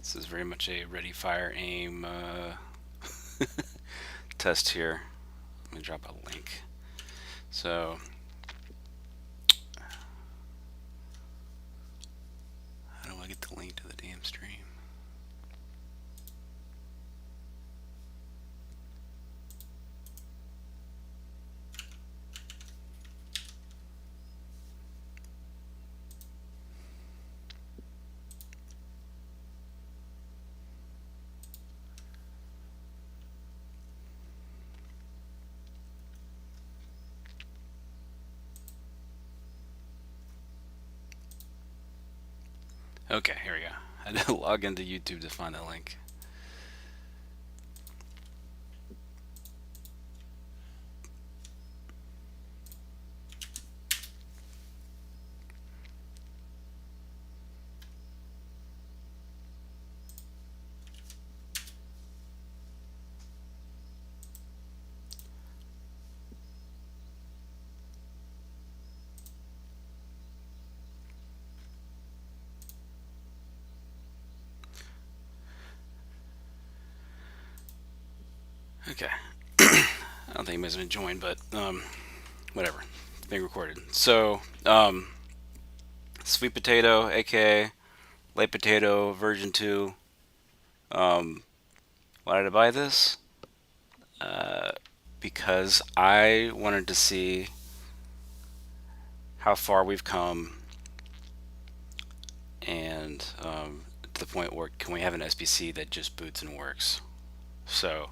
This is very much a ready, fire, aim test here. Let me drop a link. So, how do I get the link to the damn stream? Okay, here we go. I had to log into YouTube to find the link. Okay. I don't think anybody's been joined, but whatever. It's being recorded. So, Sweet Potato, aka Light Potato version 2. Why did I buy this? Because I wanted to see how far we've come and to the point where can we have an SBC that just boots and works. So,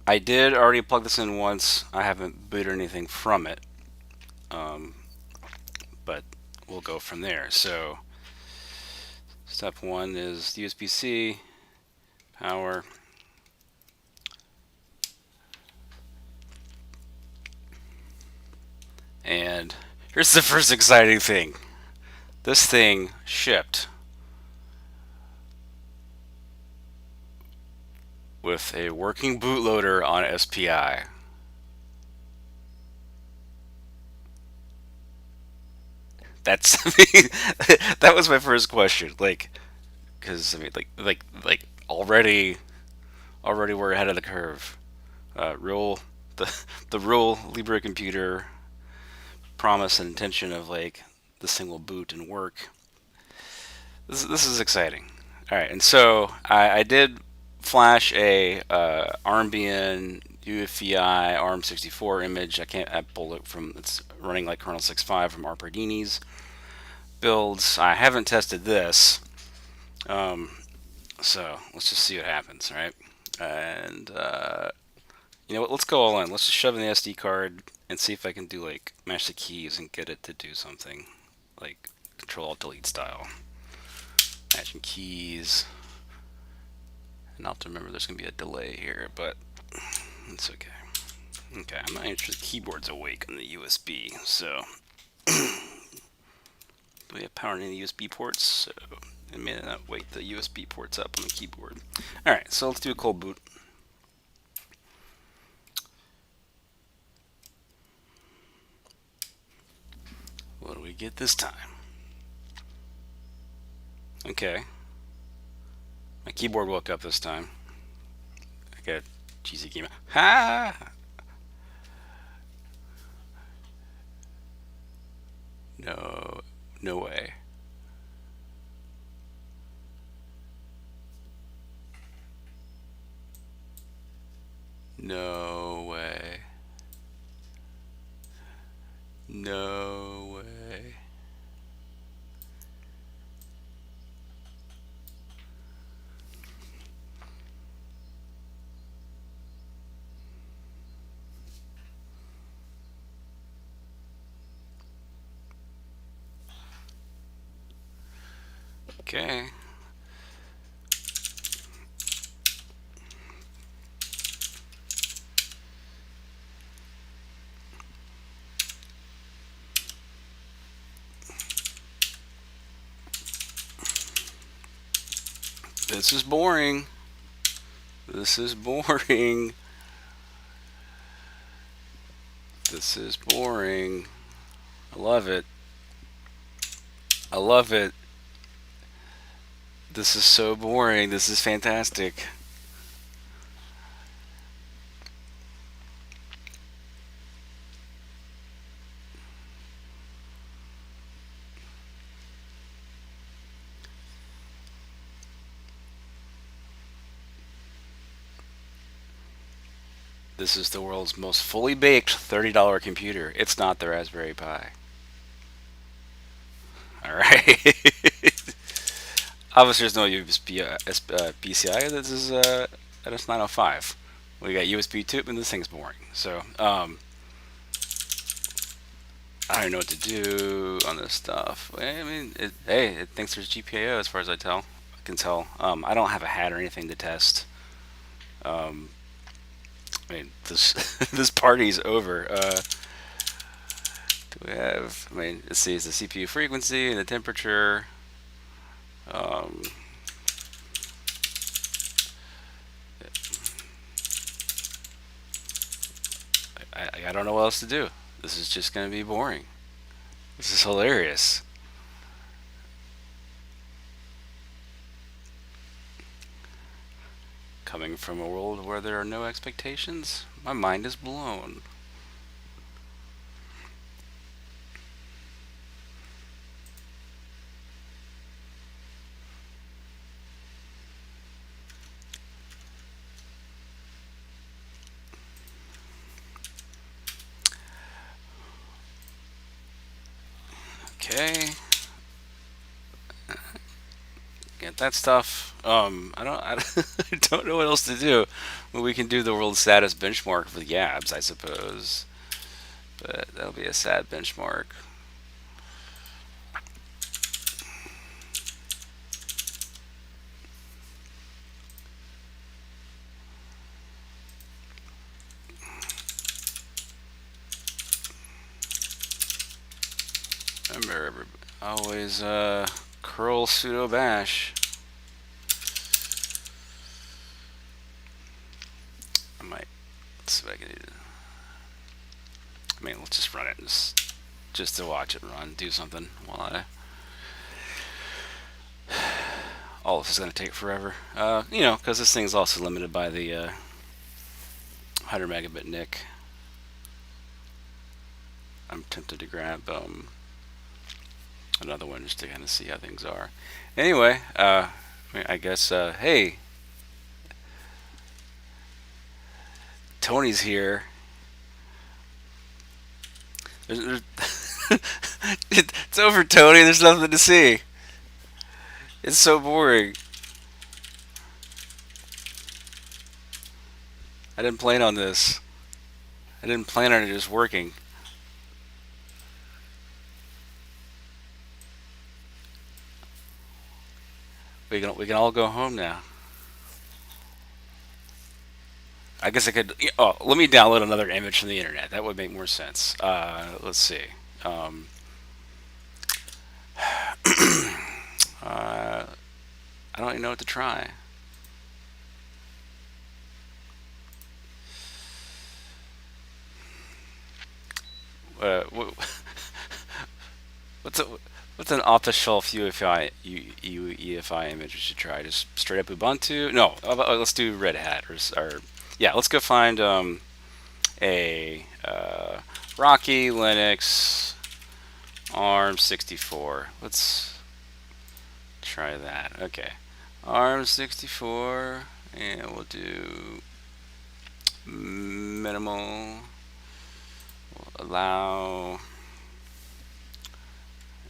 I did already plug this in once. I haven't booted anything from it, but we'll go from there. So, step one is USB-C, power. And here's the first exciting thing. This thing shipped with a working bootloader on SPI. That's that was my first question. Like, because I mean, like already we're ahead of the curve. Real the real Libre computer promise and intention of like this thing will boot and work. This is exciting. All right, and so I did flash a ARMBN UEFI ARM64 image. I pulled it from, it's running like kernel 6.5 from Arperdini's builds. I haven't tested this, so let's just see what happens, right? And you know what? Let's go all in. Let's just shove in the SD card and see if I can do like mash the keys and get it to do something like Control Alt Delete style. Matching keys. And I'll have to remember there's going to be a delay here, but it's okay. Okay, I'm not even sure the keyboard's awake on the USB, so we have power in the USB ports, so it may not wake the USB ports up on the keyboard. Alright, so let's do a cold boot. What do we get this time? Okay. My keyboard woke up this time. I got cheesy game. Ha! No, no way. No way. No way. Okay. This is boring. This is boring. This is boring. I love it. I love it. This is so boring. This is fantastic. This is the world's most fully baked $30 computer. It's not the Raspberry Pi. All right. Obviously, there's no USB PCI. This is an S905. We got USB 2, and this thing's boring. So I don't know what to do on this stuff. I mean, hey, it thinks there's GPIO as far as I can tell. I don't have a hat or anything to test. Um, I mean, this this party's over. Do we have? I mean, let's see. It's the CPU frequency and the temperature. Um, I don't know what else to do. This is just going to be boring. This is hilarious. Coming from a world where there are no expectations, my mind is blown. Okay, get that stuff. I I don't know what else to do. Well, we can do the world's saddest benchmark for the Gabs, I suppose, but that'll be a sad benchmark. Remember, always curl sudo bash. I might. Let's see if I can do. I mean, let's just run it just to watch it run. Do something while I. All this is going to take forever. Because this thing's also limited by the 100 megabit NIC. I'm tempted to grab another one just to kind of see how things are. Anyway, I guess, hey, Tony's here. There's it's over, Tony. There's nothing to see. It's so boring. I didn't plan on this. I didn't plan on it just working. We can all go home now. I guess I could. Oh, let me download another image from the internet. That would make more sense. Let's see. Um, I don't even know what to try. What, what's a what's an off-the-shelf UEFI image we should try? Just straight up Ubuntu? No, let's do Red Hat or yeah. Let's go find a Rocky Linux ARM 64. Let's try that. Okay, ARM 64, and we'll do minimal. We'll allow.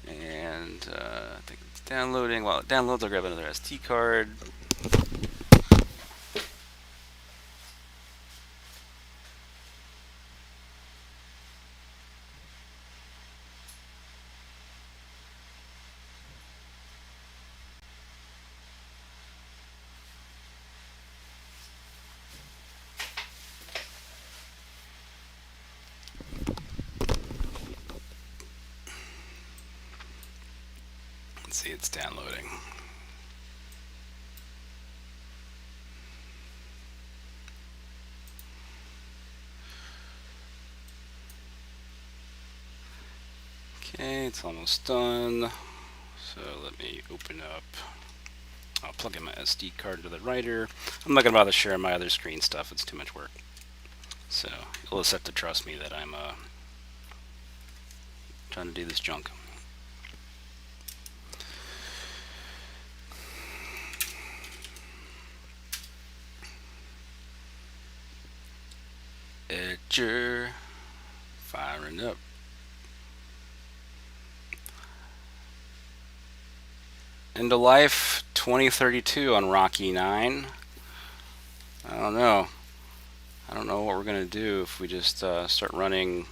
And I think it's downloading. While it downloads, I'll grab another SD card. Let's see, it's downloading. Okay, it's almost done. So let me open up I'll plug in my SD card into the writer. I'm not gonna bother sharing my other screen stuff. It's too much work. So you'll just have to trust me that I'm trying to do this junk. Etcher firing up. End of life 2032 on Rocky 9. I don't know. I don't know what we're gonna do if we just start running.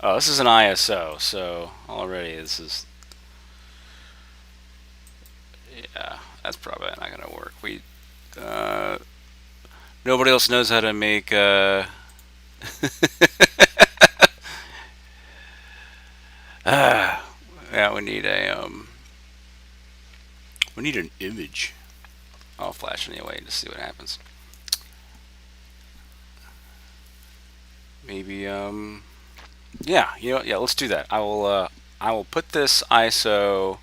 Oh, this is an ISO, so already this is, yeah, that's probably not gonna work. Nobody else knows how to make yeah, we need an image. I'll flash anyway to see what happens. Maybe yeah, yeah, let's do that. I will put this ISO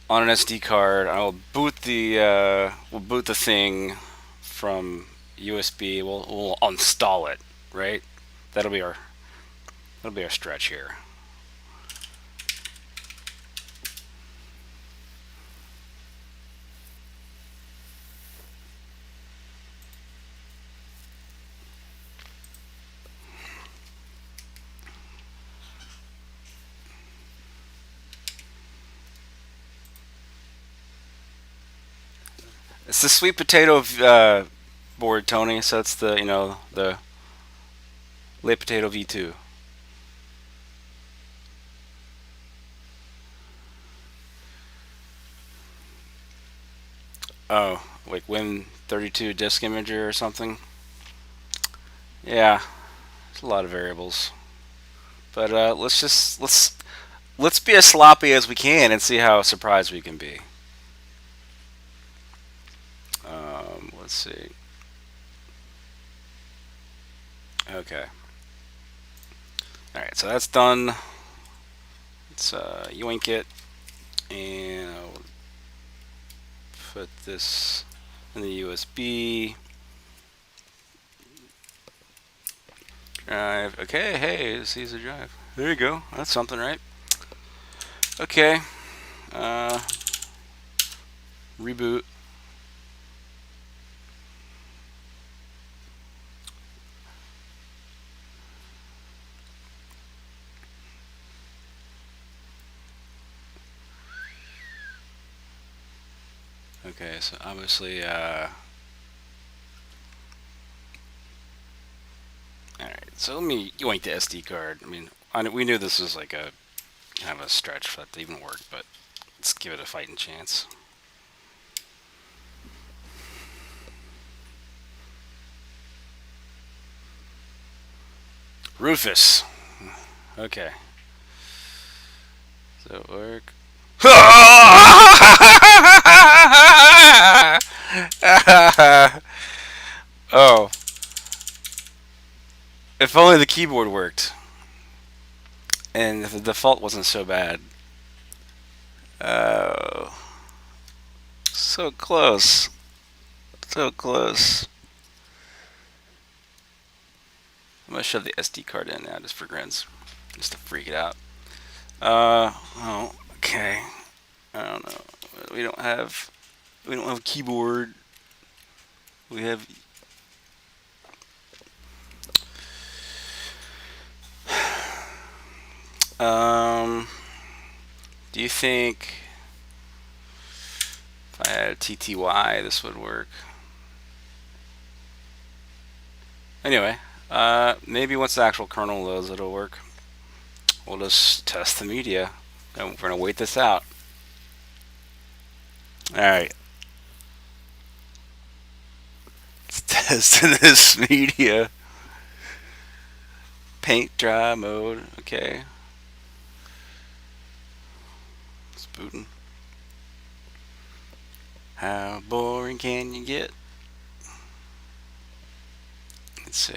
on an SD card. I will boot we'll boot the thing from USB. We'll install it, right? That'll be our stretch here. It's the sweet potato board, Tony. So it's the the Libre Potato V2. Oh, like Win32 disk imager or something. Yeah, there's a lot of variables, but let's be as sloppy as we can and see how surprised we can be. Let's see. Okay. All right, so that's done. Let's yoink it, and I'll put this in the USB drive. Okay, hey, this is a drive. There you go. That's something, right? Okay. Reboot. Okay, so obviously, alright, so let me yoink the SD card. I mean, we knew this was like a kind of a stretch for that to even work, but let's give it a fighting chance. Rufus. Okay. Does that work? Oh. If only the keyboard worked. And if the default wasn't so bad. Oh. So close. So close. I'm gonna shove the SD card in now just for grins. Just to freak it out. Oh, okay. I don't know. We don't have a keyboard. We have do you think if I had a TTY this would work? Anyway, maybe once the actual kernel loads it'll work. We'll just test the media and we're gonna wait this out. Alright. Let's test this media. Paint dry mode, okay. It's booting. How boring can you get? Let's see.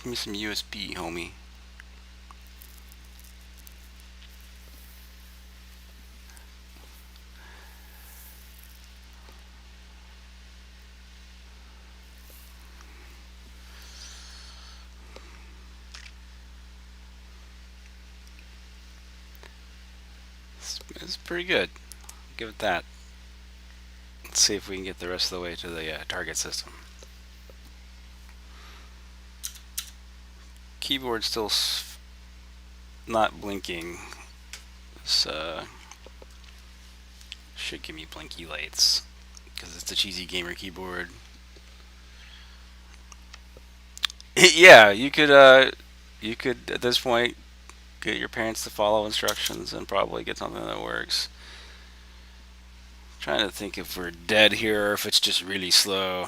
Give me some USB, homie. It's pretty good. Give it that. Let's see if we can get the rest of the way to the target system. Keyboard still not blinking. This should give me blinky lights because it's a cheesy gamer keyboard. Yeah, you could at this point get your parents to follow instructions and probably get something that works. Trying to think if we're dead here or if it's just really slow.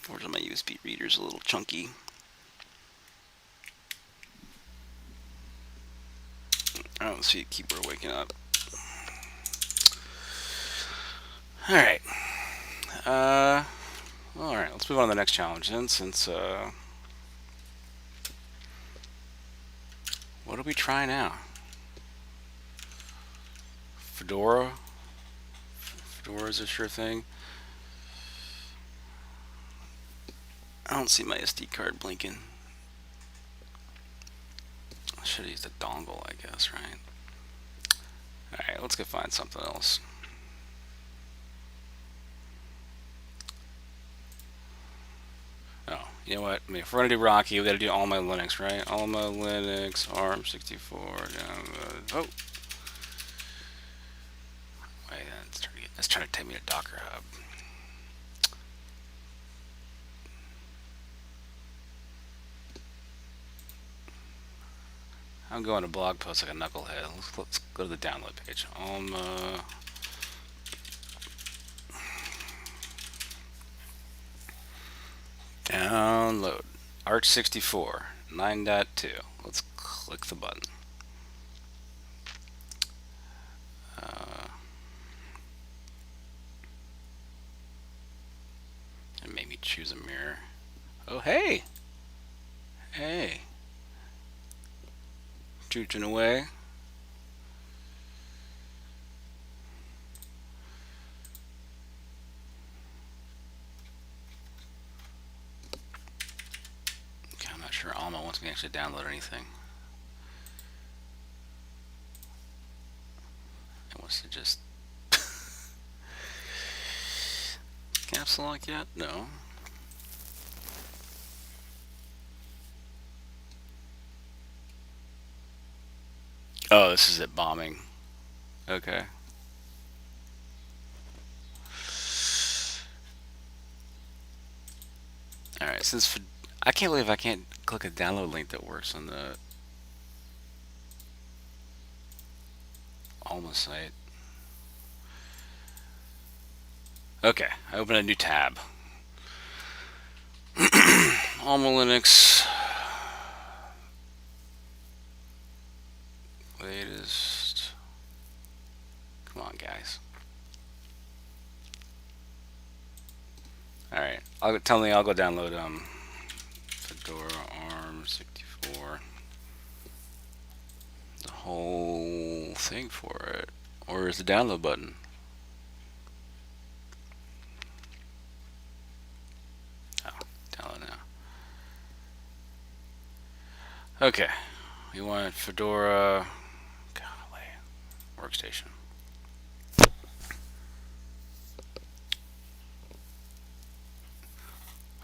Where's my USB reader's a little chunky. I don't see a keyboard waking up. Alright. Alright, let's move on to the next challenge then, since what do we try now? Fedora? Fedora's a sure thing. I don't see my SD card blinking. I should have used a dongle, I guess, right? Alright, let's go find something else. Oh, you know what? I mean, if we're gonna do Rocky, we gotta do Alma Linux, right? Alma Linux, ARM64, download. Oh! Wait, that's trying to take me to Docker Hub. I'm going to blog post like a knucklehead. Let's go to the download page. Alma. Download. Arch64 9.2. Let's click the button. And maybe choose a mirror. Oh, hey! Hey. Chooching away. Okay, I'm not sure Alma wants me to actually download anything. It wants to just caps lock yet? No. Oh, this is it bombing. Okay. Alright, since I can't believe I can't click a download link that works on the Alma site. Okay, I open a new tab. Alma Linux. Latest. Come on, guys. Alright, I'll go download Fedora ARM64. The whole thing for it. Or is the download button? Oh, download now. Okay, we want Fedora workstation.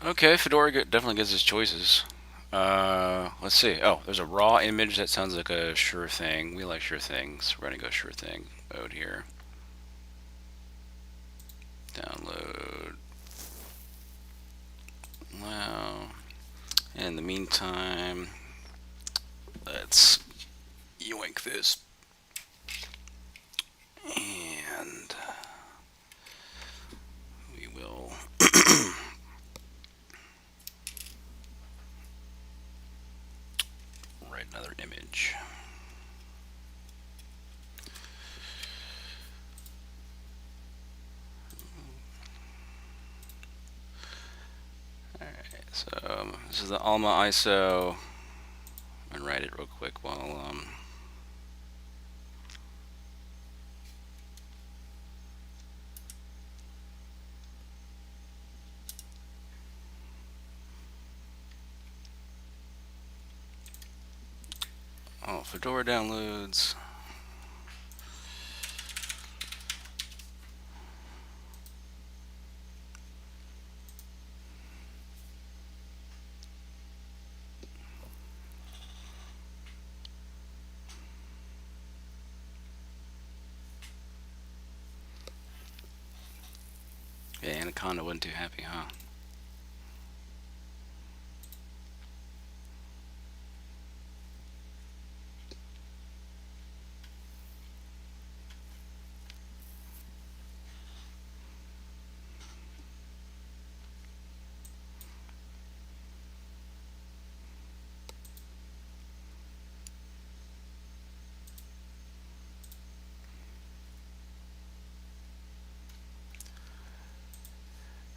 Okay, Fedora definitely gives us choices. Let's see. Oh, there's a raw image that sounds like a sure thing. We like sure things. We're gonna go sure thing mode here. Download. Wow. In the meantime, let's yoink this. And we will write another image. So this is the Alma ISO. I'm gonna write it real quick while Fedora downloads. Yeah, Anaconda wasn't too happy, huh?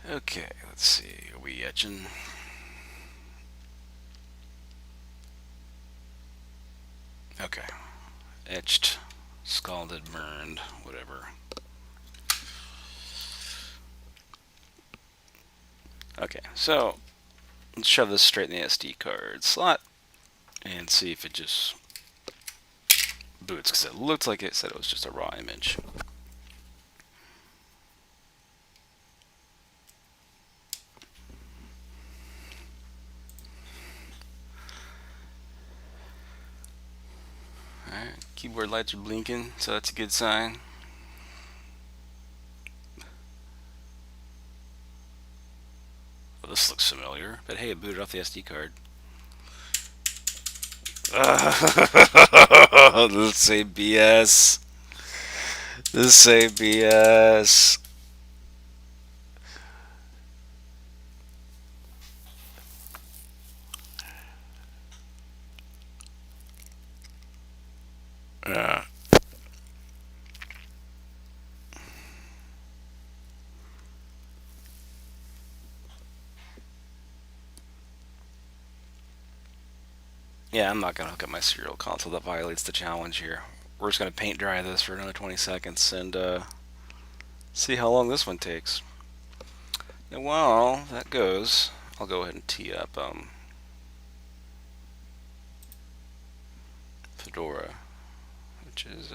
Okay, let's see. Are we etching? Okay. Etched, scalded, burned, whatever. Okay, so let's shove this straight in the SD card slot and see if it just boots, because it looked like it said it was just a raw image. Alright, keyboard lights are blinking, so that's a good sign. Well, this looks familiar, but hey, it booted off the SD card. Let's say BS. Let's say BS. Yeah, I'm not going to hook up my serial console. That violates the challenge here. We're just going to paint dry this for another 20 seconds and see how long this one takes. And while that goes, I'll go ahead and tee up Fedora, which is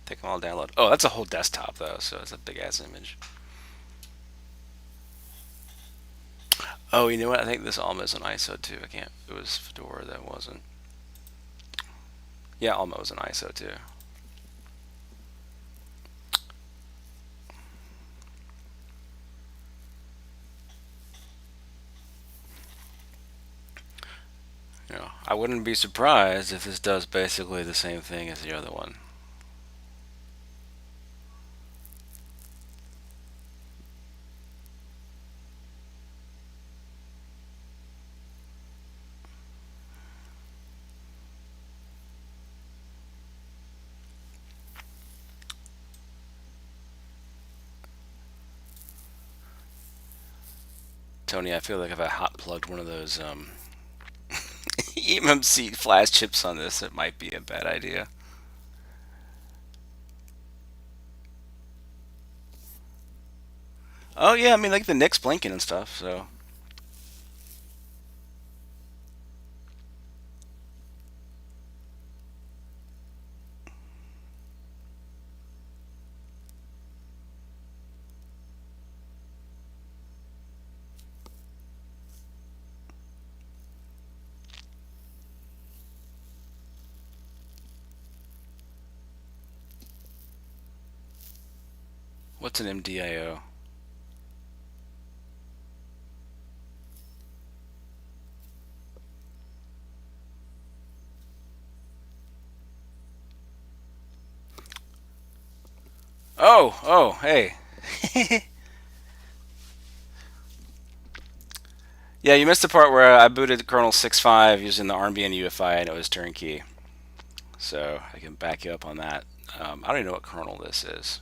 take them all download. Oh, that's a whole desktop though, so it's a big ass image. Oh, you know what? I think this Alma is an ISO too. I can't. It was Fedora that wasn't. Yeah, Alma was an ISO too. You know, I wouldn't be surprised if this does basically the same thing as the other one. Tony, I feel like if I hot plugged one of those eMMC flash chips on this, it might be a bad idea. Oh yeah, I mean like the Nick's blinking and stuff. So what's an MDIO? Oh, hey. Yeah, you missed the part where I booted kernel 6.5 using the RMBN UEFI and it was turnkey. So I can back you up on that. I don't even know what kernel this is.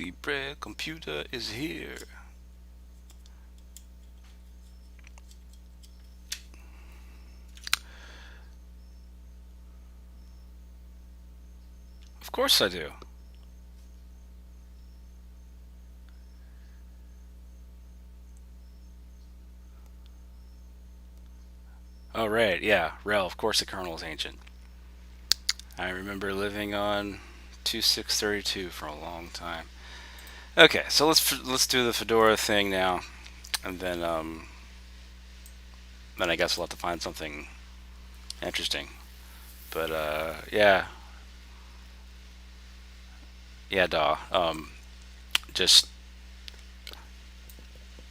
Libre Computer is here. Of course I do. Oh, right, yeah. Rel, of course the kernel is ancient. I remember living on 2632 for a long time. Okay, so let's do the Fedora thing now, and then I guess we'll have to find something interesting. But yeah, Daw. Just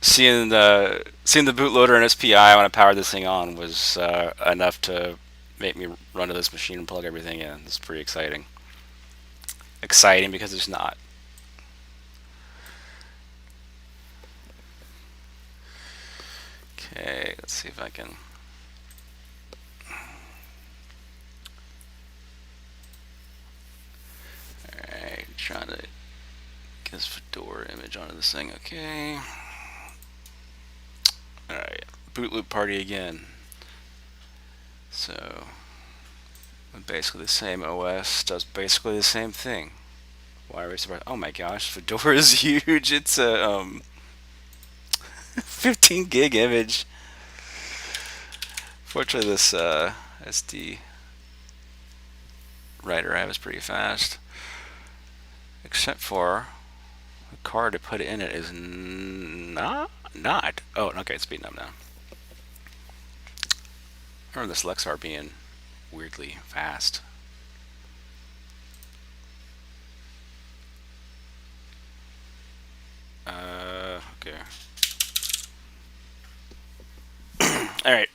seeing the bootloader and SPI when I powered this thing on was enough to make me run to this machine and plug everything in. It's pretty exciting. Exciting because it's not. Okay, let's see if I can. Alright, trying to get this Fedora image onto this thing. Okay. Alright, boot loop party again. So, basically the same OS, does basically the same thing. Why are we surprised? Oh my gosh, Fedora is huge. It's a 15 gig image. Fortunately, this SD writer I have is pretty fast. Except for the card to put it in it is not. Oh, okay, it's speeding up now. I remember this Lexar being weirdly fast. Okay. All right.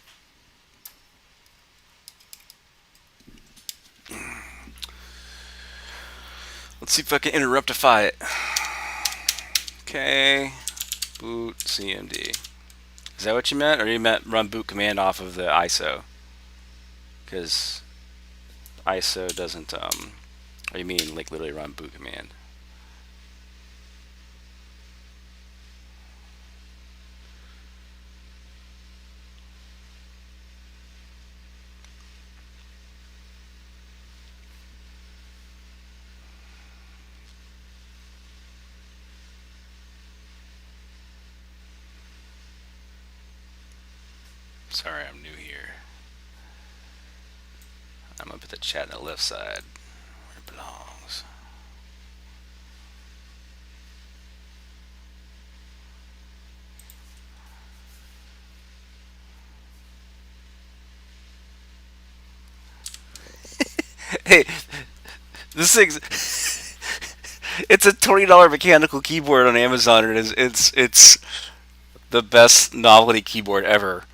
Let's see if I can interruptify it. Okay. Boot CMD. Is that what you meant, or you meant run boot command off of the ISO? Because ISO doesn't. Or you mean like literally run boot command? Sorry, I'm new here. I'm gonna put the chat on the left side where it belongs. Hey, this thing's it's a $20 mechanical keyboard on Amazon, and it's the best novelty keyboard ever.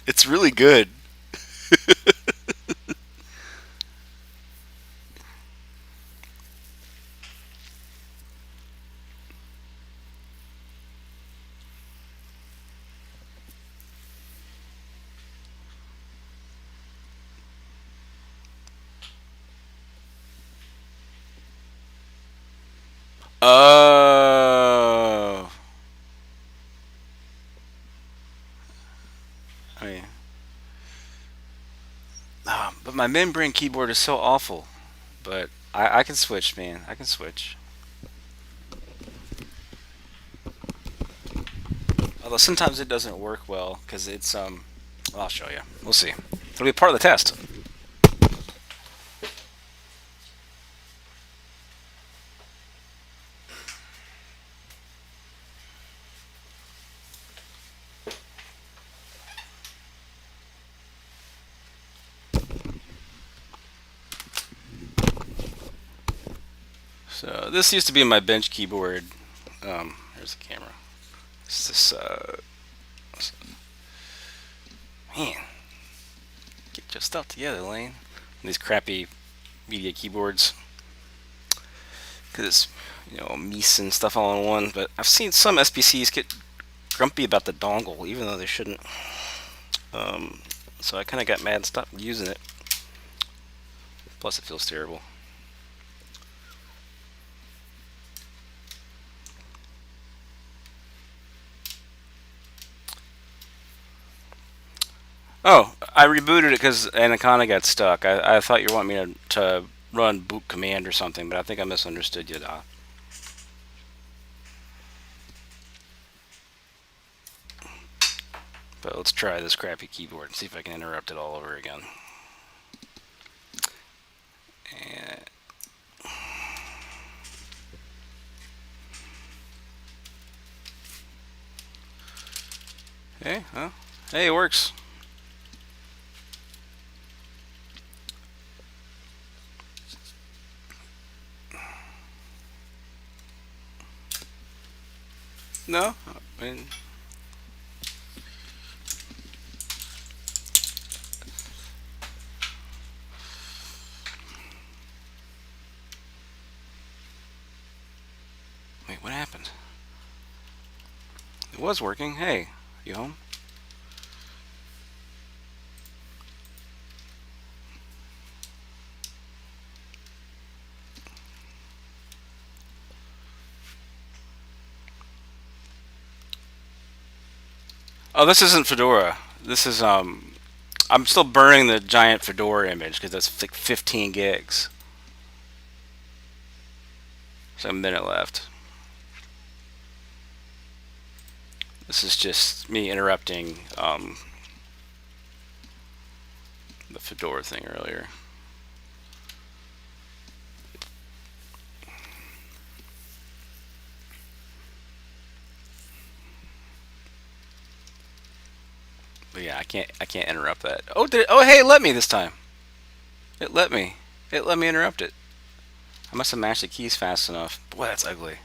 It's really good. Oh, I mean, but my membrane keyboard is so awful. But I can switch, man. I can switch. Although sometimes it doesn't work well because it's well, I'll show you. We'll see. It'll be part of the test. So this used to be my bench keyboard. Here's the camera. It's this man. Get your stuff together, Lane. These crappy media keyboards because it's Mies and stuff all in one. But I've seen some SBCs get grumpy about the dongle, even though they shouldn't. So I kind of got mad and stopped using it. Plus, it feels terrible. Oh, I rebooted it because Anaconda got stuck. I thought you want me to run boot command or something, but I think I misunderstood you. But let's try this crappy keyboard and see if I can interrupt it all over again. And hey, it works. No, I mean, wait, what happened? It was working. Hey, you home? Oh, this isn't Fedora. This is I'm still burning the giant Fedora image because that's like 15 gigs. So a minute left. This is just me interrupting the Fedora thing earlier. But yeah, I can't interrupt that. Oh, hey, it let me this time. It let me. It let me interrupt it. I must have mashed the keys fast enough. Boy, that's ugly.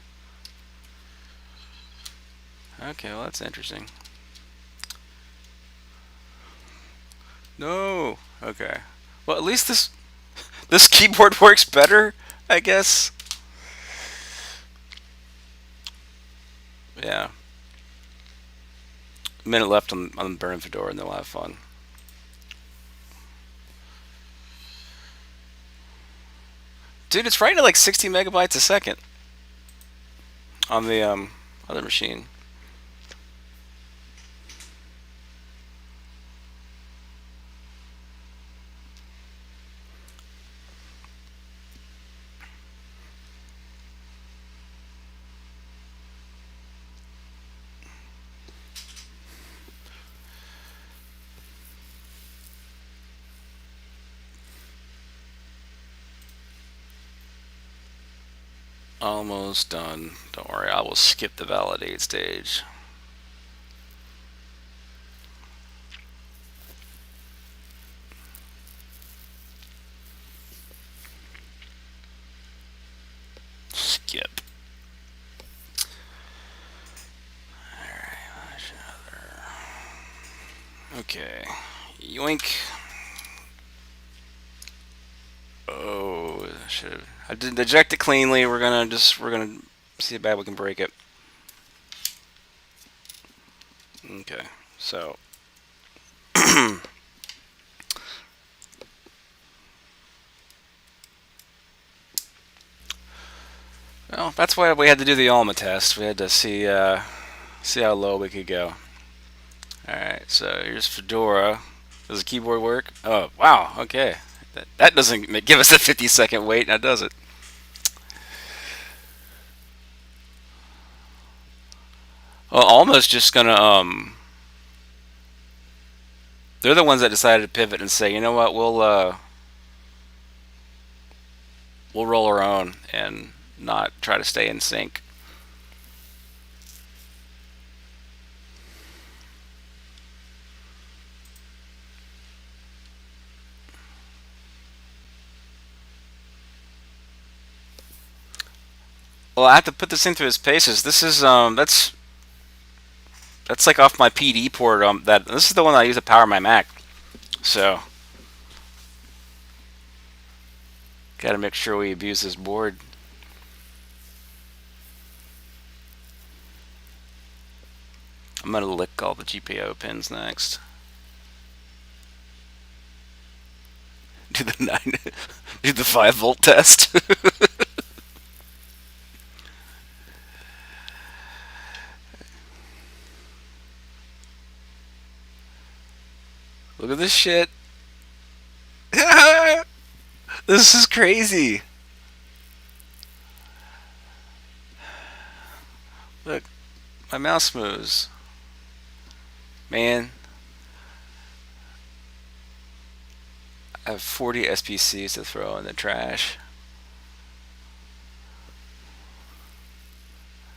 Okay, well, that's interesting. No. Okay. Well, at least this keyboard works better, I guess. Yeah. A minute left on Burn Fedora, and they'll have fun. Dude, it's writing at like 60 megabytes a second on the other machine. Almost done. Don't worry, I will skip the validate stage. Skip. Alright, okay. Yoink. Oh, I didn't eject it cleanly. We're gonna see how bad we can break it. Okay, so well, that's why we had to do the Alma test. We had to see how low we could go. All right, so here's Fedora. Does the keyboard work? Oh, wow. Okay, that doesn't give us a 50-second wait. Now does it? Well, Alma's just gonna they're the ones that decided to pivot and say, you know what, we'll roll our own and not try to stay in sync. Well, I have to put this in through its paces. This is that's like off my PD port. That this is the one I use to power my Mac. So Gotta make sure we abuse this board. I'm gonna lick all the GPIO pins next. Do the 9, do the 5-volt test. Look at this shit. This is crazy. Look, my mouse moves. Man, I have 40 SBCs to throw in the trash.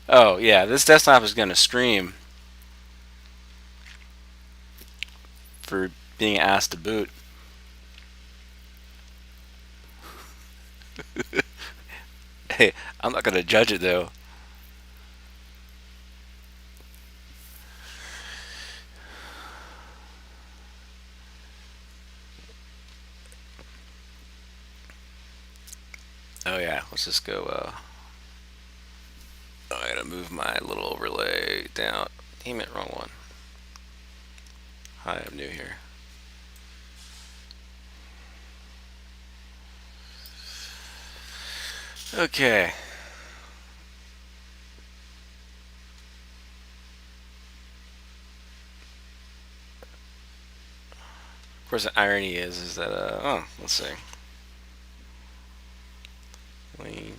Oh, yeah, this desktop is going to scream for being asked to boot. Hey, I'm not going to judge it, though. Oh, yeah, let's just go, I gotta move my little overlay down. Damn it, wrong one. Hi, I'm new here. Okay. Of course, the irony is that, oh, let's see. Lean.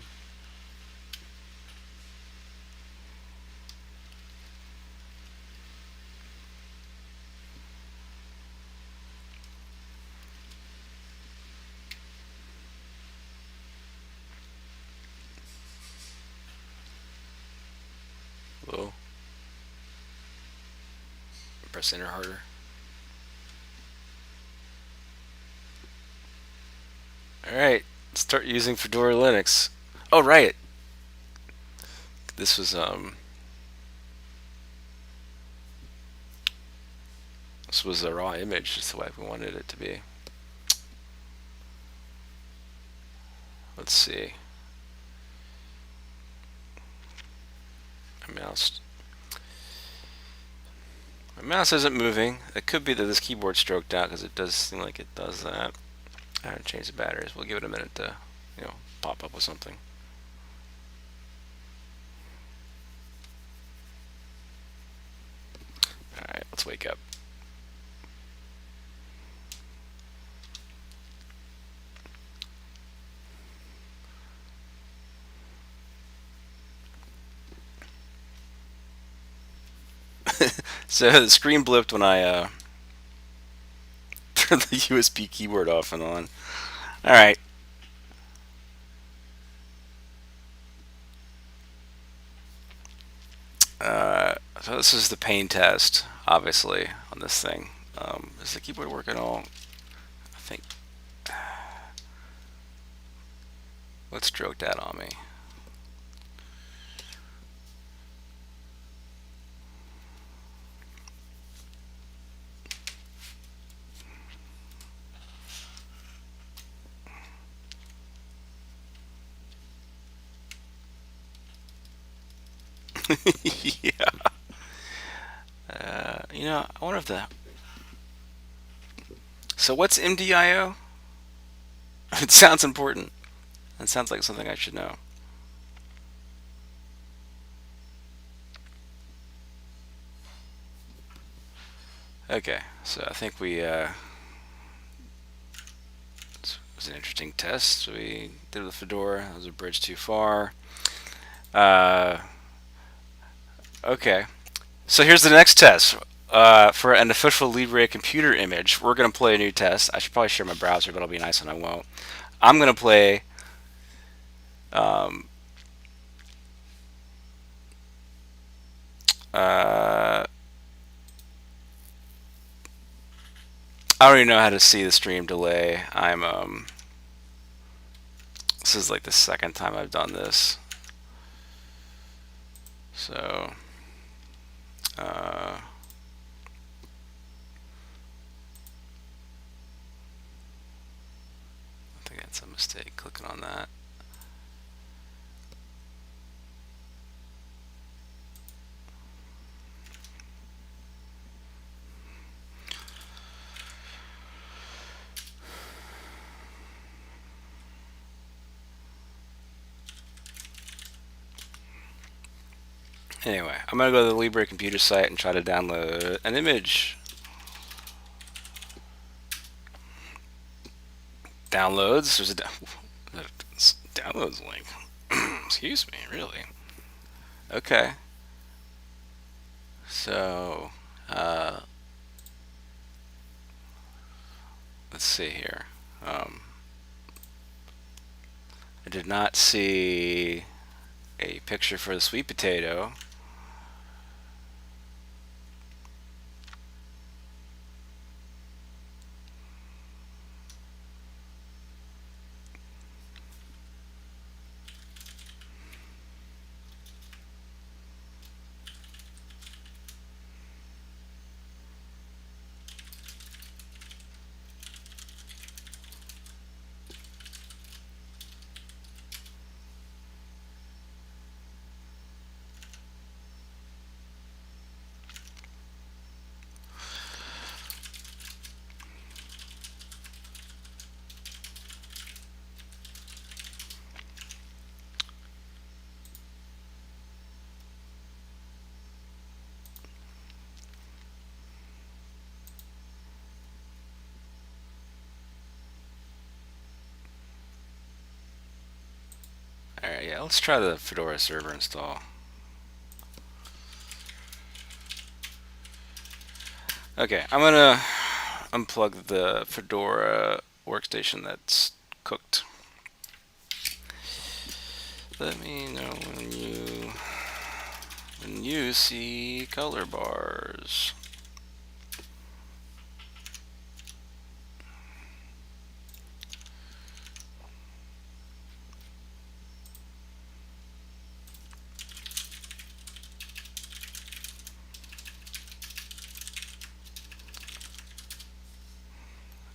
Whoa. Press enter harder. Alright, start using Fedora Linux. Oh, right. This was, this was a raw image, just the way we wanted it to be. Let's see. My mouse isn't moving. It could be that this keyboard's stroked out because it does seem like it does that. I haven't changed the batteries. We'll give it a minute to, pop up with something. Alright, let's wake up. So the screen blipped when I turned the USB keyboard off and on. Alright. So this is the pain test, obviously, on this thing. Is the keyboard working at all? I think. What stroked that on me? Yeah. I wonder if the. So what's MDIO? It sounds important. It sounds like something I should know. Okay, so I think we. It was an interesting test. We did it with Fedora. That was a bridge too far. Okay. So here's the next test. For an official Libre computer image, we're going to play a new test. I should probably share my browser, but it'll be nice and I won't. I'm going to play I don't even know how to see the stream delay. This is like the second time I've done this. So I think That's a mistake, clicking on that. Anyway, I'm going to go to the Libre Computer site and try to download an image. Downloads. There's a downloads link. Excuse me, really? Okay. So, let's see here. I did not see a picture for the sweet potato. Alright, yeah, let's try the Fedora server install. Okay, I'm gonna unplug the Fedora workstation that's cooked. Let me know when you see color bars.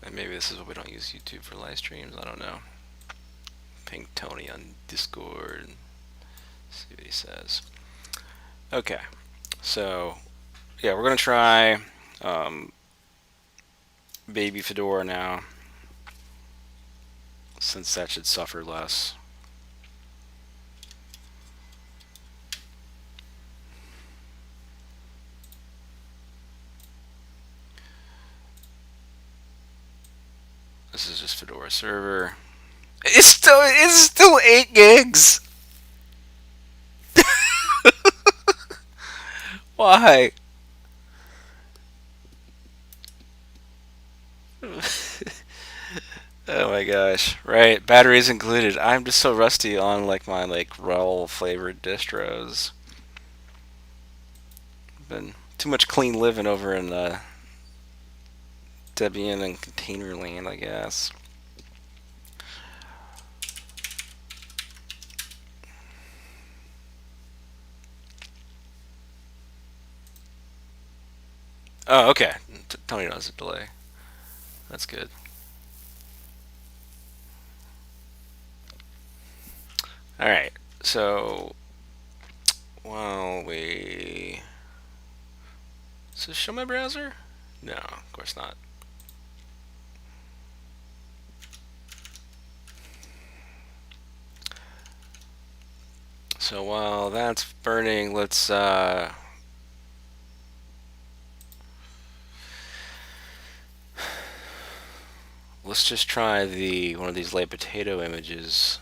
And maybe this is why we don't use YouTube for live streams. I don't know. Ping Tony on Discord. See what he says. Okay, so yeah, we're gonna try baby Fedora now, since that should suffer less. This is just Fedora server. It's still 8 gigs. Why? Oh my gosh. Right, batteries included. I'm just so rusty on like my RHEL flavored distros. Been too much clean living over in Debian and container land, I guess. Oh, okay. Tony knows a delay. That's good. Alright, so while we... Does this show my browser? No, of course not. So while that's burning, let's just try one of these Libre Potato images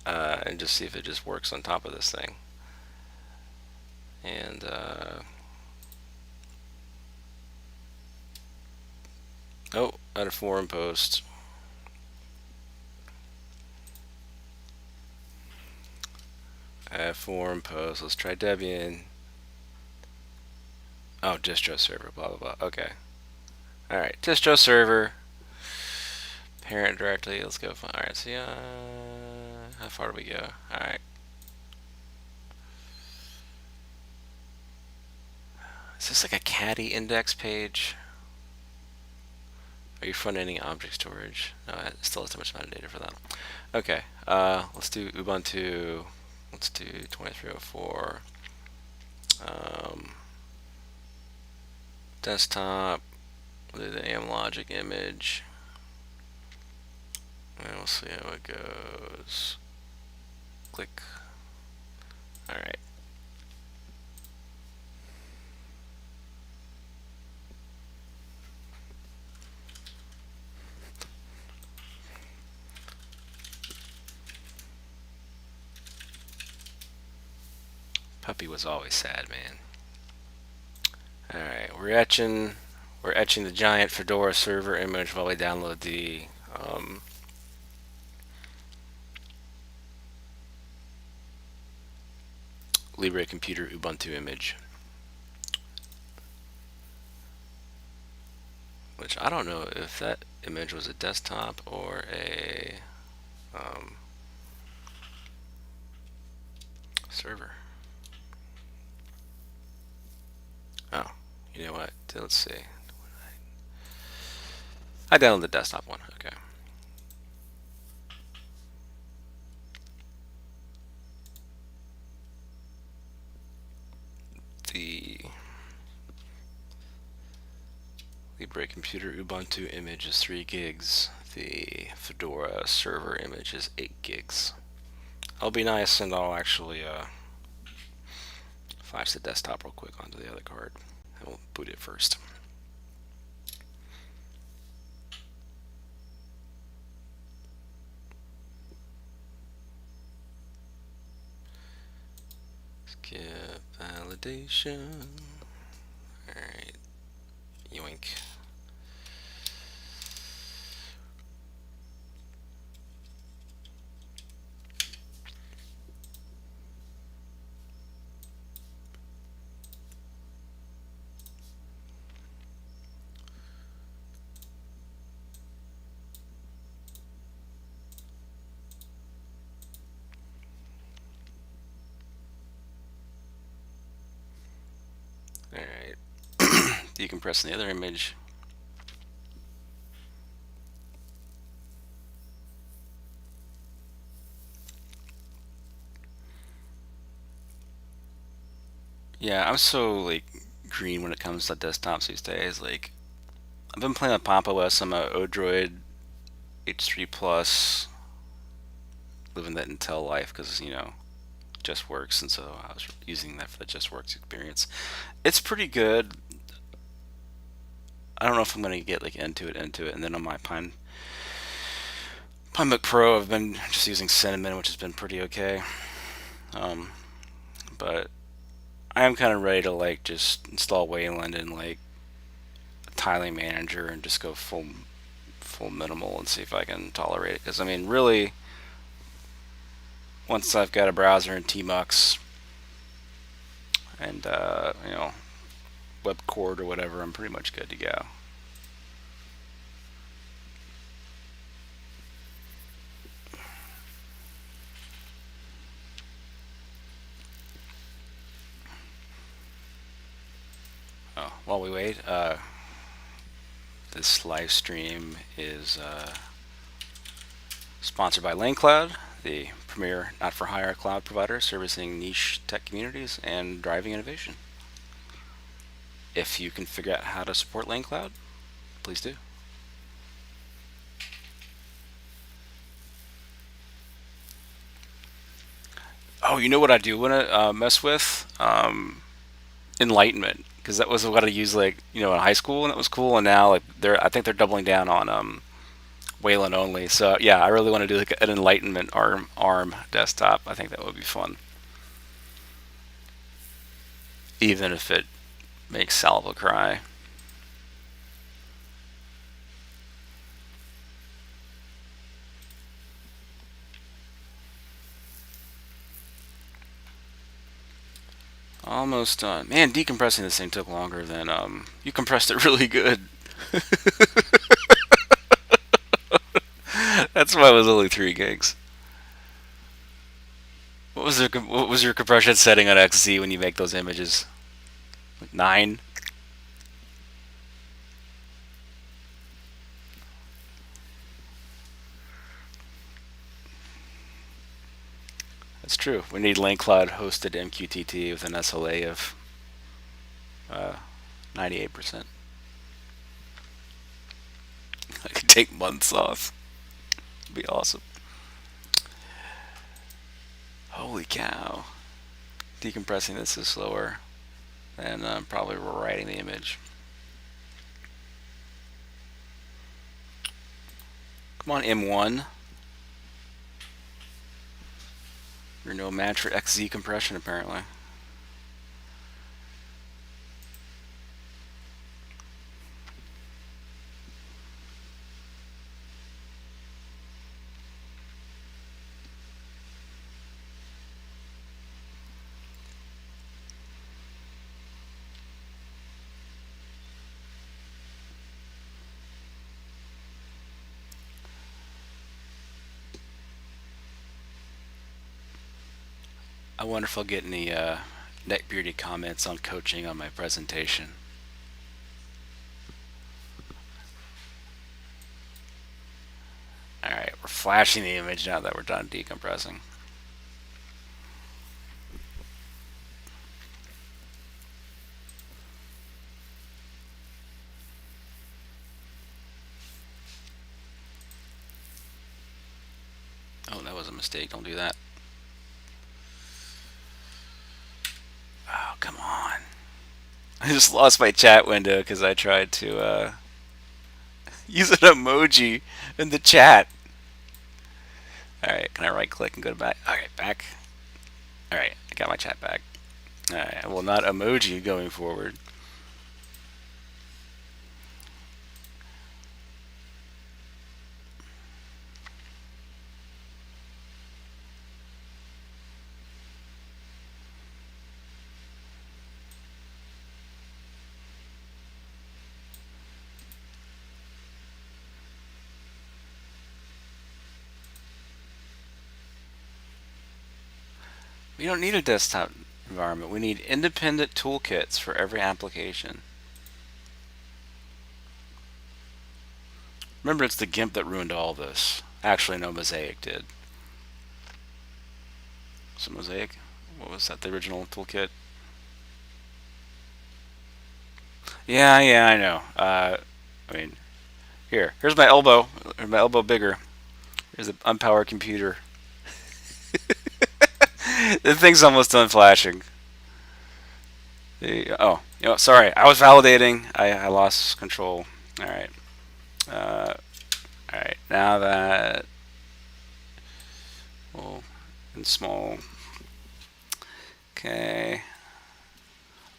and just see if it just works on top of this thing. And oh, out of forum post. Forum post. Let's try Debian. Oh, distro server. Blah blah blah. Okay. All right, distro server. Parent directly. Let's go. All right. See, how far do we go? All right. Is this like a caddy index page? Are you front-ending object storage? No, it still has too much metadata for that. Okay, let's do Ubuntu. Let's do 2304. Desktop. We'll do the AMLogic image. And we'll see how it goes. Click. Alright. Puppy was always sad, man. Alright, we're etching the giant Fedora server image while we download the Libre Computer Ubuntu image. Which I don't know if that image was a desktop or a server. Oh, you know what? Let's see. I downloaded the desktop one. Okay. The Libre Computer Ubuntu image is 3 gigs. The Fedora server image is 8 gigs. I'll be nice and I'll actually flash the desktop real quick onto the other card. And we'll boot it first. Skip validation. Alright. Yoink. Alright. Decompressing the other image. Yeah, I'm so like green when it comes to desktops these days. Like, I've been playing with Pop OS. I'm a Odroid H3 Plus, living that Intel life because just works, and so I was using that for the just works experience. It's pretty good. I don't know if I'm gonna get like into it, and then on my Pinebook Pro, I've been just using Cinnamon, which has been pretty okay. But I am kind of ready to like just install Wayland and like a tiling manager and just go full minimal and see if I can tolerate it. Because I mean, really, once I've got a browser and Tmux and WebCord or whatever, I'm pretty much good to go. Oh, while we wait, this live stream is sponsored by LaneCloud, the premier not-for-hire cloud provider servicing niche tech communities and driving innovation. If you can figure out how to support LaneCloud, please do. Oh, you know what I do want to mess with? Enlightenment, because that was what I used in high school, and it was cool. And now I think they're doubling down on Wayland only. So yeah, I really want to do like an Enlightenment ARM desktop. I think that would be fun, even if it makes Salva cry. Almost done. Man, decompressing this thing took longer than you compressed it really good. That's why it was only 3 gigs. What was your compression setting on XZ when you make those images? Like 9? It's true. We need lane cloud hosted MQTT with an SLA of 98%. I could take months off. It'd be awesome. Holy cow. Decompressing this is slower than probably rewriting the image. Come on, M1. You're no match for XZ compression, apparently. I wonder if I'll get any neckbeardy comments on coaching on my presentation. Alright, we're flashing the image now that we're done decompressing. Oh, that was a mistake. Don't do that. Oh, come on. I just lost my chat window because I tried to use an emoji in the chat. Alright, can I right click and go to back? Alright, back. Alright, I got my chat back. Alright, well, not emoji going forward. We don't need a desktop environment. We need independent toolkits for every application. Remember, it's the GIMP that ruined all this. Actually, no, Mosaic did. So Mosaic, what was that, the original toolkit? Yeah, I know. I mean, here's my elbow. Here's my elbow bigger. Here's an unpowered computer. The thing's almost done flashing. Oh, sorry. I was validating. I lost control. All right. All right. Now that in small. Okay.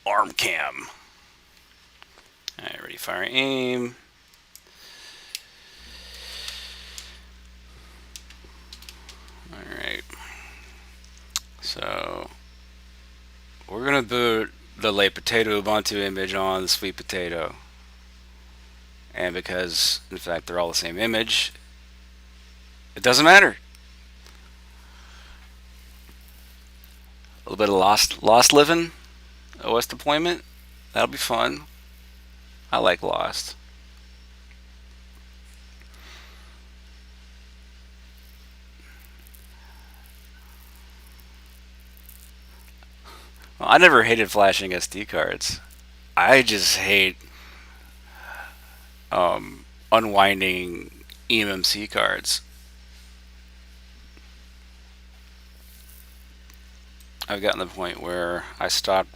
Arm cam. All right. Ready. Fire. Aim. All right. So we're gonna boot the Libre Potato Ubuntu image on the Sweet Potato, and because in fact they're all the same image, it doesn't matter. A little bit of lost living, OS deployment, that'll be fun. I like Lost. Well, I never hated flashing SD cards. I just hate unwinding eMMC cards. I've gotten to the point where I stopped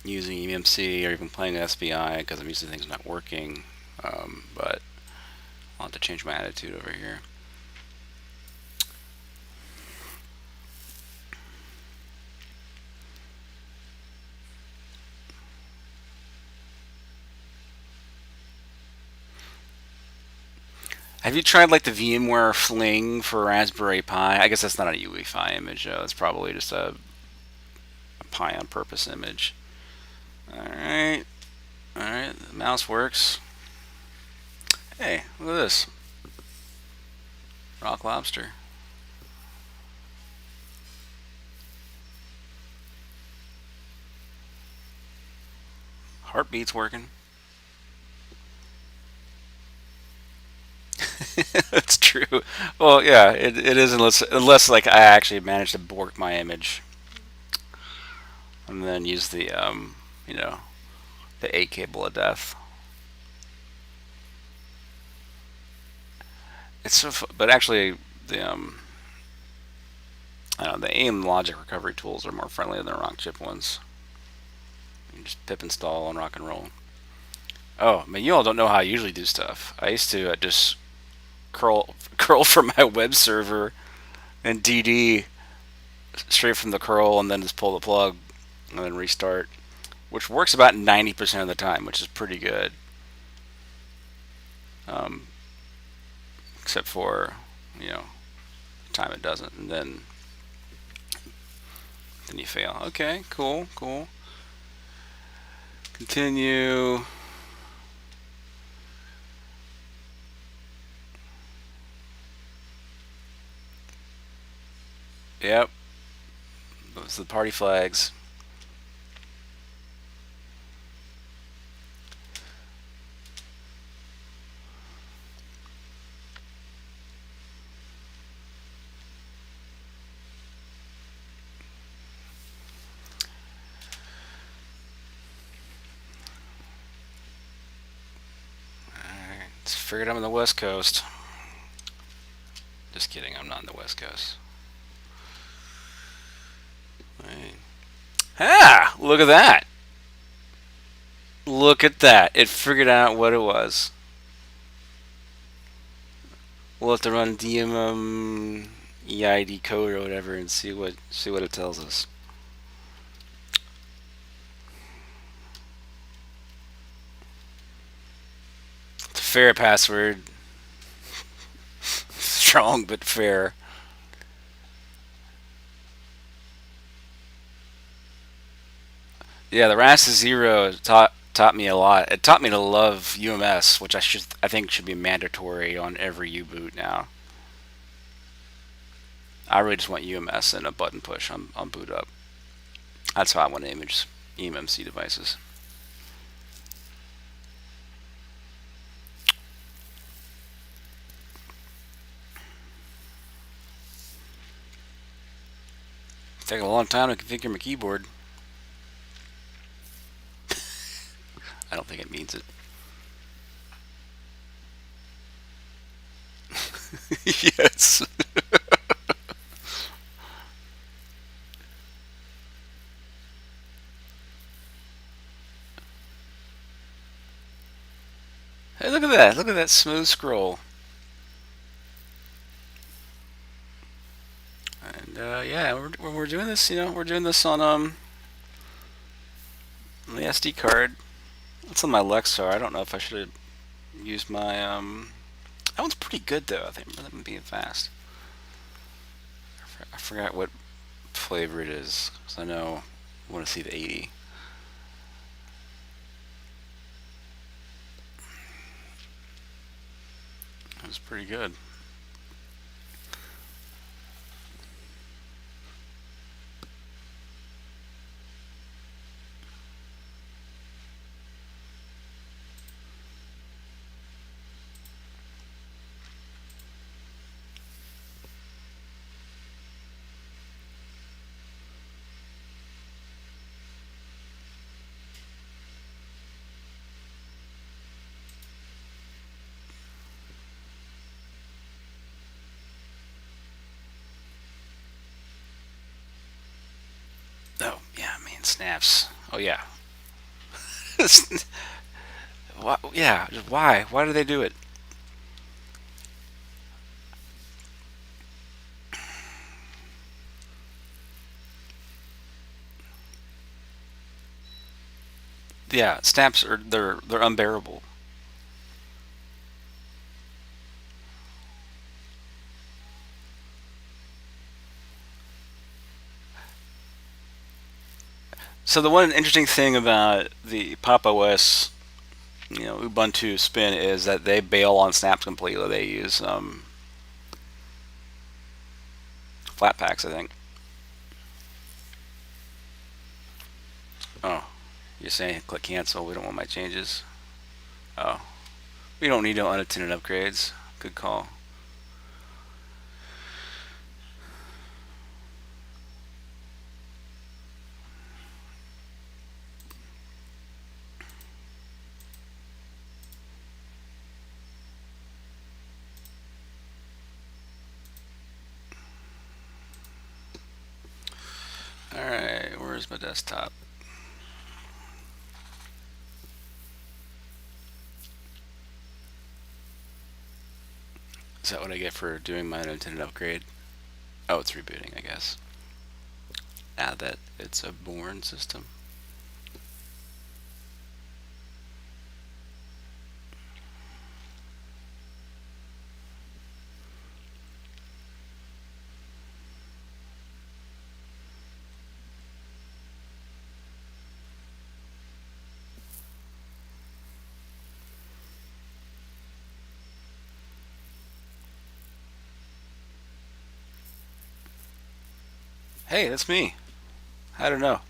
using eMMC or even playing SBI because I'm using things not working. But I'll have to change my attitude over here. Have you tried like the VMware Fling for Raspberry Pi? I guess that's not a UEFI image. It's probably just a Pi on purpose image. Alright. Alright, the mouse works. Hey, look at this. Rock lobster. Heartbeat's working. That's true. Well, yeah, it is unless like I actually managed to bork my image and then use the you know the 8 cable of death. It's so but actually the I don't know, the AIM logic recovery tools are more friendly than the rock chip ones. You can just pip install and rock and roll. Oh, man, you all don't know how I usually do stuff. I used to just curl from my web server and DD straight from the curl and then just pull the plug and then restart, which works about 90% of the time, which is pretty good. Um, except for, you know, the time it doesn't, and then you fail. Okay, cool, cool. Continue. Yep, those are the party flags. It's figured I'm on the West Coast. Just kidding, I'm not on the West Coast. Right. Ah, look at that. Look at that. It figured out what it was. We'll have to run DMM EID code or whatever and see what it tells us. It's a fair password. Strong but fair. Yeah, the RAS is zero taught me a lot. It taught me to love UMS, which I think should be mandatory on every U boot now. I really just want UMS and a button push on boot up. That's how I want to image eMMC devices. Take a long time to configure my keyboard. I don't think it means it. Yes. Hey, look at that! Look at that smooth scroll. And yeah, we're doing this. We're doing this on the SD card. It's on my Lexar. I don't know if I should have used my That one's pretty good though. I think rather than being fast. I forgot what flavor it is because I know I want to see the 80. It was pretty good. Oh yeah, man, snaps. Oh yeah. Why, yeah, why? Why do they do it? Yeah, snaps are they're unbearable. So the one interesting thing about the Pop OS, Ubuntu spin is that they bail on snaps completely. They use Flatpaks, I think. Oh, you're saying click cancel. We don't want my changes. Oh, we don't need no unattended upgrades. Good call. Alright, where's my desktop? Is that what I get for doing my unintended upgrade? Oh, it's rebooting, I guess. Add that it's a born system. Hey, that's me. I don't know.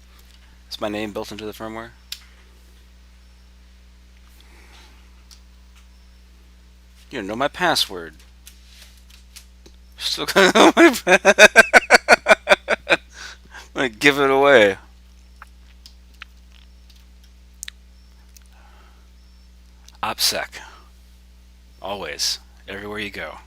Is my name built into the firmware? You don't know my password. Still gonna know my I'm gonna give it away. OPSEC. Always. Everywhere you go.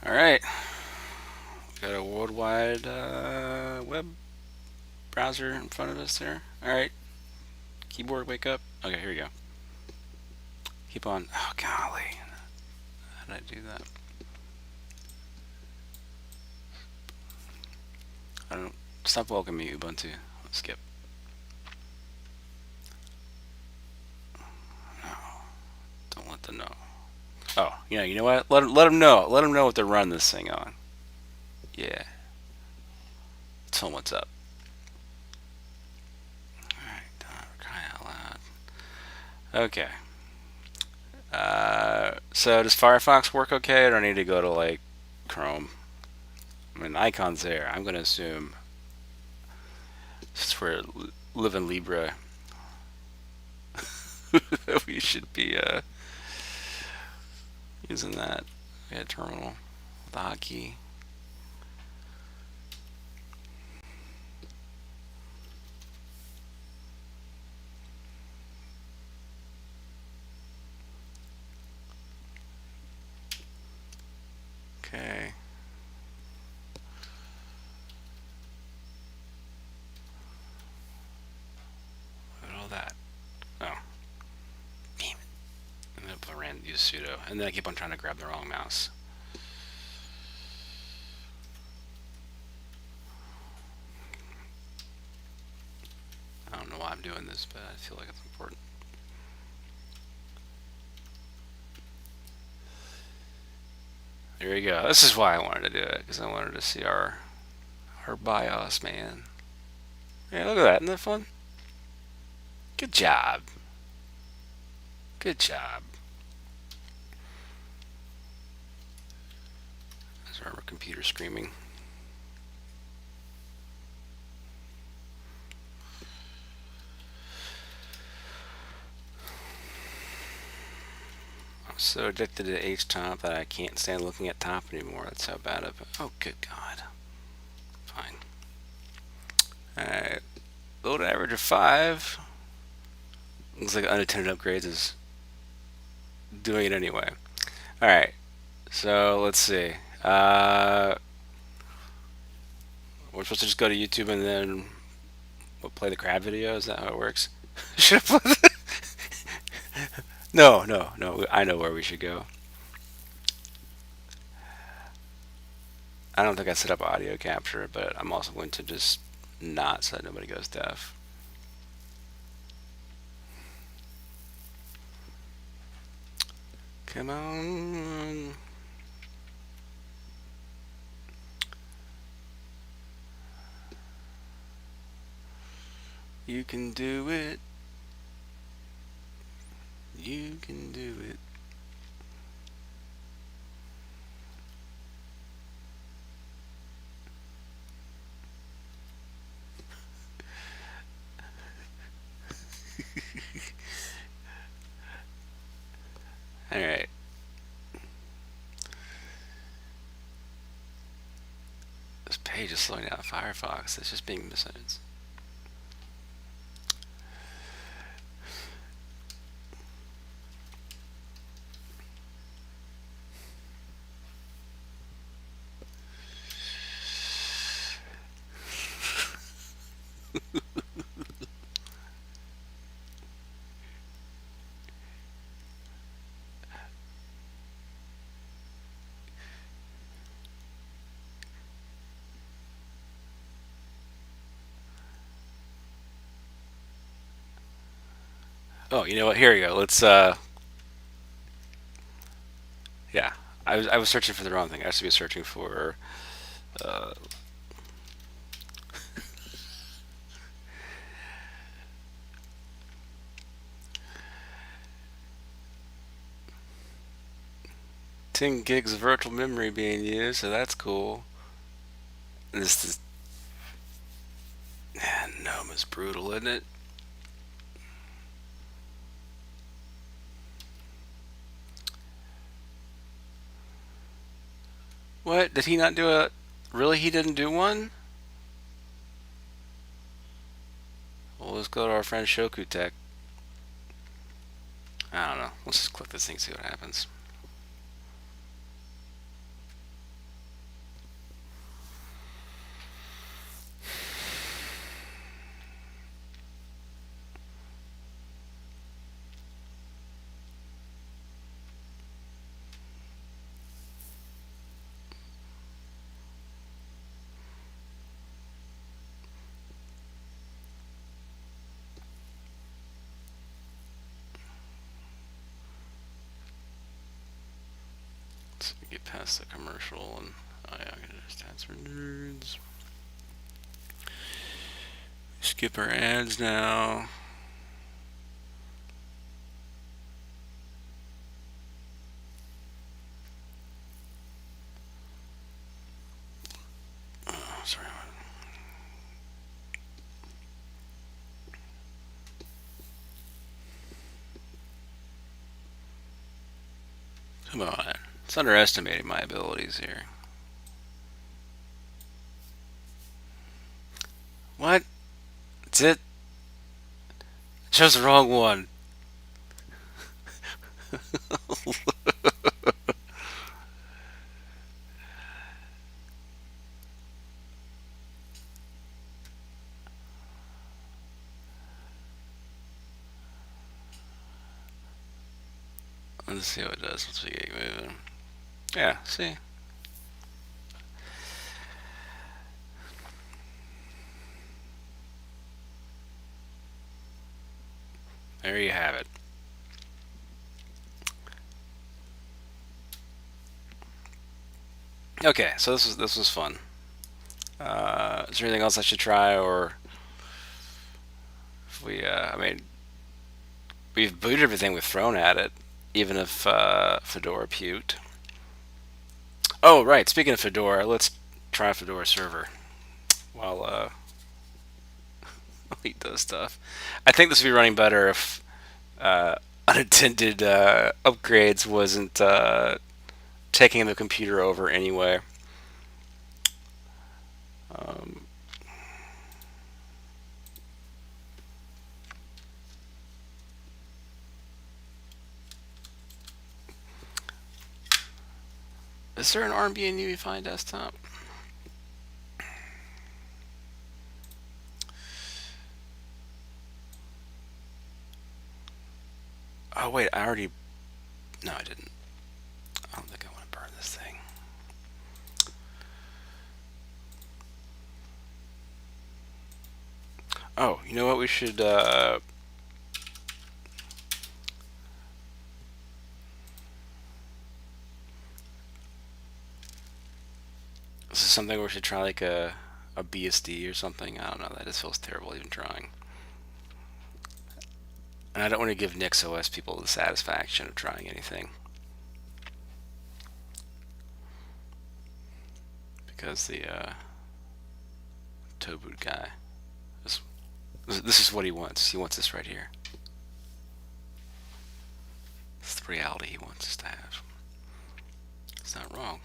Alright. Got a worldwide web browser in front of us there. Alright. Keyboard, wake up. Okay, here we go. Keep on. Oh, golly. How did I do that? I don't. Stop welcoming me, Ubuntu. Let's skip. No. Don't let them know. Oh, yeah, you know what? Let them know. Let them know what they're running this thing on. Yeah. Tell them what's up. Alright, crying out loud. Okay. So does Firefox work okay, or do I need to go to like Chrome? I mean, the icon's there. I'm gonna assume since we're living Libre, we should be using that. Yeah, terminal, the hotkey. Okay. Look at all that. Oh, damn it! And then I ran use sudo, and then I keep on trying to grab the wrong mouse. I don't know why I'm doing this, but I feel like it's important. There we go. This is why I wanted to do it, because I wanted to see our BIOS, man. Yeah, look at that. Isn't that fun? Good job. Good job. There's our computer screaming. I'm so addicted to HTOP that I can't stand looking at top anymore. That's how bad of it. Oh, good God. Fine. Alright. Load average of 5. Looks like unattended upgrades is doing it anyway. Alright. So let's see. We're supposed to just go to YouTube and then play the crab video. Is that how it works? Should I play the No, no, no. I know where we should go. I don't think I set up audio capture, but I'm also going to just not so that nobody goes deaf. Come on. You can do it. You can do it. Alright. This page is slowing down Firefox. It's just being misunderstood. Oh, you know what? Here we go. Let's yeah. I was searching for the wrong thing. I should be searching for uh 10 gigs of virtual memory being used, so that's cool. This is GNOME is brutal, isn't it? What? Did he not do a really he didn't do one? Well, let's go to our friend Shoku Tech. I don't know. Let's just click this thing, see what happens. Let's get past the commercial and oh yeah, I'm gonna just stats for nerds. Skip our ads now. Oh, sorry. Come on. It's underestimating my abilities here. What? That's it? Chose the wrong one. Let's see what it does once we get moving. Yeah, see? There you have it. Okay, so this was fun. Is there anything else I should try, or if we? I mean, we've booted everything we've thrown at it, even if Fedora puked. Oh, right. Speaking of Fedora, let's try Fedora server while he does stuff. I think this would be running better if unattended upgrades wasn't taking the computer over anyway. Um, is there an RMB and UEFI desktop? Oh wait, I already. No, I didn't. I don't think I want to burn this thing. Oh, you know what? We should. This is something we should try, like a BSD or something. I don't know. That just feels terrible even trying. And I don't want to give NixOS people the satisfaction of trying anything. Because the Toboot guy, this is what he wants. He wants this right here. It's the reality he wants us to have. It's not wrong.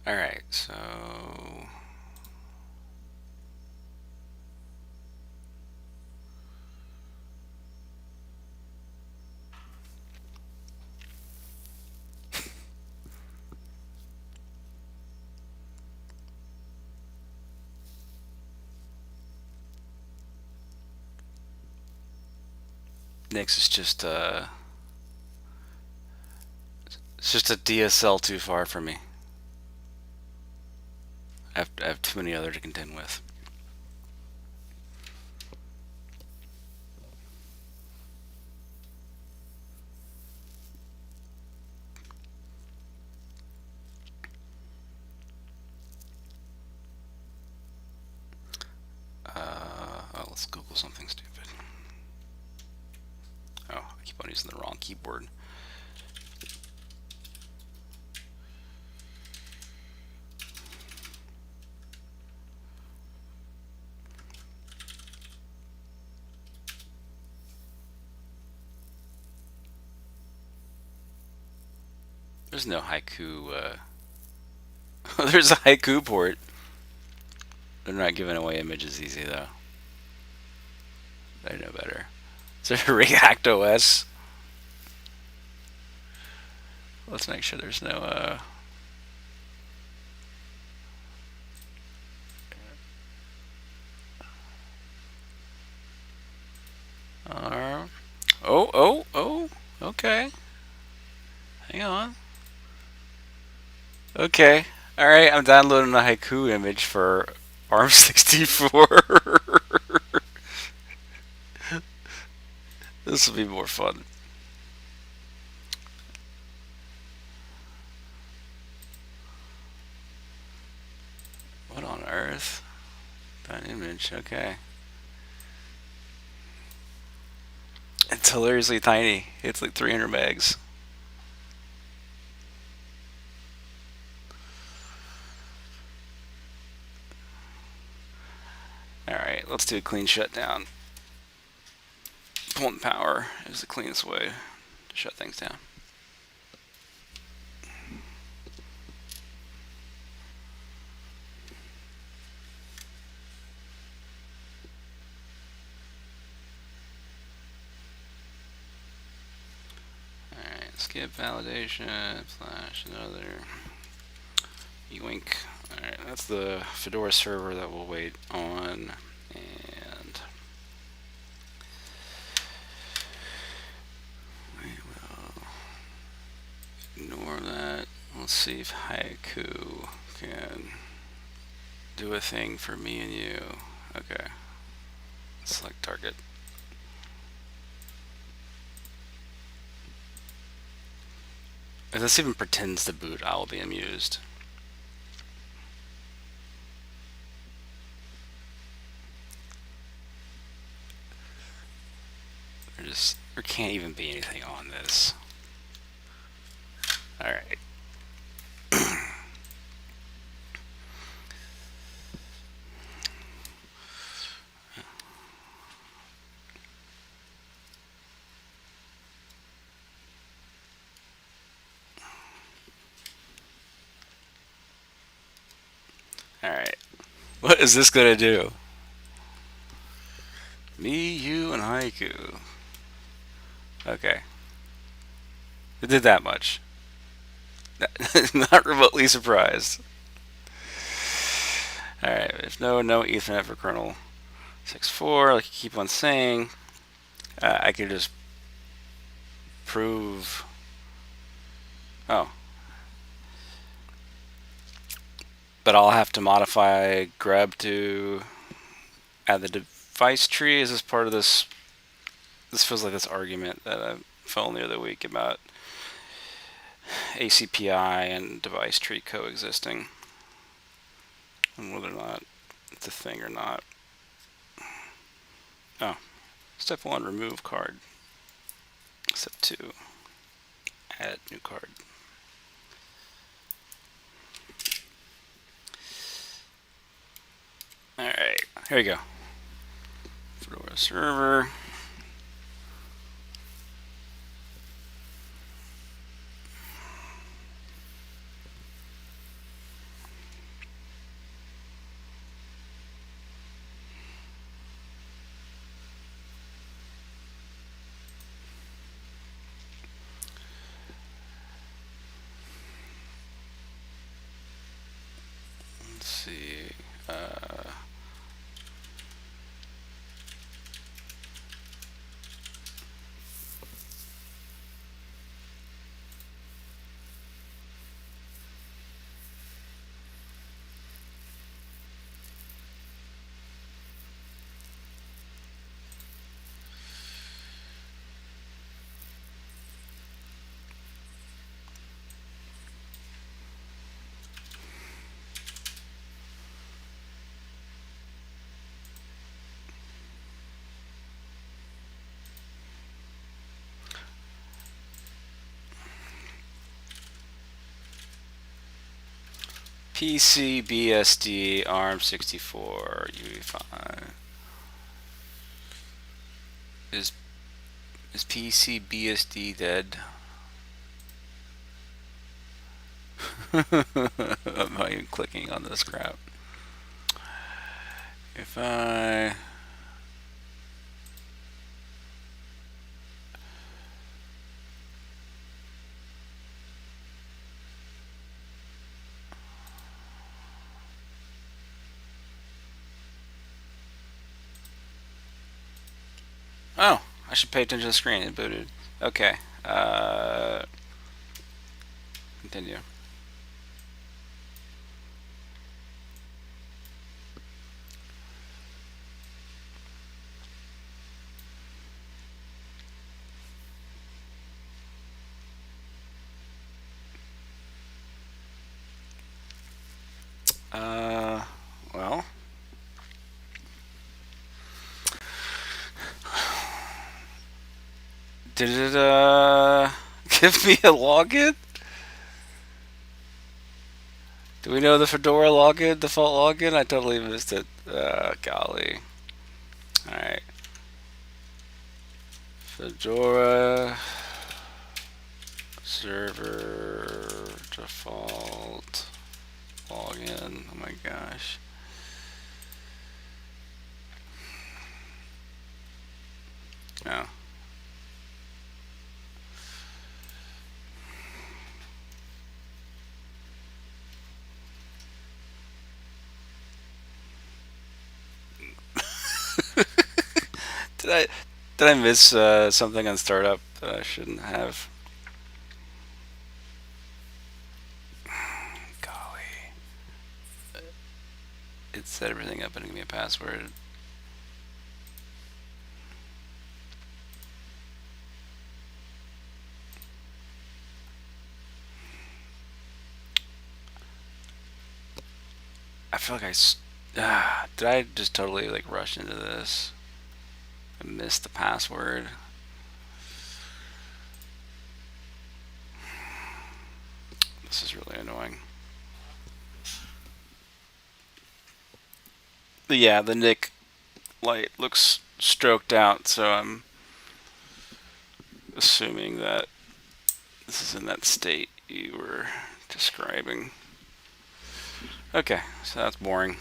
Alright, so Nix is just it's just a DSL too far for me. I have too many other to contend with. Let's Google something stupid. Oh, I keep on using the wrong keyboard. There's no haiku. There's a haiku port. They're not giving away images easy though. I know better. Is there React OS? Let's make sure there's no oh, okay. Hang on. Okay. Alright, I'm downloading a haiku image for ARM64. This will be more fun. What on earth? That image, okay. It's hilariously tiny. It's like 300 megs. Alright, let's do a clean shutdown. Pulling power is the cleanest way to shut things down. Alright, skip validation, flash another. Yoink. Alright, that's the Fedora server that we'll wait on. And we will ignore that. Let's see if haiku can do a thing for me and you. Okay. Select target. If this even pretends to boot, I will be amused. There can't even be anything on this. Alright. Alright. What is this gonna do? Me, you, and haiku. Okay. It did that much. Not remotely surprised. Alright, if no Ethernet for kernel 6.4, like you keep on saying, I could just prove. Oh. But I'll have to modify grub to add the device tree. Is this part of this? This feels like this argument that I fell near the week about ACPI and device tree coexisting. and whether or not it's a thing or not. Oh, step 1, remove card. Step 2, add new card. Alright, here we go. Fedora server. Let's see. PC BSD ARM64 UEFI. Is PC BSD dead? I'm not even clicking on this crap. If I Oh, I should pay attention to the screen. It booted. Okay. Continue. Well. Did it, give me a login? Do we know the Fedora login, default login? I totally missed it. Golly. Alright. Fedora server default login. Oh my gosh. No. Did I miss something on startup that I shouldn't have? Golly. It set everything up and gave me a password. I feel like did I just totally like rush into this? I missed the password. This is really annoying. But yeah, the Nick light looks stroked out, so I'm assuming that this is in that state you were describing. Okay, so that's boring.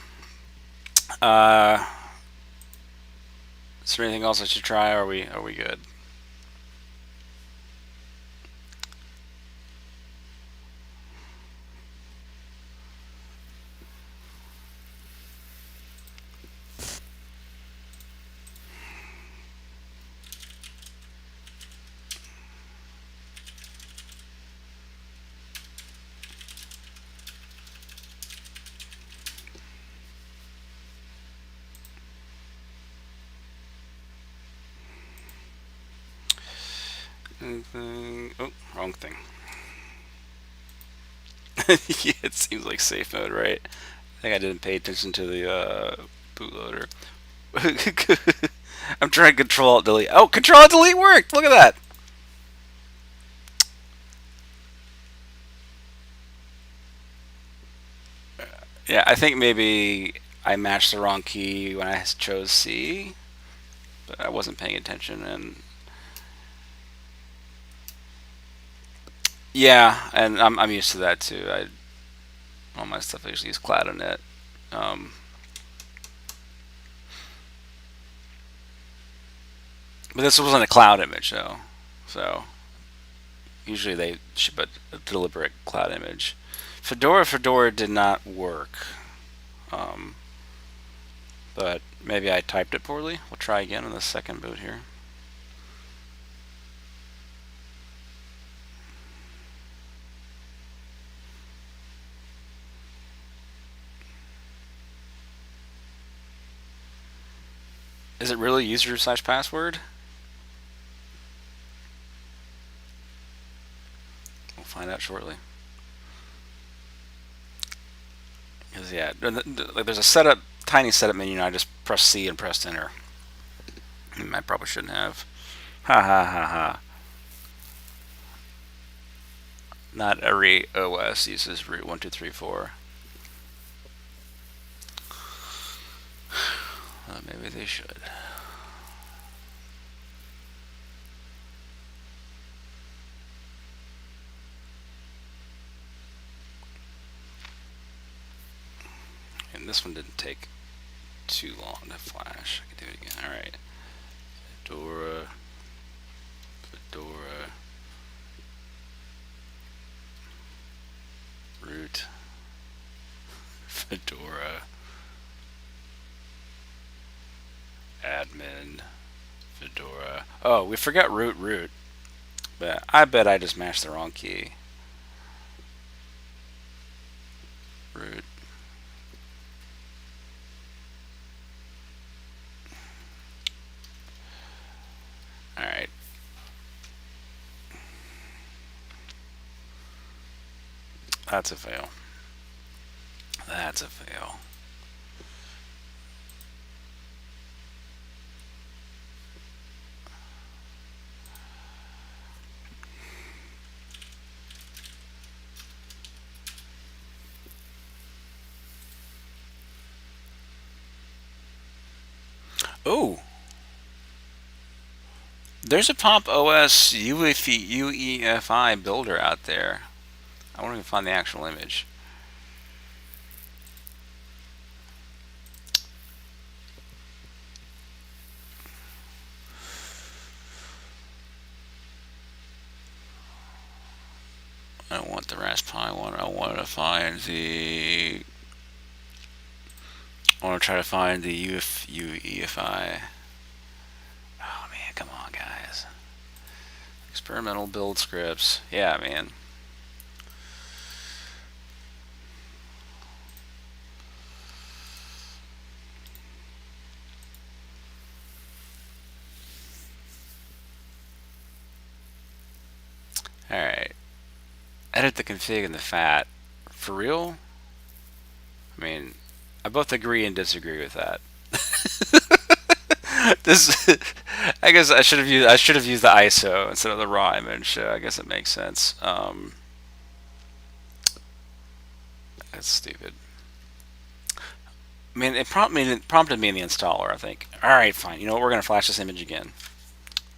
Is there anything else I should try? Or are we good? Anything? Oh, wrong thing. Yeah, it seems like safe mode, right? think I didn't pay attention to the bootloader. I'm trying to control alt delete. Oh, control alt delete worked. Look at that. Yeah, I think maybe I matched the wrong key when I chose C, but I wasn't paying attention. And yeah, and I'm used to that too. All my stuff I usually use Cloud.net. Um, but this wasn't a cloud image though, so usually they ship a deliberate cloud image. Fedora did not work, um, but maybe I typed it poorly. We'll try again on the second boot here. Is it really user/password? We'll find out shortly. Because yeah, like there's a tiny setup menu, and I just pressed C and pressed enter. I probably shouldn't have. Ha ha ha ha. Not every OS uses root 1 2 3 4. Maybe they should. And this one didn't take too long to flash. I can do it again. All right. Fedora, root, Fedora, admin, Fedora. Oh, we forgot root, but I bet I just mashed the wrong key. Root. All right. That's a fail. That's a fail. Oh, there's a Pop OS UEFI builder out there. I wonder if I can find the actual image. I don't want the Raspberry one. I want to find the. I want to try to find the UEFI. Oh man, come on, guys. Experimental build scripts. Yeah, man. All right. Edit the config and the fat. For real? I mean, I both agree and disagree with that. This, I guess I should have used the ISO instead of the raw image. So I guess it makes sense. That's stupid. I mean, it prompted me in the installer. I think. All right, fine. You know what? We're gonna flash this image again.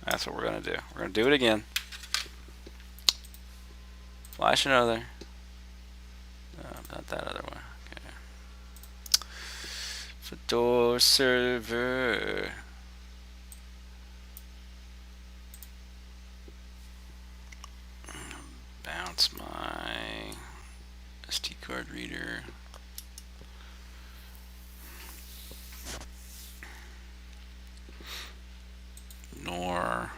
That's what we're gonna do. We're gonna do it again. Flash another. Not that other one. Okay. Fedora server. Bounce my SD card reader. Nor.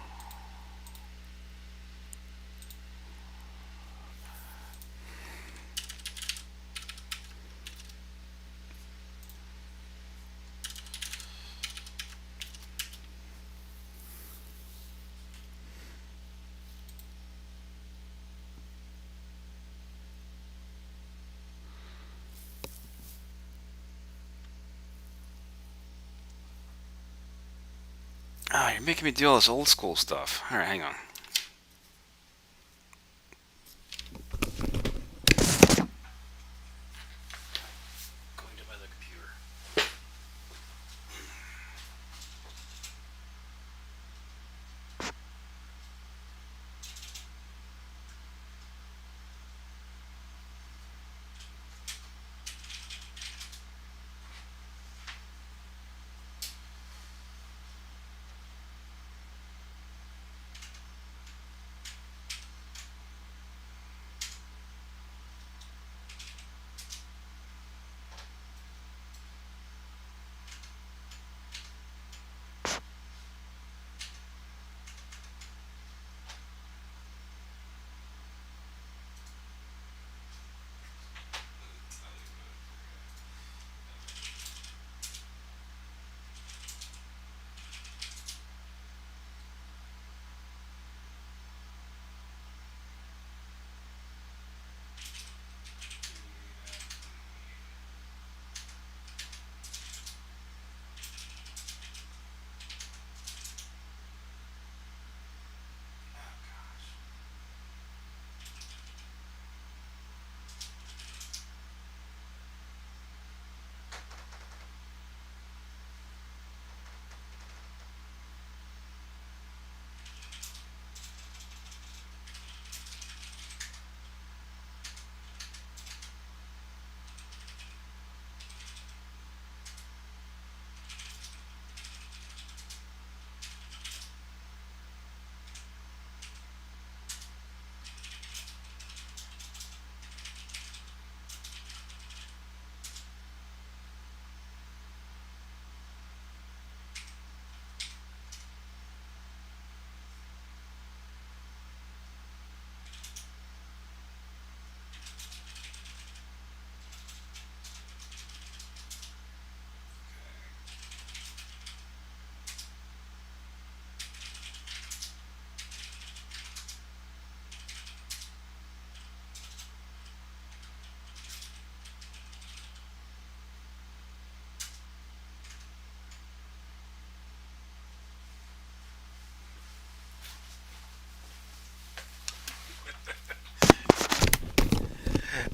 Oh, you're making me do all this old school stuff. All right, hang on. Going to my other computer.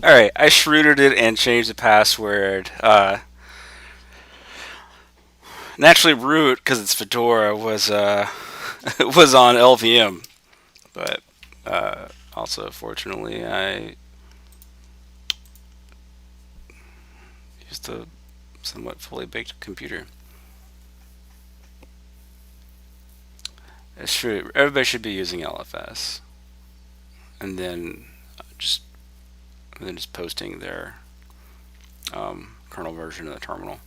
All right, I shrewded it and changed the password. Naturally, root because it's Fedora was was on LVM, but also fortunately I used a somewhat fully baked computer. It's true. Everybody should be using LFS, and then just posting their kernel version of the terminal.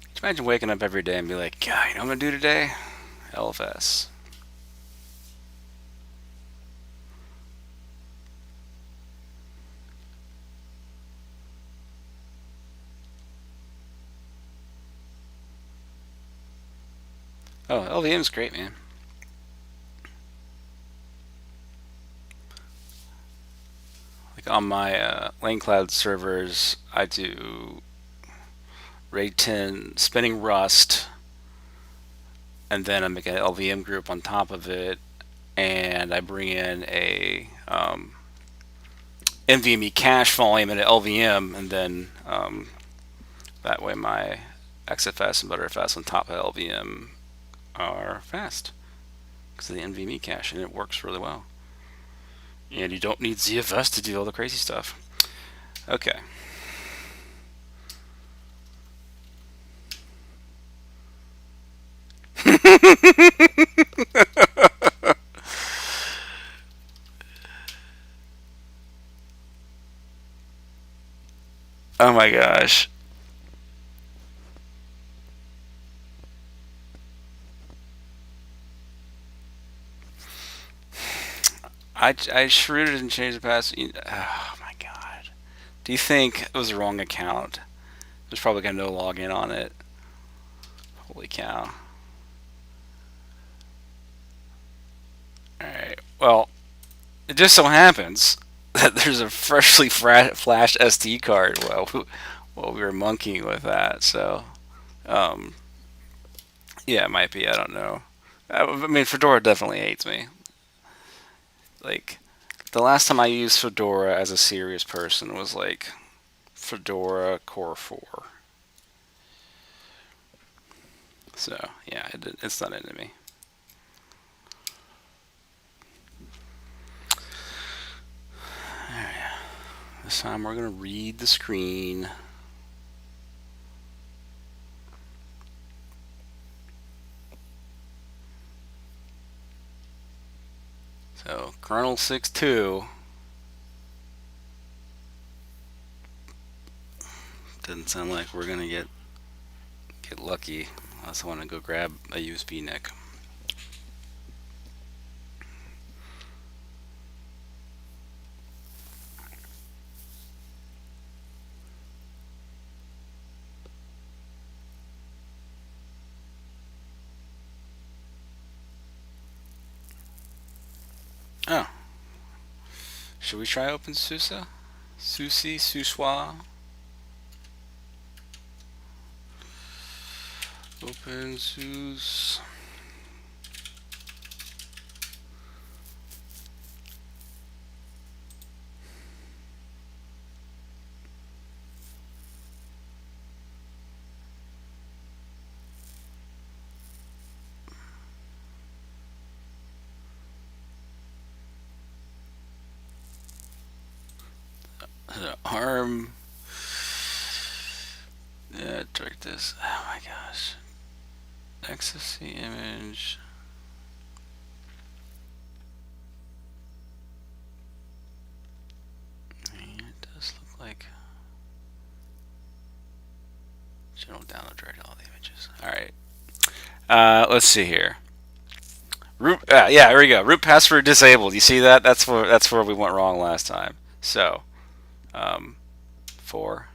Just imagine waking up every day and be like, God, you know what I'm gonna do today? LFS. Oh, LVM's great, man. Like on my LaneCloud servers, I do RAID 10 spinning Rust, and then I make an LVM group on top of it, and I bring in a NVMe cache volume into LVM, and then that way my XFS and Butterfs on top of LVM are fast because of the NVMe cache, and it works really well. And you don't need ZFS to do all the crazy stuff. Okay. Oh my gosh. I shrewded and changed the password. Oh my god. Do you think it was the wrong account? There's probably got no login on it. Holy cow. Alright. Well, it just so happens that there's a freshly flashed SD card. Well, while we were monkeying with that. So, um, yeah, it might be. I don't know. I mean, Fedora definitely hates me. Like, the last time I used Fedora as a serious person was like Fedora Core 4. So, yeah, it's not into me. This time we're going to read the screen. So, kernel 6.2. Doesn't sound like we're going to get lucky unless I want to go grab a USB NIC. Oh. Should we try OpenSUSE? SUSE? SUSWA? OpenSUSE. ARM. Yeah, check this. Oh my gosh. XFC image. It does look like general download directory, all the images. Alright. Let's see here. Root, yeah, here we go. Root password disabled. You see that? That's where we went wrong last time. So, 4.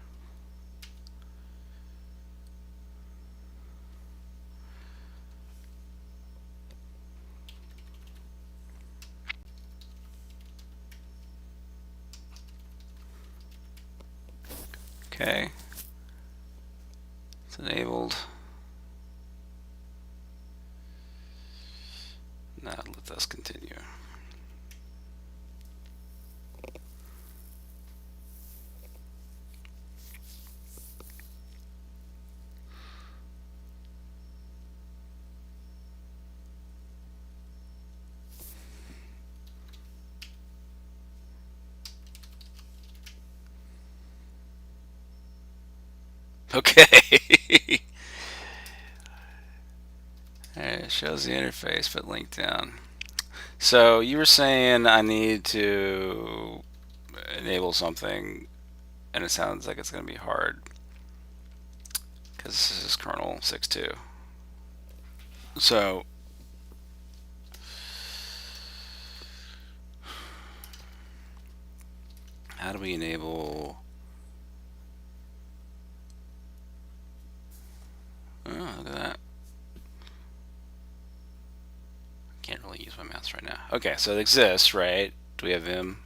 Okay. It's enabled. Now let us continue. Okay. It shows the interface, but link down. So you were saying I need to enable something, and it sounds like it's going to be hard because this is kernel 6.2. So how do we enable? Oh, look at that. Can't really use my mouse right now. Okay, so it exists, right? Do we have Vim?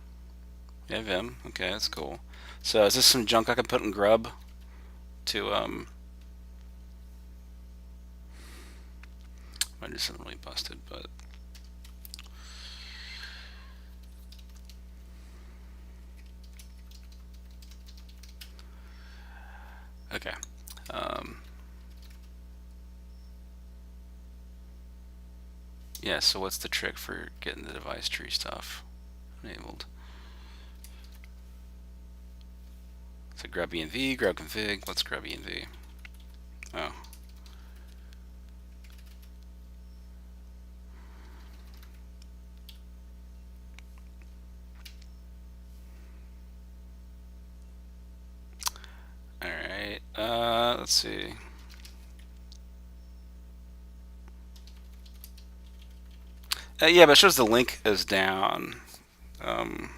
We have Vim. Okay, that's cool. So is this some junk I can put in Grub to might do something really busted, but okay. Yeah, so what's the trick for getting the device tree stuff enabled? So grab env, grab config. Let's grab env. Oh. Alright, let's see. Yeah, but it shows the link is down. Let's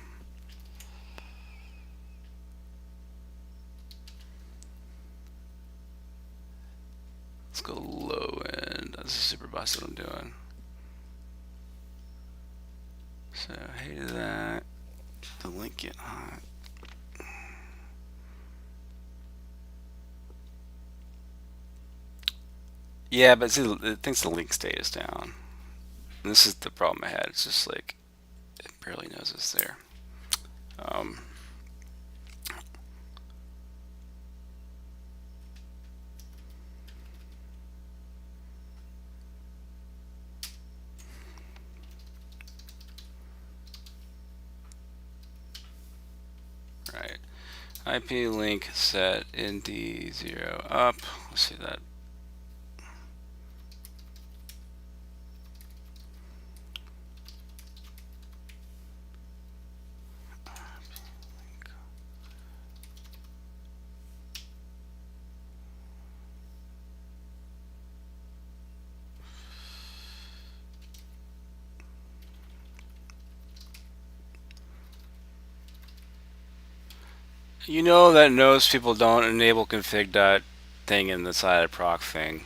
go low end. This is super busted what I'm doing. So, hey to that. The link get hot. Yeah, but see, it thinks the link state is down. And this is the problem I had. It's just like it barely knows it's there. Um, right. IP link set ND0 up. Let's see that. You know that knows people don't enable config dot thing in the side of proc thing.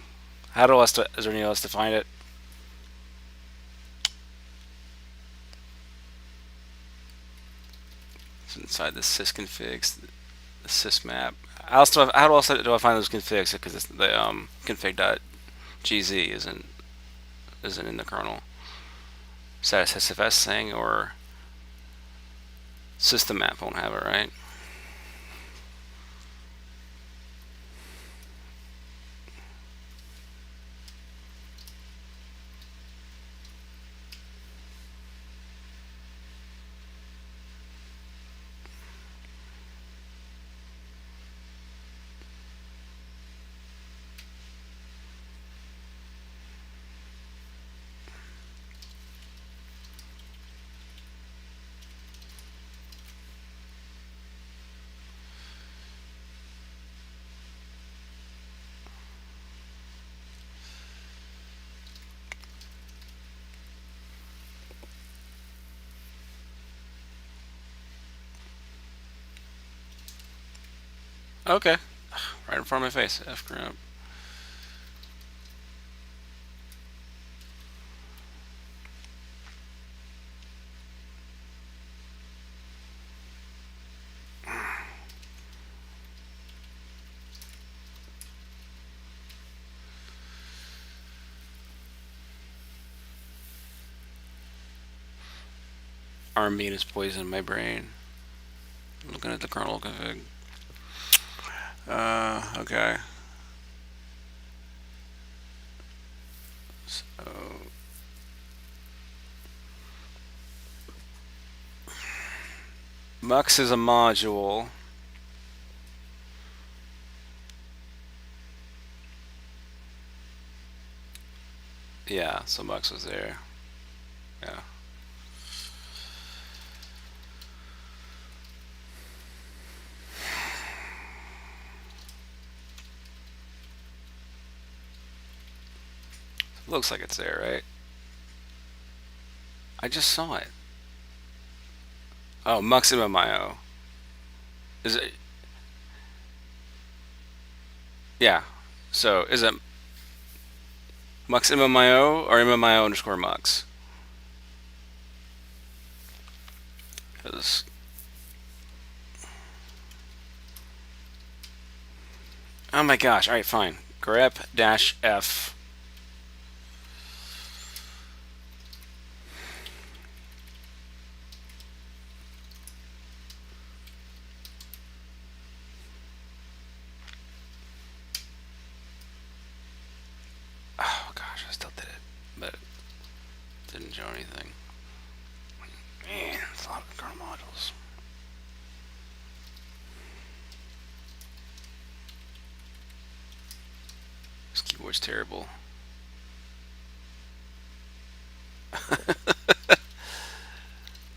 How do us to, is there any else to find it? It's inside the sysconfigs, the sysmap. How else do I find those configs? Because it's the config dot gz isn't in the kernel. Is that a SFS thing or system map won't have it, right? Okay, right in front of my face. F grab. Armine is poisoning my brain. I'm looking at the kernel config. Okay. So Mux is a module. Yeah, so Mux was there. Yeah. Looks like it's there, right? I just saw it. Oh, Mux MMIO. Is it? Yeah. So is it Mux MMIO or MMIO underscore Mux? Because oh my gosh! All right, fine. grep dash f. Oh gosh, I still did it, but it didn't show anything. Man, it's a lot of kernel modules. This keyboard's terrible.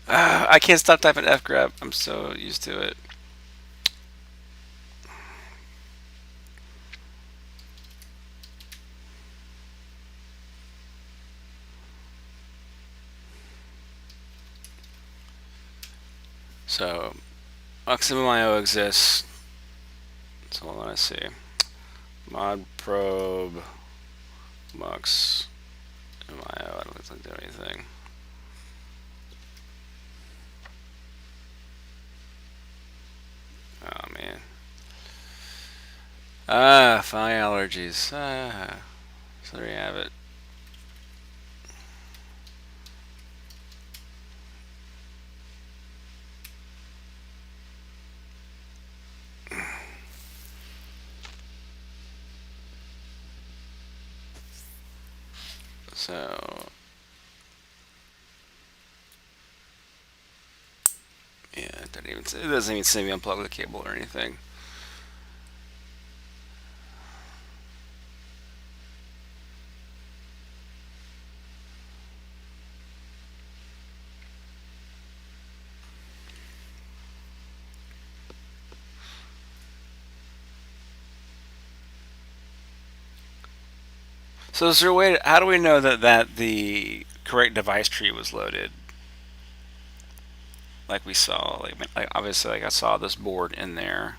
I can't stop typing fgrep. I'm so used to it. So MuxMMIO exists. So let me see. Mod probe Mux MIO. I don't think do anything. Oh man. Ah, fire allergies. Ah, So there you have it. So yeah, it doesn't even say me unplug the cable or anything. So is there a way? How do we know that the correct device tree was loaded? Like we saw, like obviously, like I saw this board in there.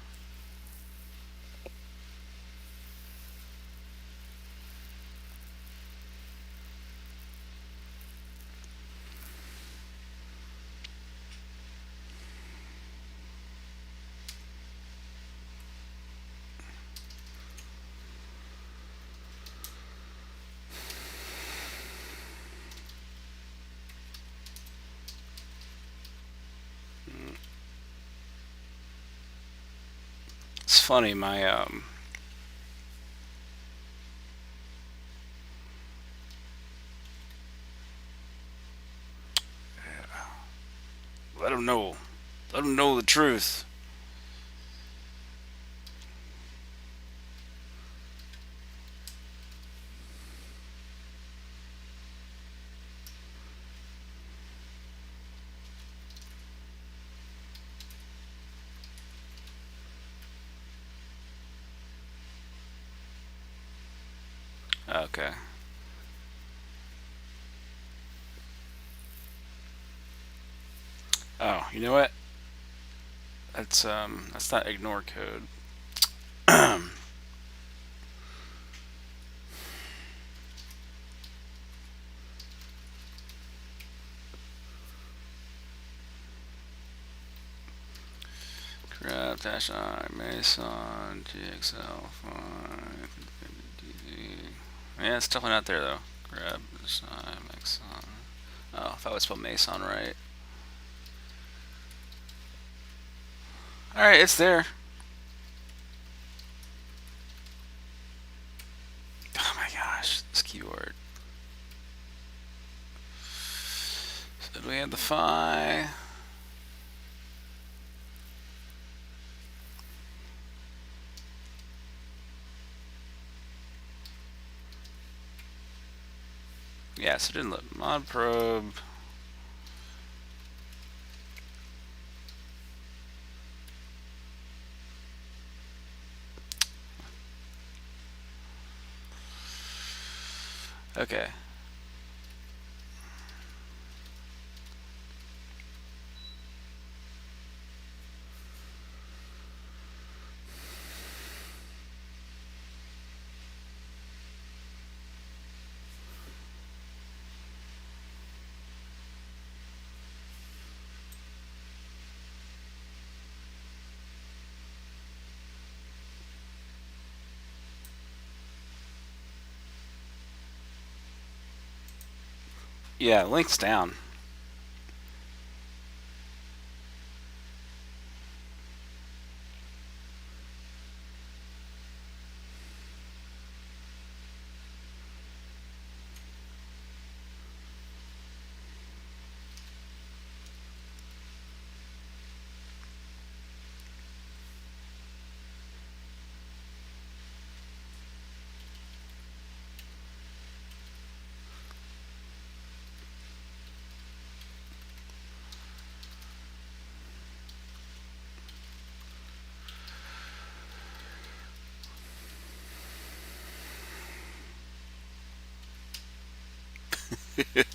It's funny, my let them know, let them know the truth. Okay. Oh, you know what? That's not ignore code. Grab dash I Mason GXL fine. Yeah, it's definitely not there though. Grab dash I Mason. Oh, if I would spell Mason right. All right, it's there. Oh my gosh, this keyboard. So do we have the phi? Yeah, so it didn't look mod probe. Okay. Yeah, link's down.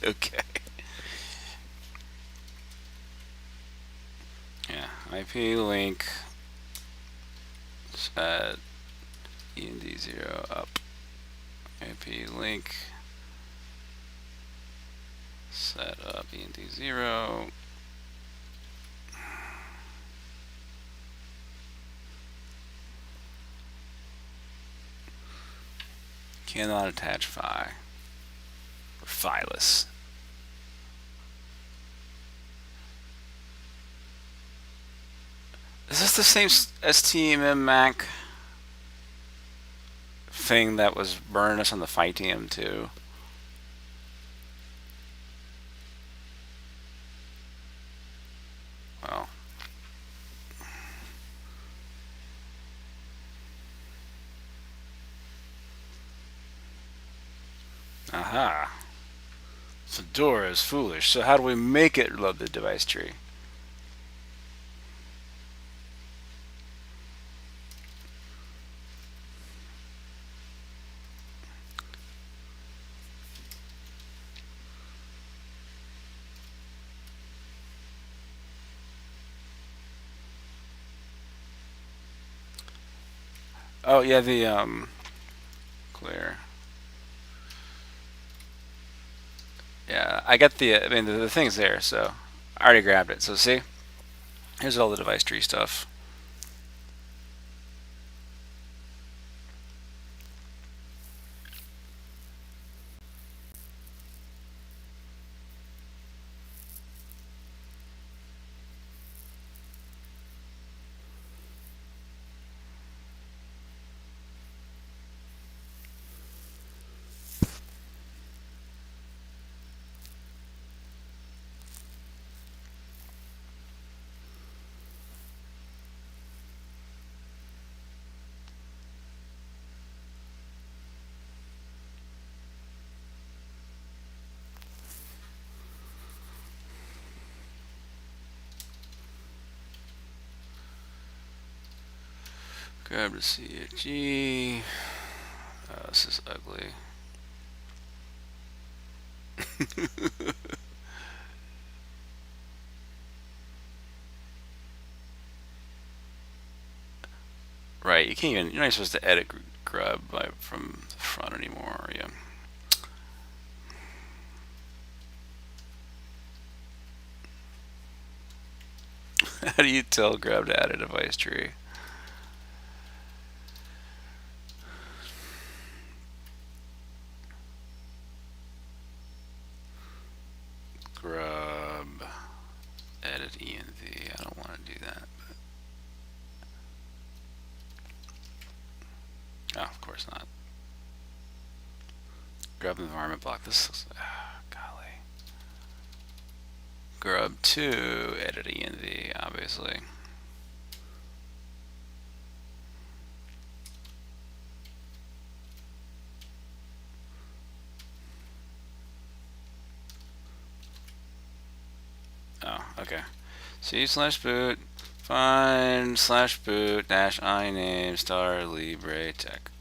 Okay. Yeah, IP link set END0 up. IP link set up END0. Cannot attach phi. Or phylus. Is this the same STMMac thing that was burning us on the Phytium too? Well. Aha. Fedora is foolish. So how do we make it load the device tree? Oh yeah, the clear. Yeah, I got the. I mean, the thing's there, so I already grabbed it. So see, here's all the device tree stuff. Grab the CFG. Oh, this is ugly. Right, you can't even. You're not supposed to edit grub from the front anymore, are you? How do you tell grub to add a device tree? Grub edit env. I don't want to do that. But... oh, of course not. Grub environment block. This looks. Oh, golly. Grub 2 edit env, obviously. Oh, okay. C/boot find /boot -iname star Libre tech.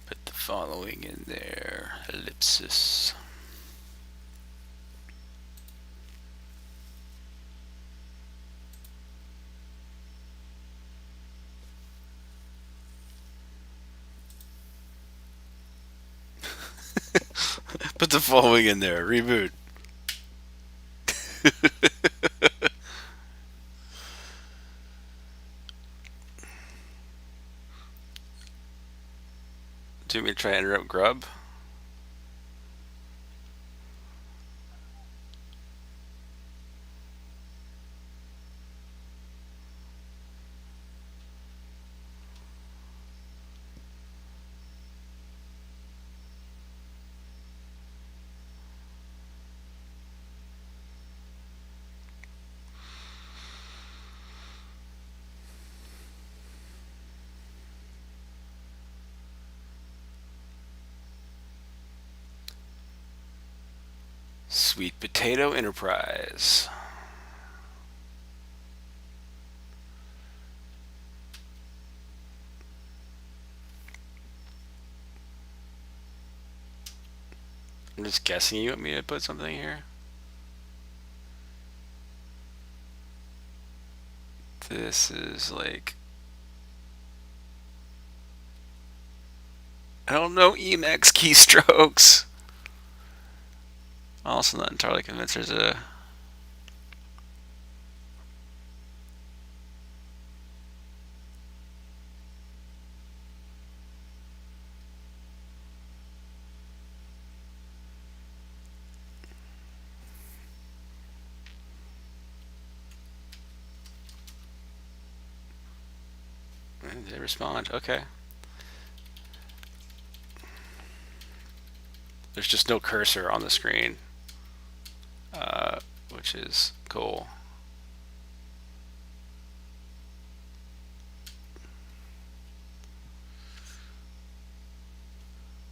Put the following in there, ellipsis. Put the following in there, reboot. Do you want me to try and interrupt grub? Sweet Potato Enterprise. I'm just guessing you want me to put something here. This is like, I don't know, Emacs keystrokes. Also not entirely convinced there's a... Did they respond? Okay. There's just no cursor on the screen, which is cool.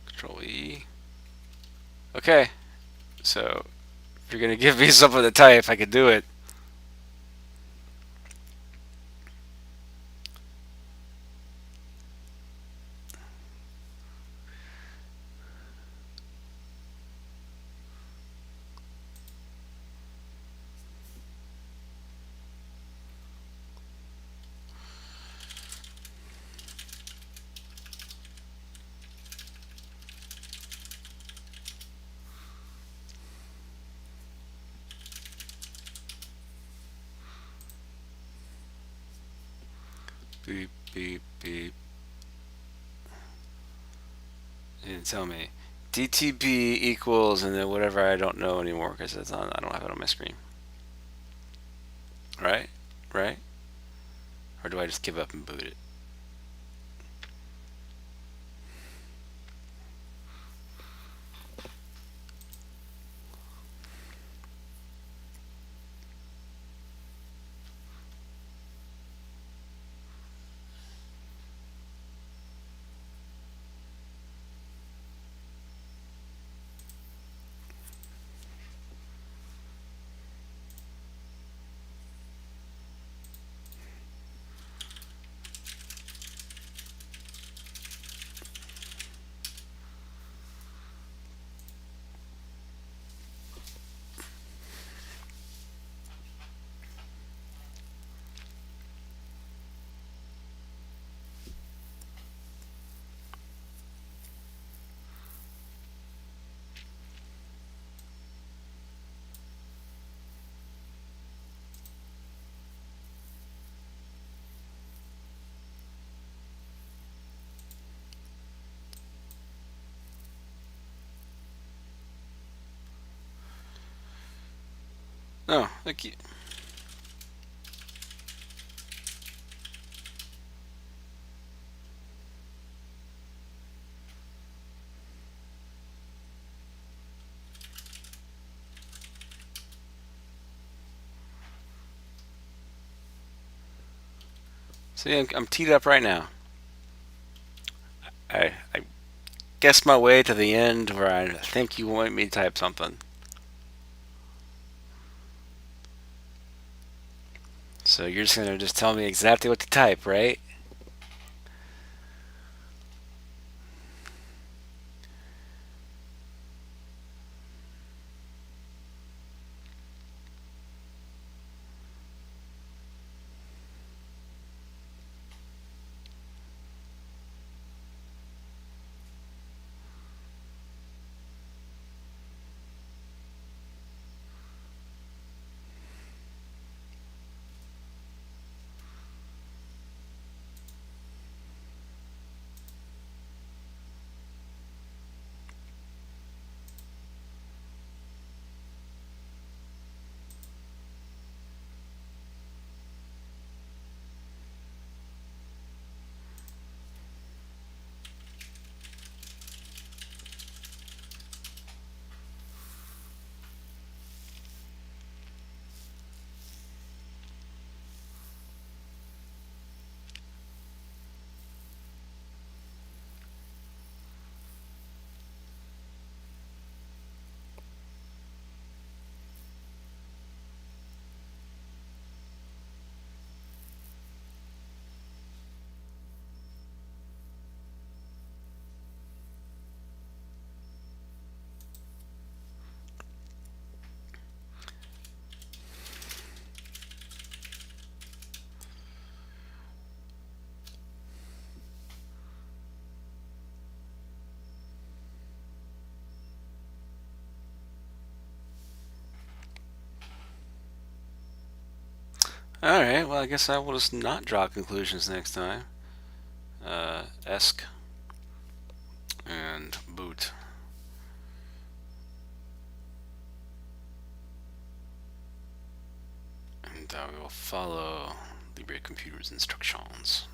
Control E. Okay, so if you're gonna give me something to type, I could do it. Beep, beep, beep. It didn't tell me. DTP equals and then whatever I don't know anymore because it's on. I don't have it on my screen. Right? Right? Or do I just give up and boot it? No, thank you. See, I'm teed up right now. I guess my way to the end where I think you want me to type something. So you're just gonna just tell me exactly what to type, right? Alright, well, I guess I will just not draw conclusions next time. Esc and boot. And we will follow Libre Computer's instructions.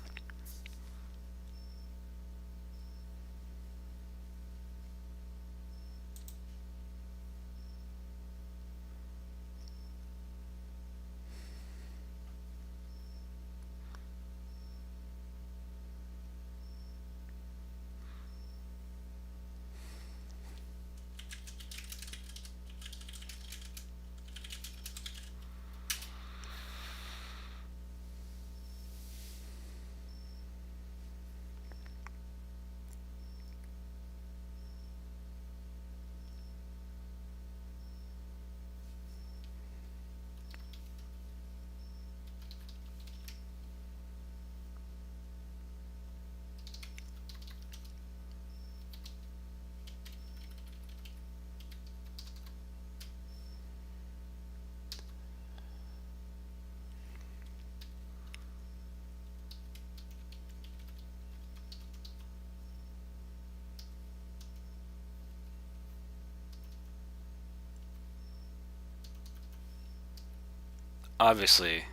Obviously,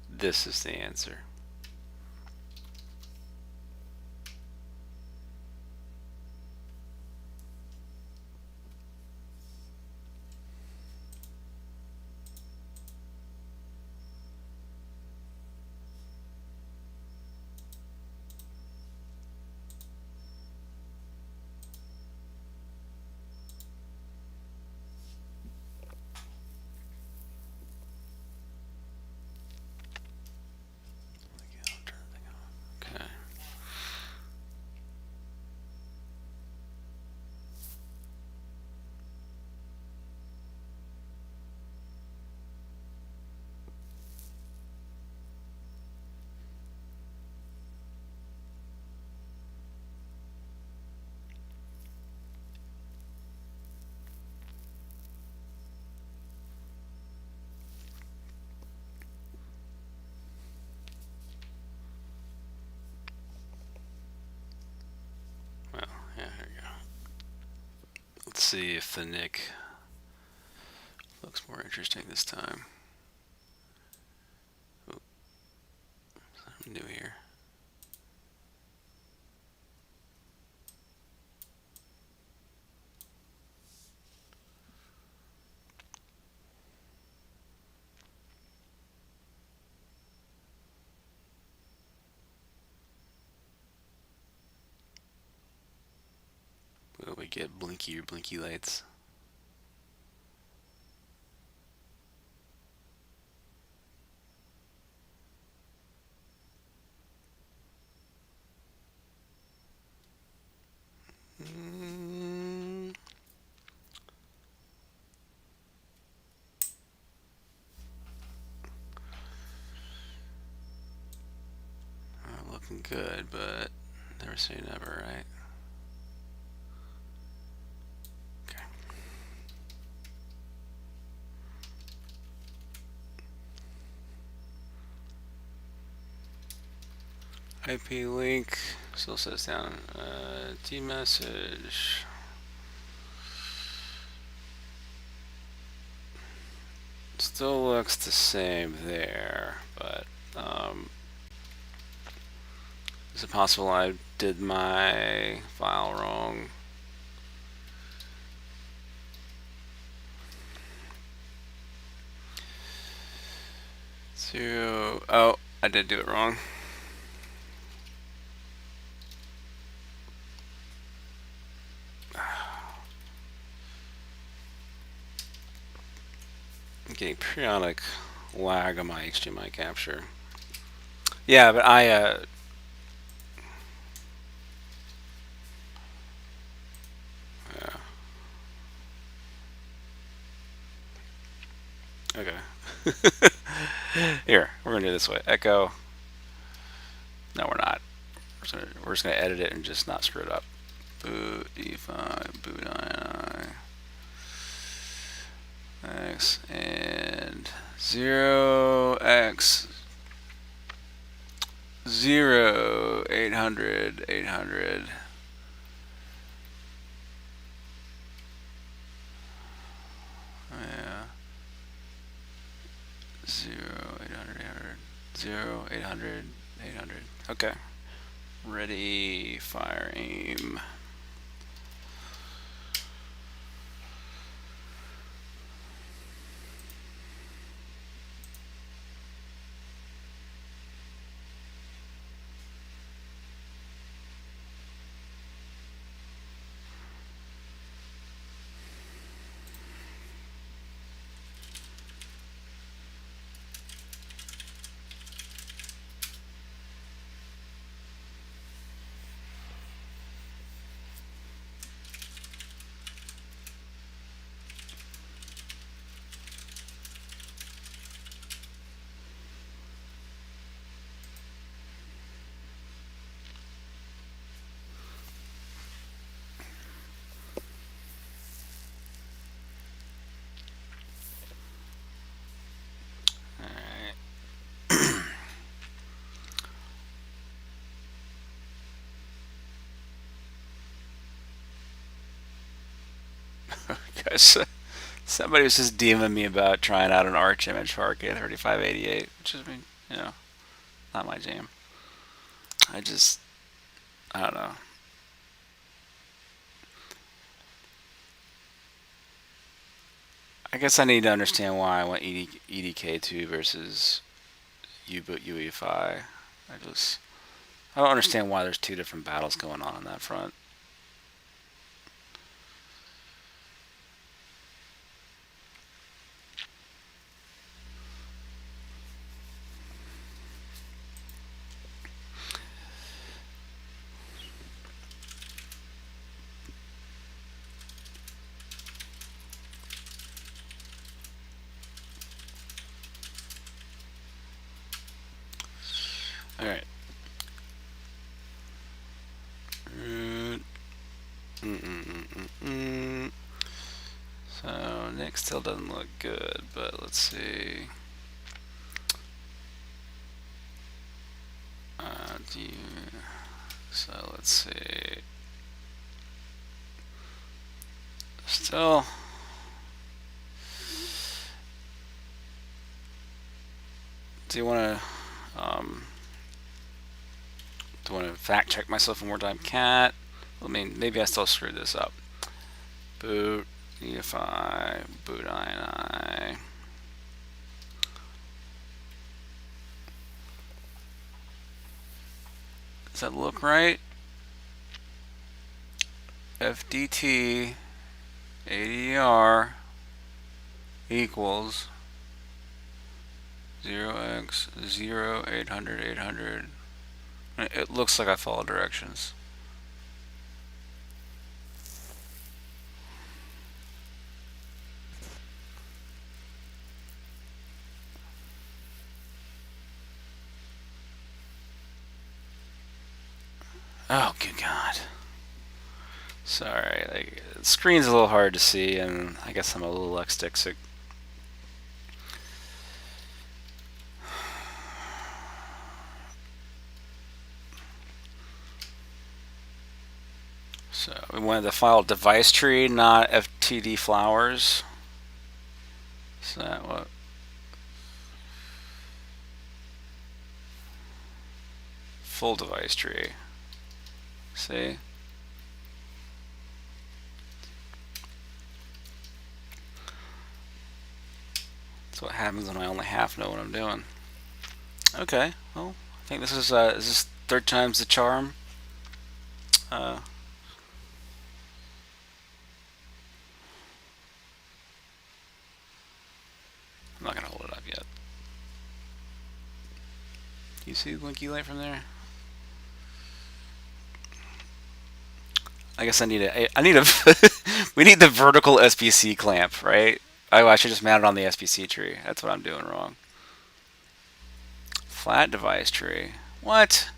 this is the answer. Okay. Well, yeah, here we go. Let's see if the Nick looks more interesting this time. Oh, something new here. Will we get blinky or blinky lights? Not looking good, but never say never, right? IP link still says down T message. Still looks the same there, but is it possible I did my file wrong? Oh, I did do it wrong. I'm getting periodic lag on my HDMI capture. Yeah, but yeah. Okay. Here, we're gonna do it this way. Echo. No, we're not. We're just gonna edit it and just not screw it up. Boot E5, boot INI. X and 0x 0, 800, 800. Yeah. 0, 800, 800. 0, 800, 800. Okay. Ready, fire, aim. Guys, somebody was just DMing me about trying out an Arch image for RK 3588, which is, not my jam. I don't know. I guess I need to understand why I went EDK2 versus U-boot UEFI. I don't understand why there's two different battles going on that front. All right. So Nick still doesn't look good, but let's see. So let's see. Still. Do you want to fact check myself one more time? Cat. I mean, maybe I still screwed this up. Boot UEFI, boot INI. Does that look right? FDT ADR equals 0x 0 800 800. It looks like I follow directions. Oh, good God. Sorry, the screen's a little hard to see, and I guess I'm a little dyslexic. So we wanted to file device tree, not FTD flowers. Is that what? Full device tree. See? That's what happens when I only half know what I'm doing. Okay, well, I think this is this third time's the charm? I'm not gonna hold it up yet. Do you see the blinky light from there? I guess I need a we need the vertical SBC clamp, right? Oh, I should just mount it on the SBC tree. That's what I'm doing wrong. Flat device tree. What?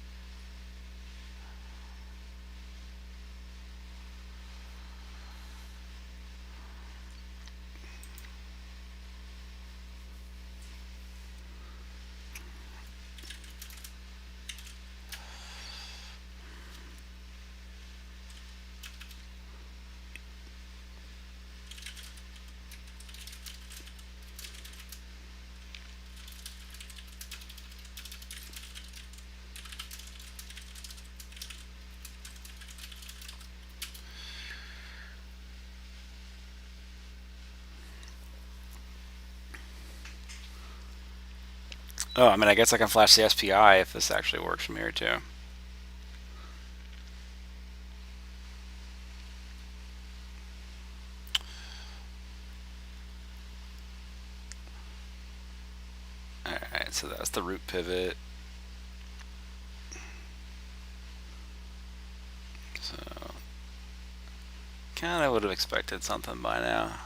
Oh, I mean, I guess I can flash the SPI if this actually works from here too. Alright, so that's the root pivot. So, kind of would have expected something by now.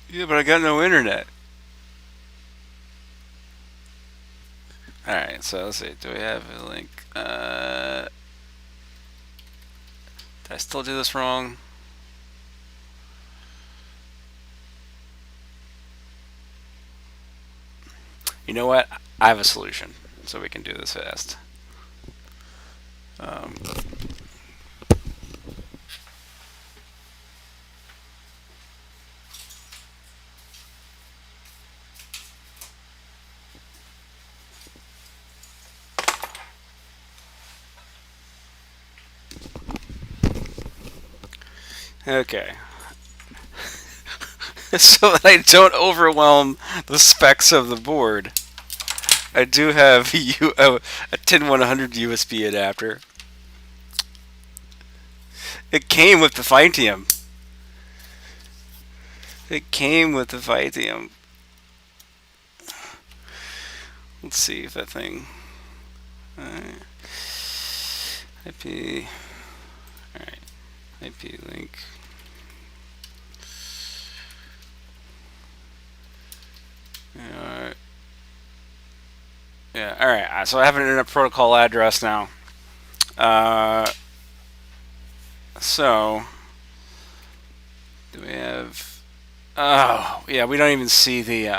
Yeah, but I got no internet. Alright, so let's see. Do we have a link? Did I still do this wrong? You know what? I have a solution, so we can do this fast. Okay. So that I don't overwhelm the specs of the board, I do have a 10100 USB adapter. It came with the Phytium. It came with the Phytium. Let's see if that thing. IP. Alright. IP link. Alright. Yeah, alright. So I have an internet protocol address now. So. Do we have. Oh, yeah, we don't even see the.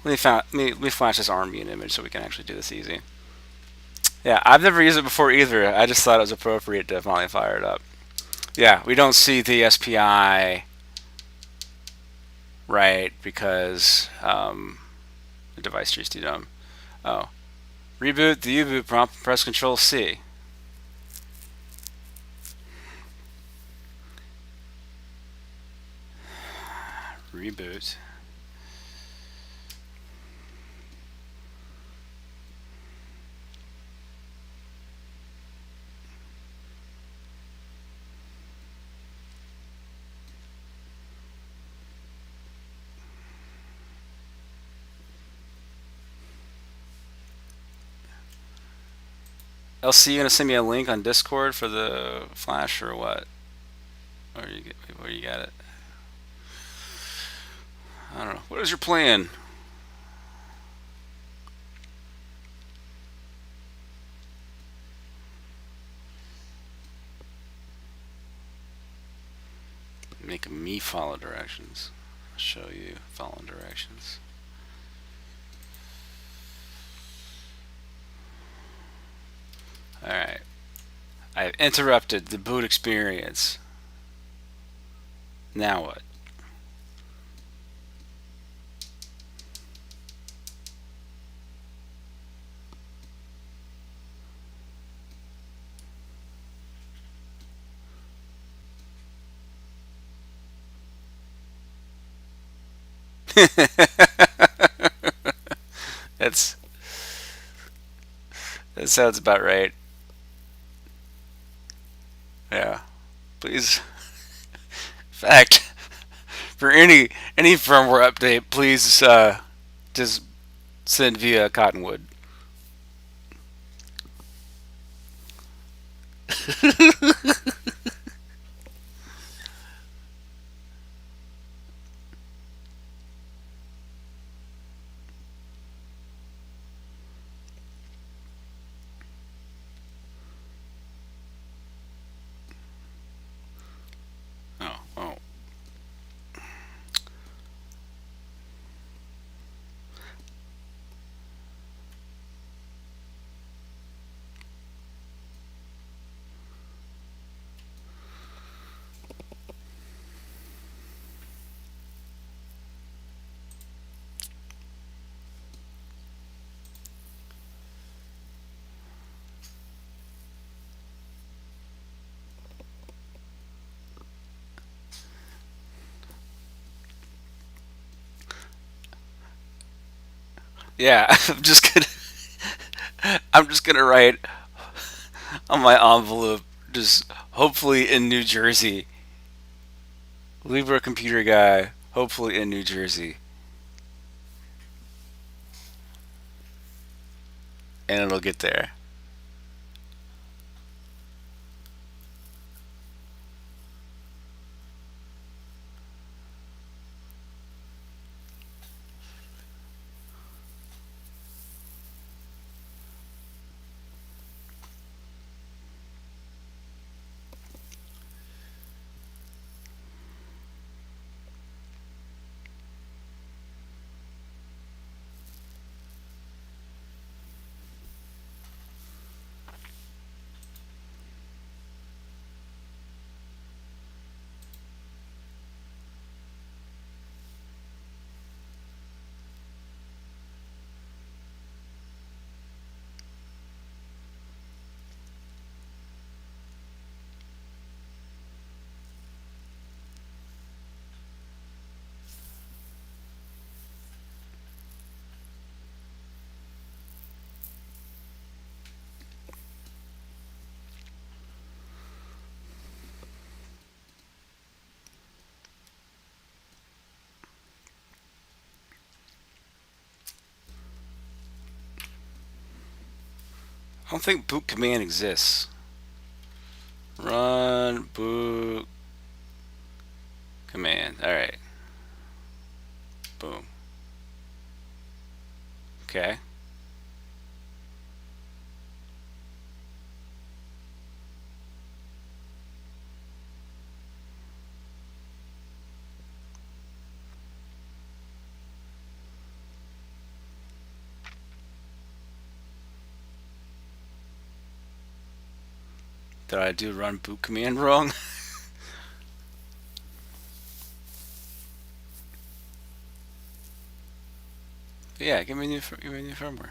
Let me flash this Armbian image so we can actually do this easy. Yeah, I've never used it before either. I just thought it was appropriate to finally fire it up. Yeah, we don't see the SPI, right, because the device tree's too dumb. Oh. Reboot the U-boot prompt, press Control C. Reboot. LC, you gonna send me a link on Discord for the flash or what? Where you got it? I don't know. What is your plan? Make me follow directions. I'll show you following directions. Alright. I've interrupted the boot experience. Now what? That's that sounds about right. Yeah. Please. In fact, for any firmware update, please just send via Cottonwood. Oh, oh. Yeah, I'm just gonna write on my envelope, just hopefully in New Jersey. Libre Computer Guy, hopefully in New Jersey. And it'll get there. I don't think boot command exists. Run boot command. All right. Boom. Okay. Did I do run boot command wrong? Yeah, give me new firmware.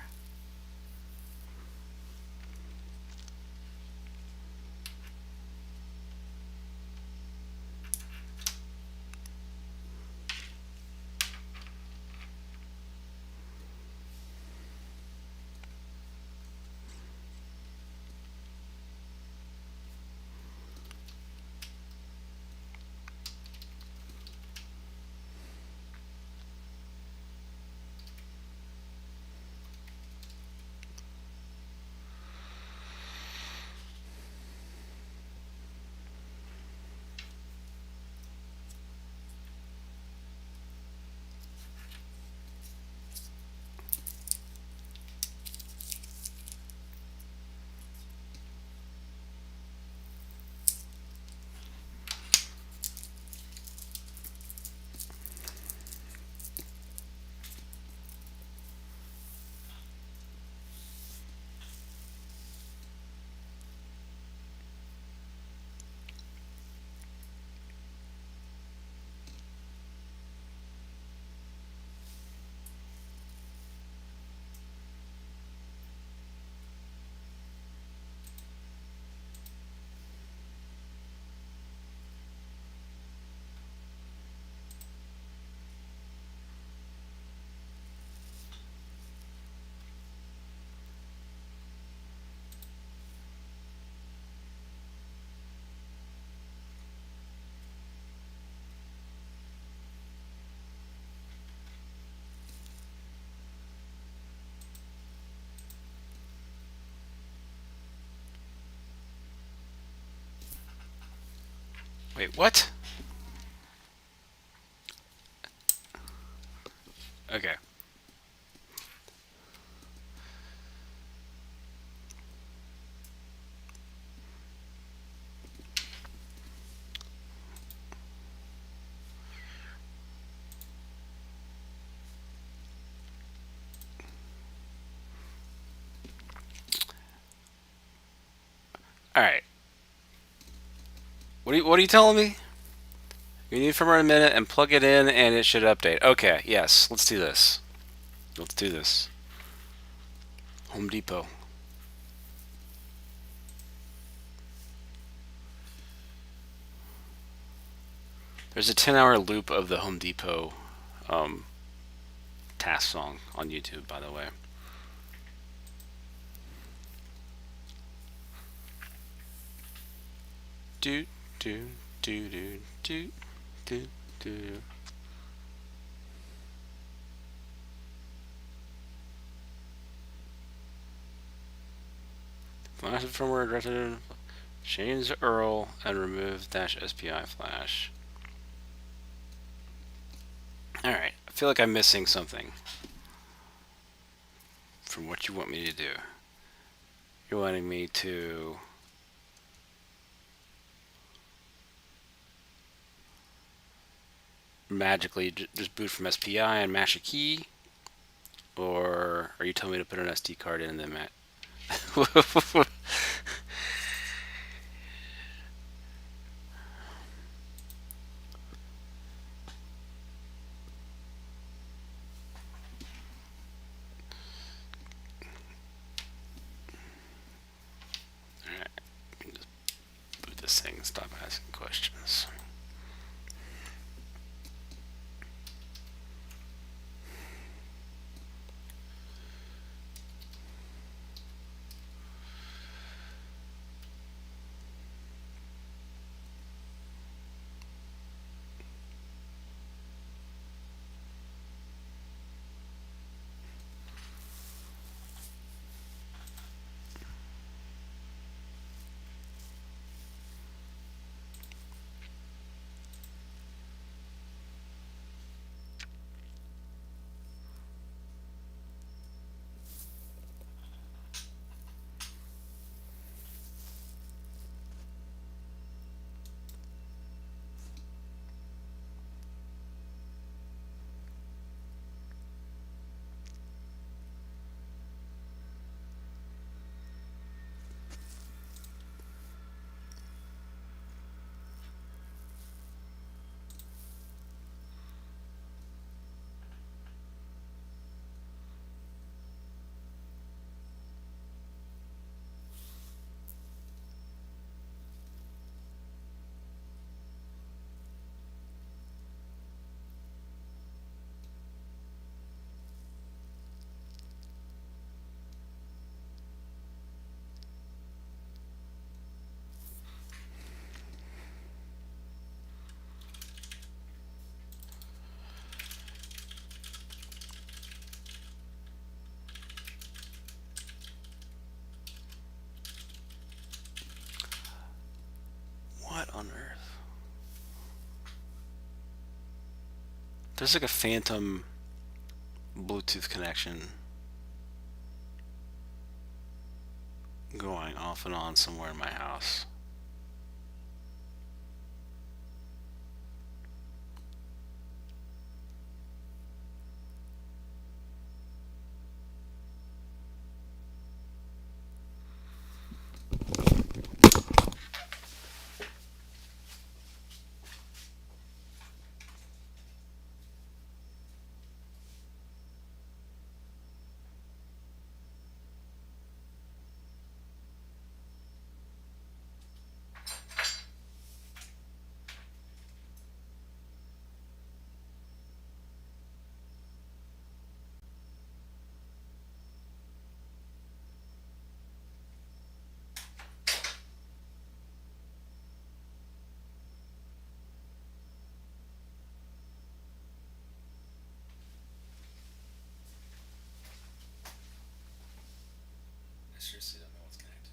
Wait, what? Okay. All right. What are you telling me? You need firmware in a minute and plug it in and it should update. Okay, yes, let's do this. Let's do this. Home Depot. There's a 10-hour loop of the Home Depot um, task song on YouTube, by the way. Do do do do do do do. Flash firmware directed. Change URL and remove -SPI flash. Alright, I feel like I'm missing something from what you want me to do. You're wanting me to magically just boot from SPI and mash a key? Or are you telling me to put an SD card in and then Alright, just boot this thing and stop asking questions. What on earth? There's like a phantom Bluetooth connection going off and on somewhere in my house. I seriously don't know what's connected.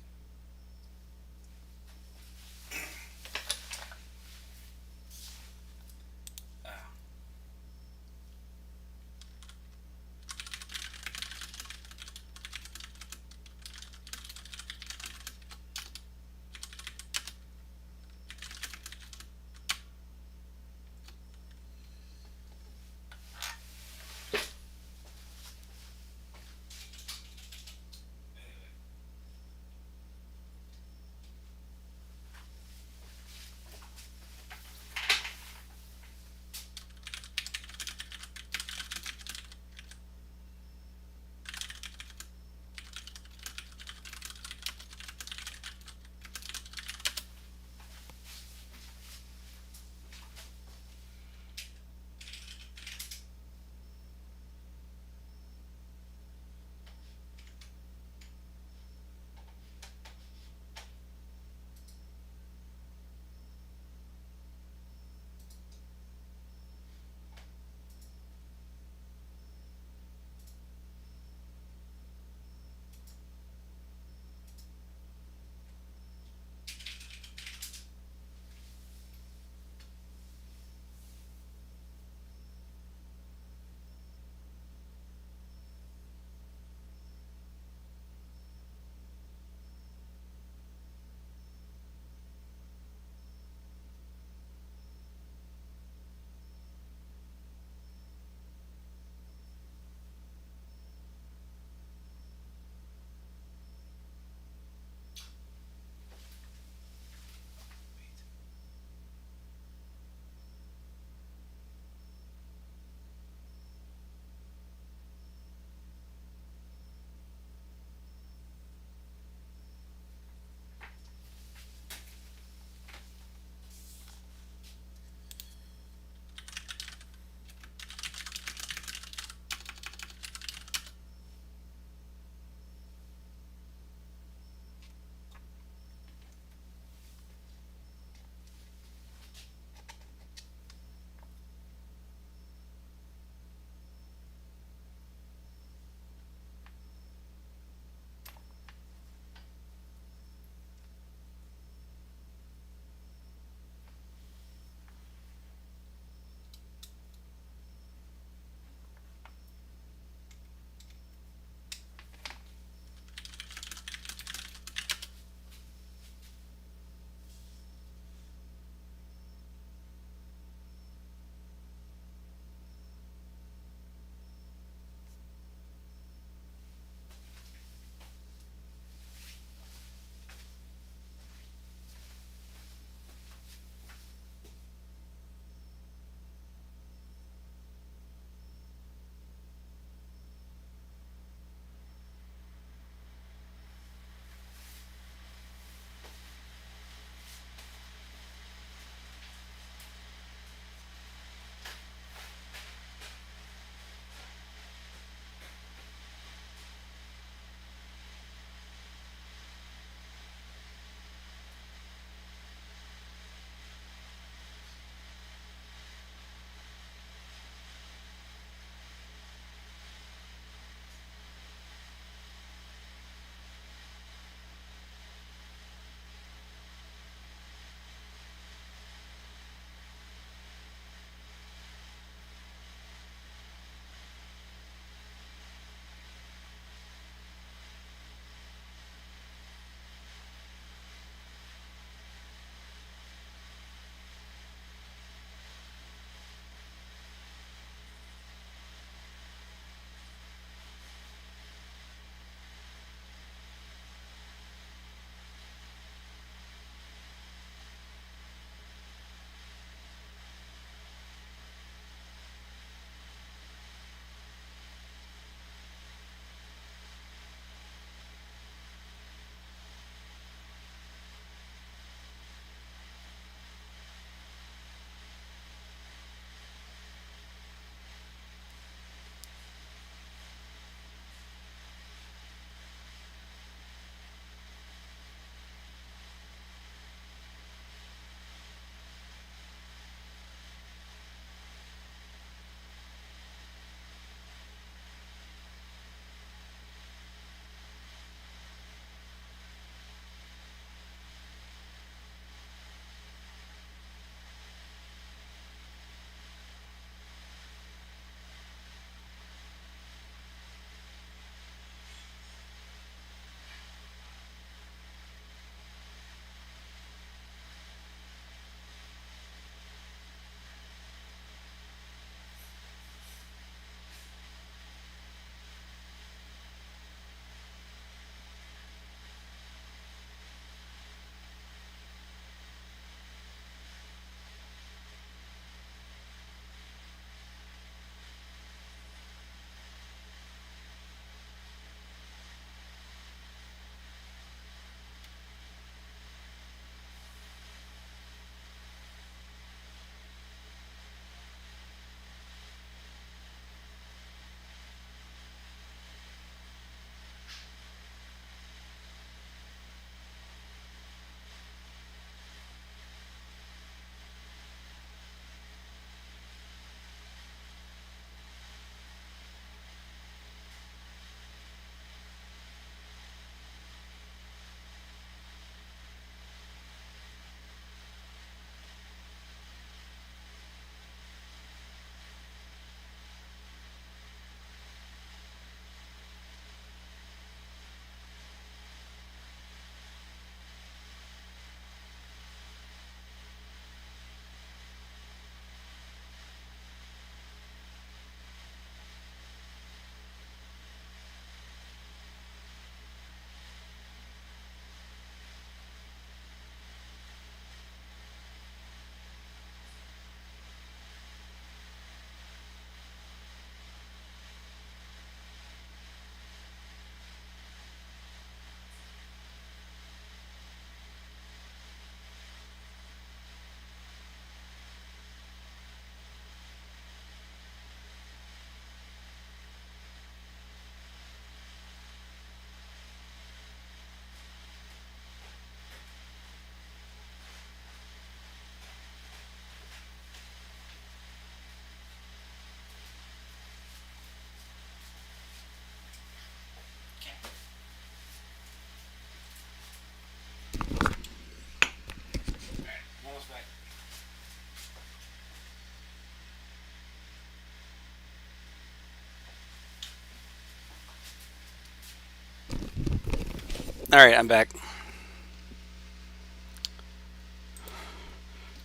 Alright, I'm back.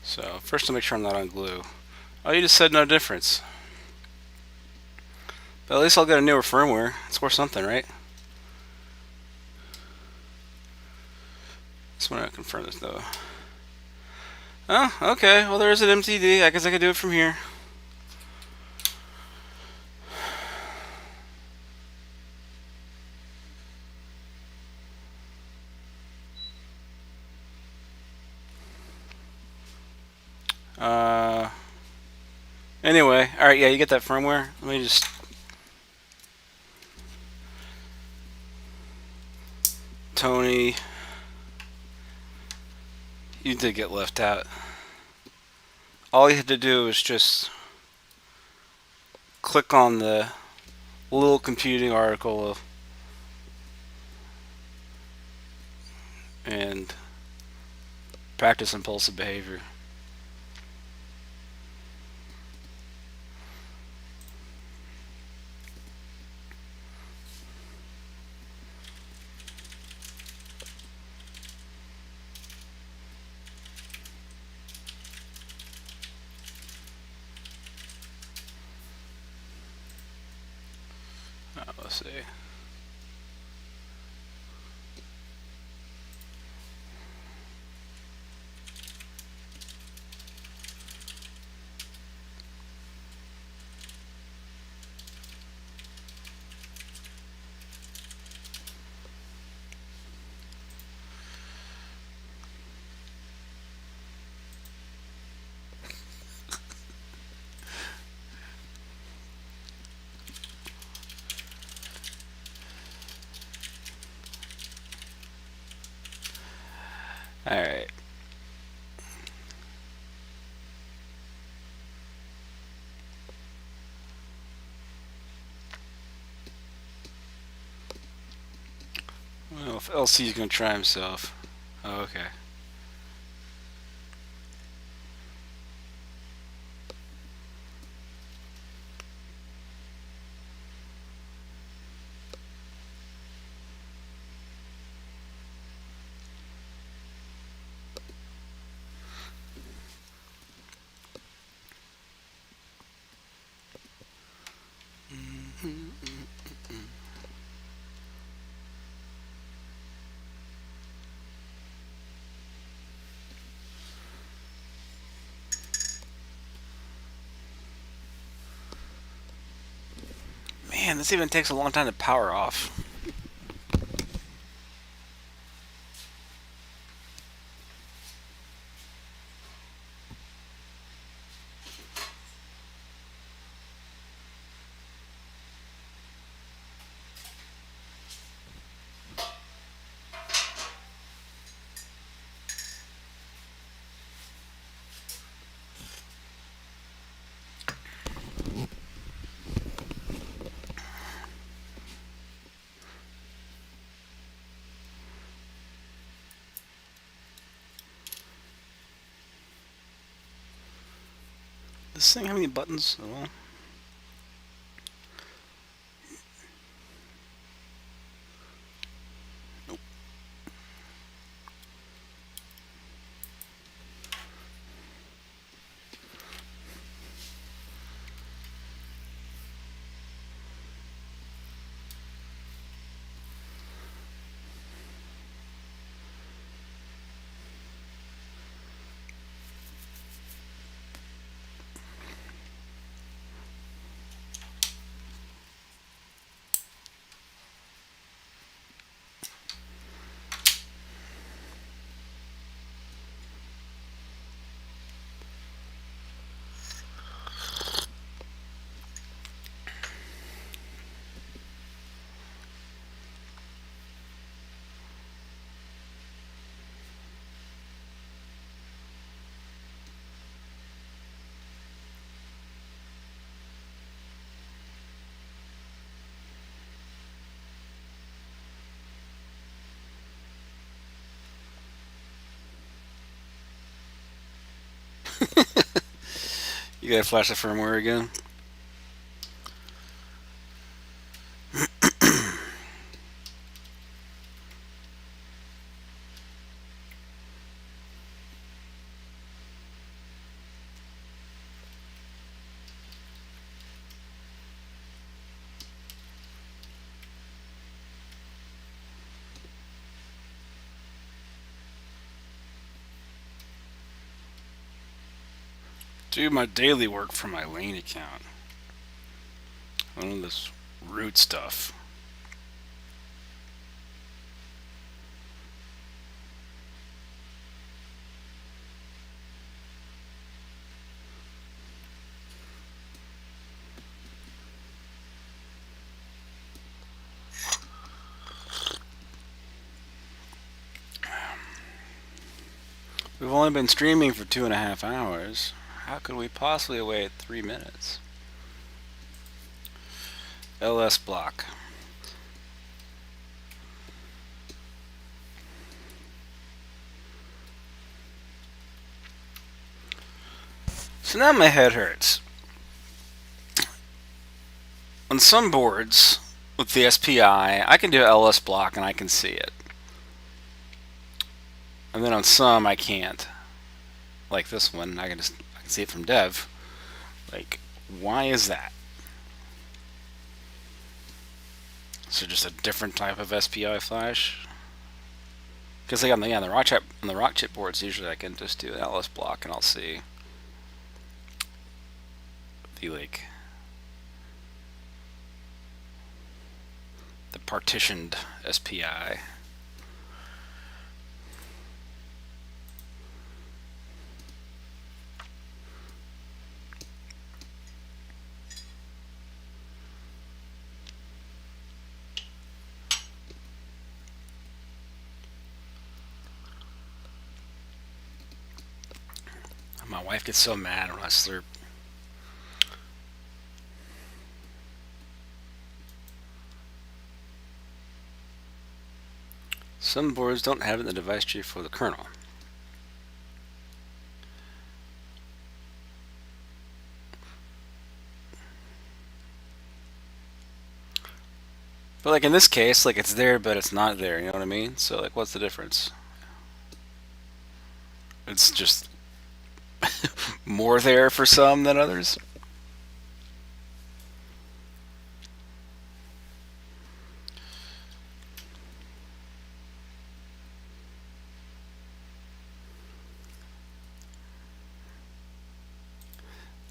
So, first I'll make sure I'm not on glue. Oh, you just said no difference. But at least I'll get a newer firmware. It's worth something, right? Just want to confirm this though. Oh, okay. Well, there is an MTD. I guess I could do it from here. Anyway, alright, yeah, you get that firmware. Let me just... Tony, you did get left out. All you had to do is just click on the little computing article and practice impulsive behavior. Let's see. Alright. Well, if LC's gonna try himself. Oh, okay. Man, this even takes a long time to power off. Does this thing have any buttons at all? Nope. You gotta flash the firmware again. do my daily work from my Lane account. None of this root stuff. We've only been streaming for 2.5 hours. How could we possibly wait 3 minutes? LS block. So now my head hurts. On some boards with the SPI, I can do LS block and I can see it. And then on some I can't. Like this one, I can see it from dev. Like, why is that? So just a different type of SPI flash? Because like on the rock chip boards, usually I can just do an LS block and I'll see the the partitioned SPI. My wife gets so mad when I slurp. Some boards don't have it in the device tree for the kernel. But like in this case, like it's there but it's not there, you know what I mean? So like what's the difference? It's just more there for some than others.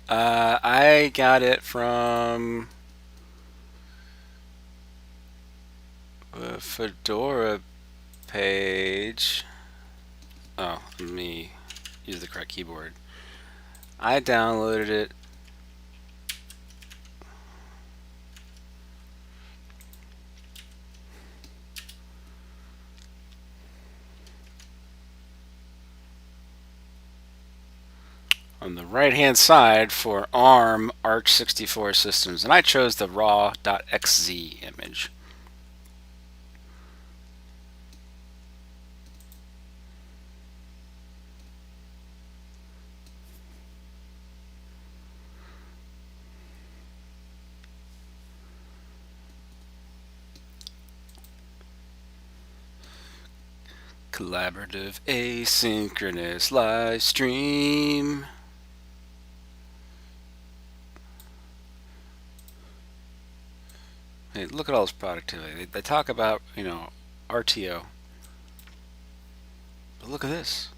I got it from a Fedora page. Oh, let me use the correct keyboard. I downloaded it. On the right hand side for ARM Arch 64 systems, and I chose the raw.xz image. Collaborative asynchronous live stream. Hey, look at all this productivity. They talk about, RTO. But look at this.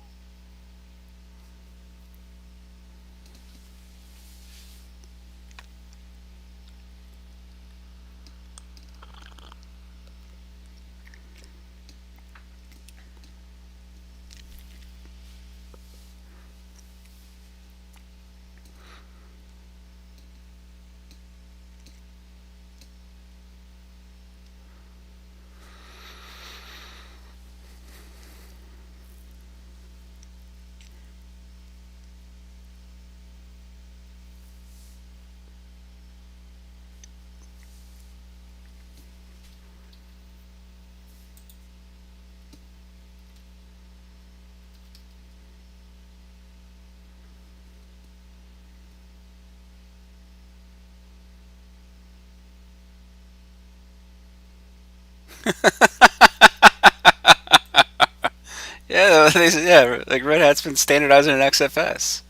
Yeah, yeah, like Red Hat's been standardizing in XFS.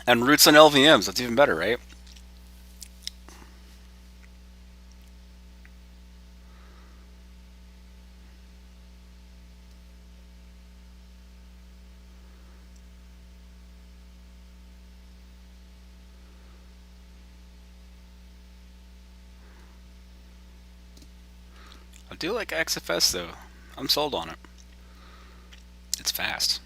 And roots on LVMs, that's even better, right? do like XFS though. I'm sold on it. It's fast.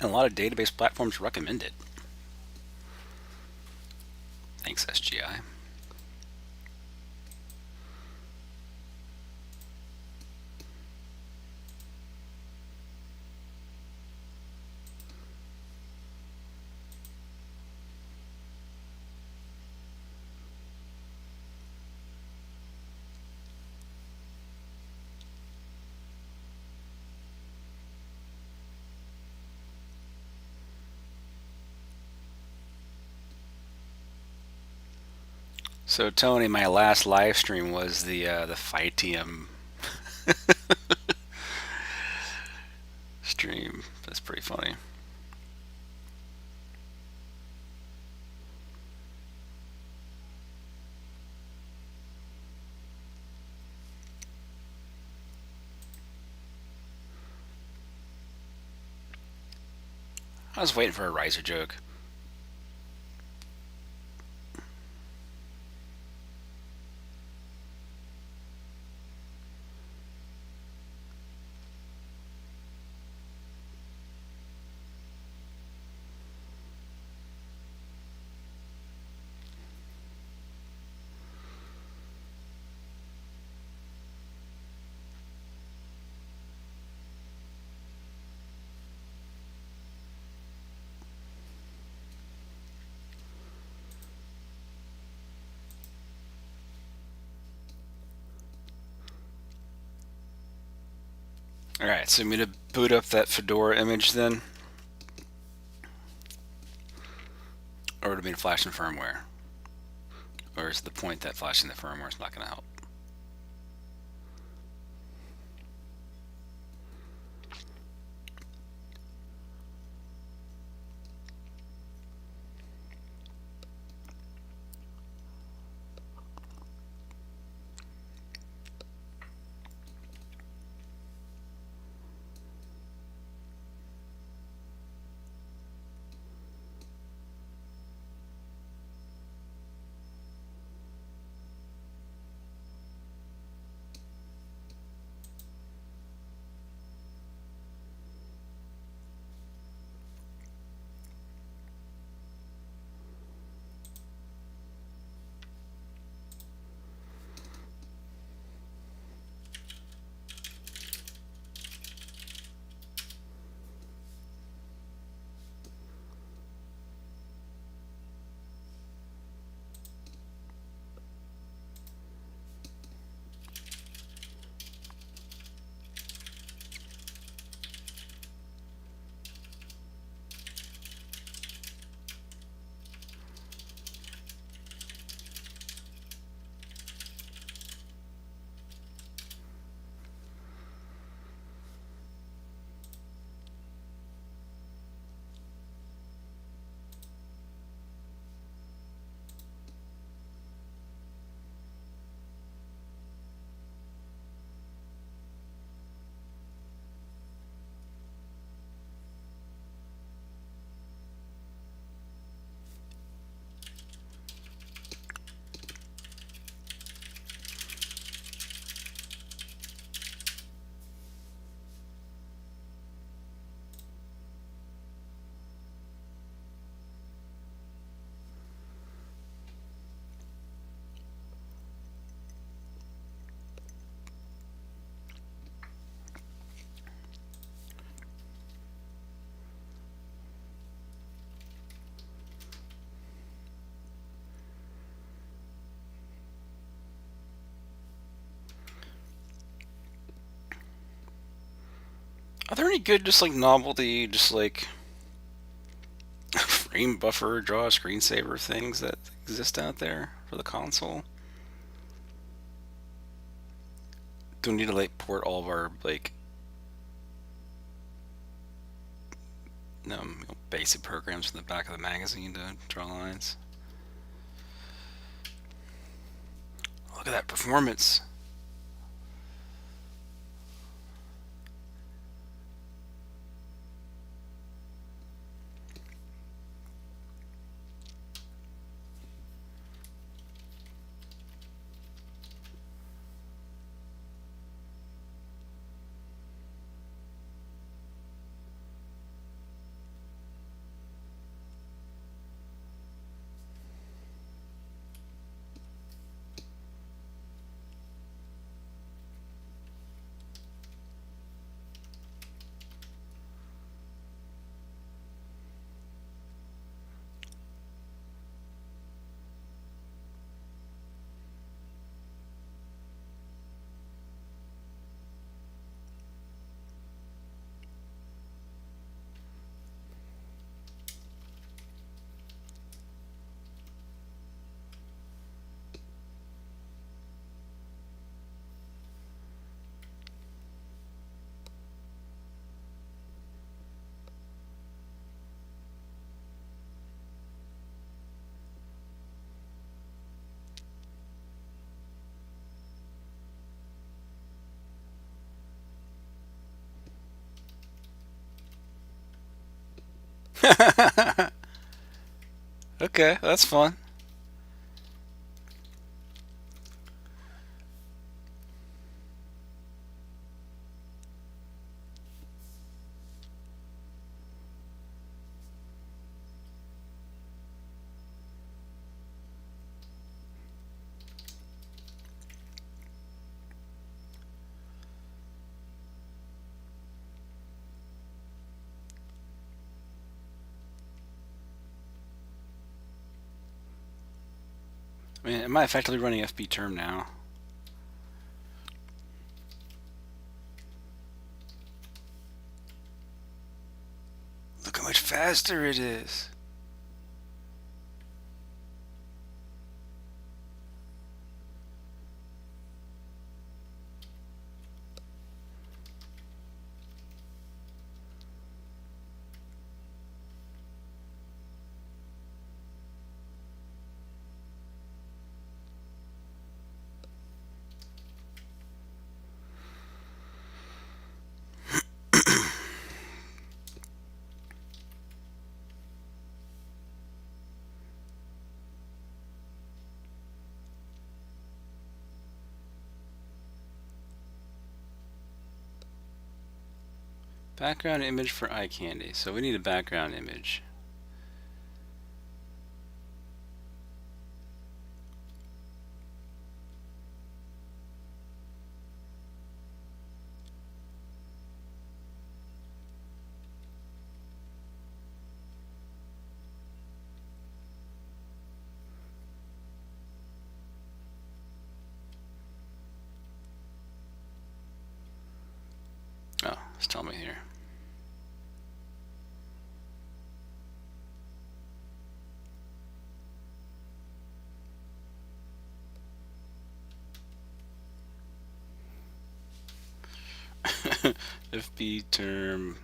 And a lot of database platforms recommend it. Thanks, SGI. So Tony, my last live stream was the Phytium stream. That's pretty funny. I was waiting for a riser joke. Alright, so I'm going to boot up that Fedora image then. Or to be flashing firmware. Or is the point that flashing the firmware is not going to help? Are there any good, just like novelty, just like frame buffer, draw a screensaver things that exist out there for the console? Do we need to like port all of our like basic programs from the back of the magazine to draw lines? Look at that performance. Okay, that's fun. I mean, am I effectively running FB term now? Look how much faster it is. Background image for eye candy. So we need a background image. Oh, it's telling me here. FB term.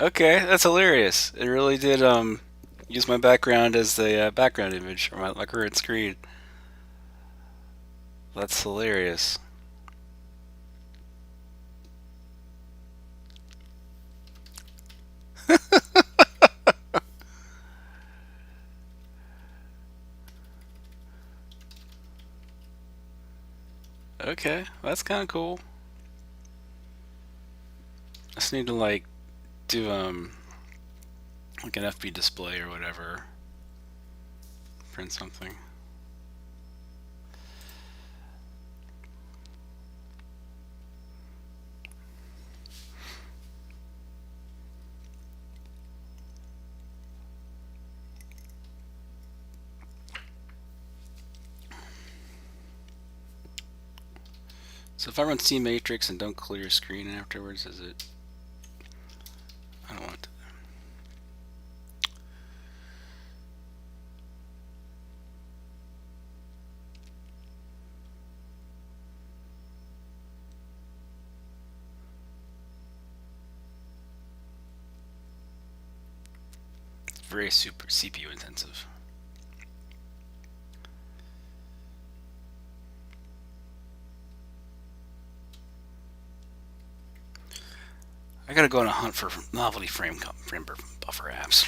Okay, that's hilarious. It really did use my background as the background image for my current screen. That's hilarious. Okay, that's kind of cool. I just need to like do like an FB display or whatever. Print something. So if I run C matrix and don't clear screen afterwards, is it? I don't want to. It's very super CPU intensive. I gotta go on a hunt for novelty frame buffer apps.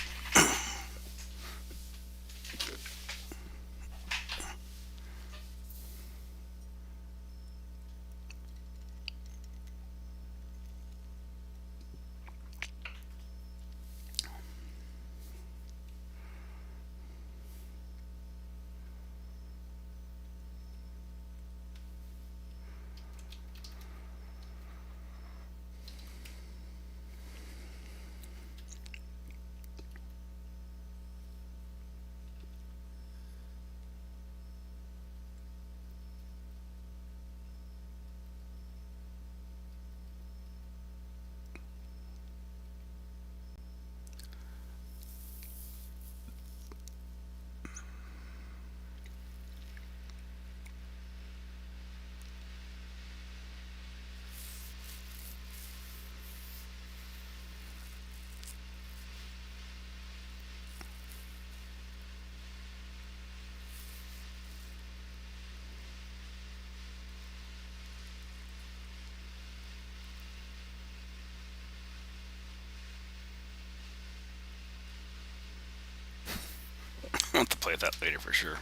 play with that later for sure.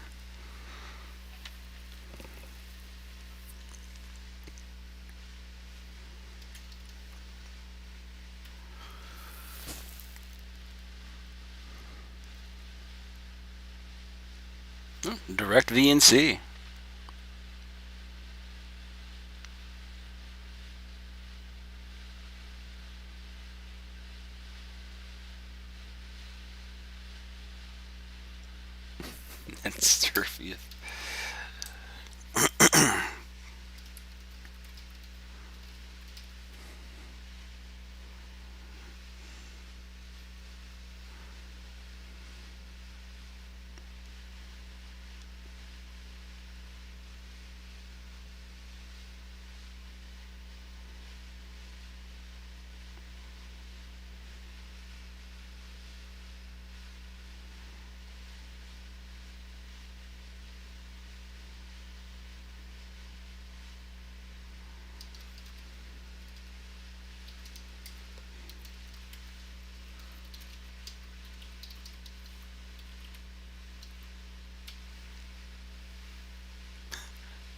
Direct VNC. That's turfy.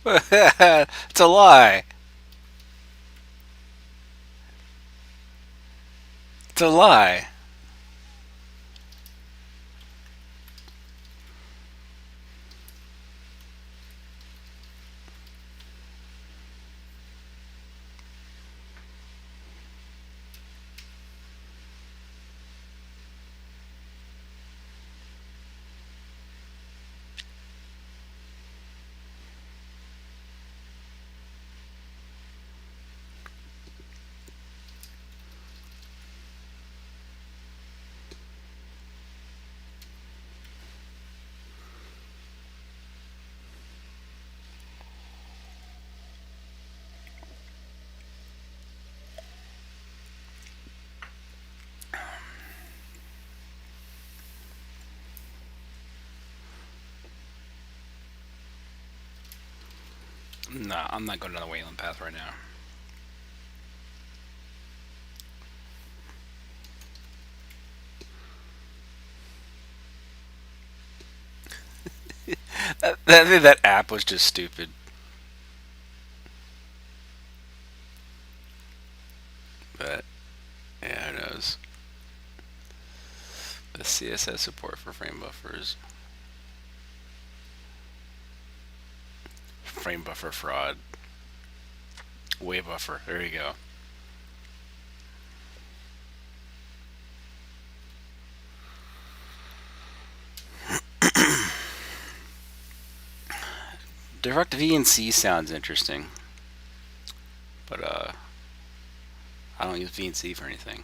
It's a lie. It's a lie. No, I'm not going down the Wayland path right now. That app was just stupid. But yeah, who knows? The CSS support for frame buffers. Frame buffer fraud. Way buffer. There you go. Direct VNC sounds interesting, but I don't use VNC for anything.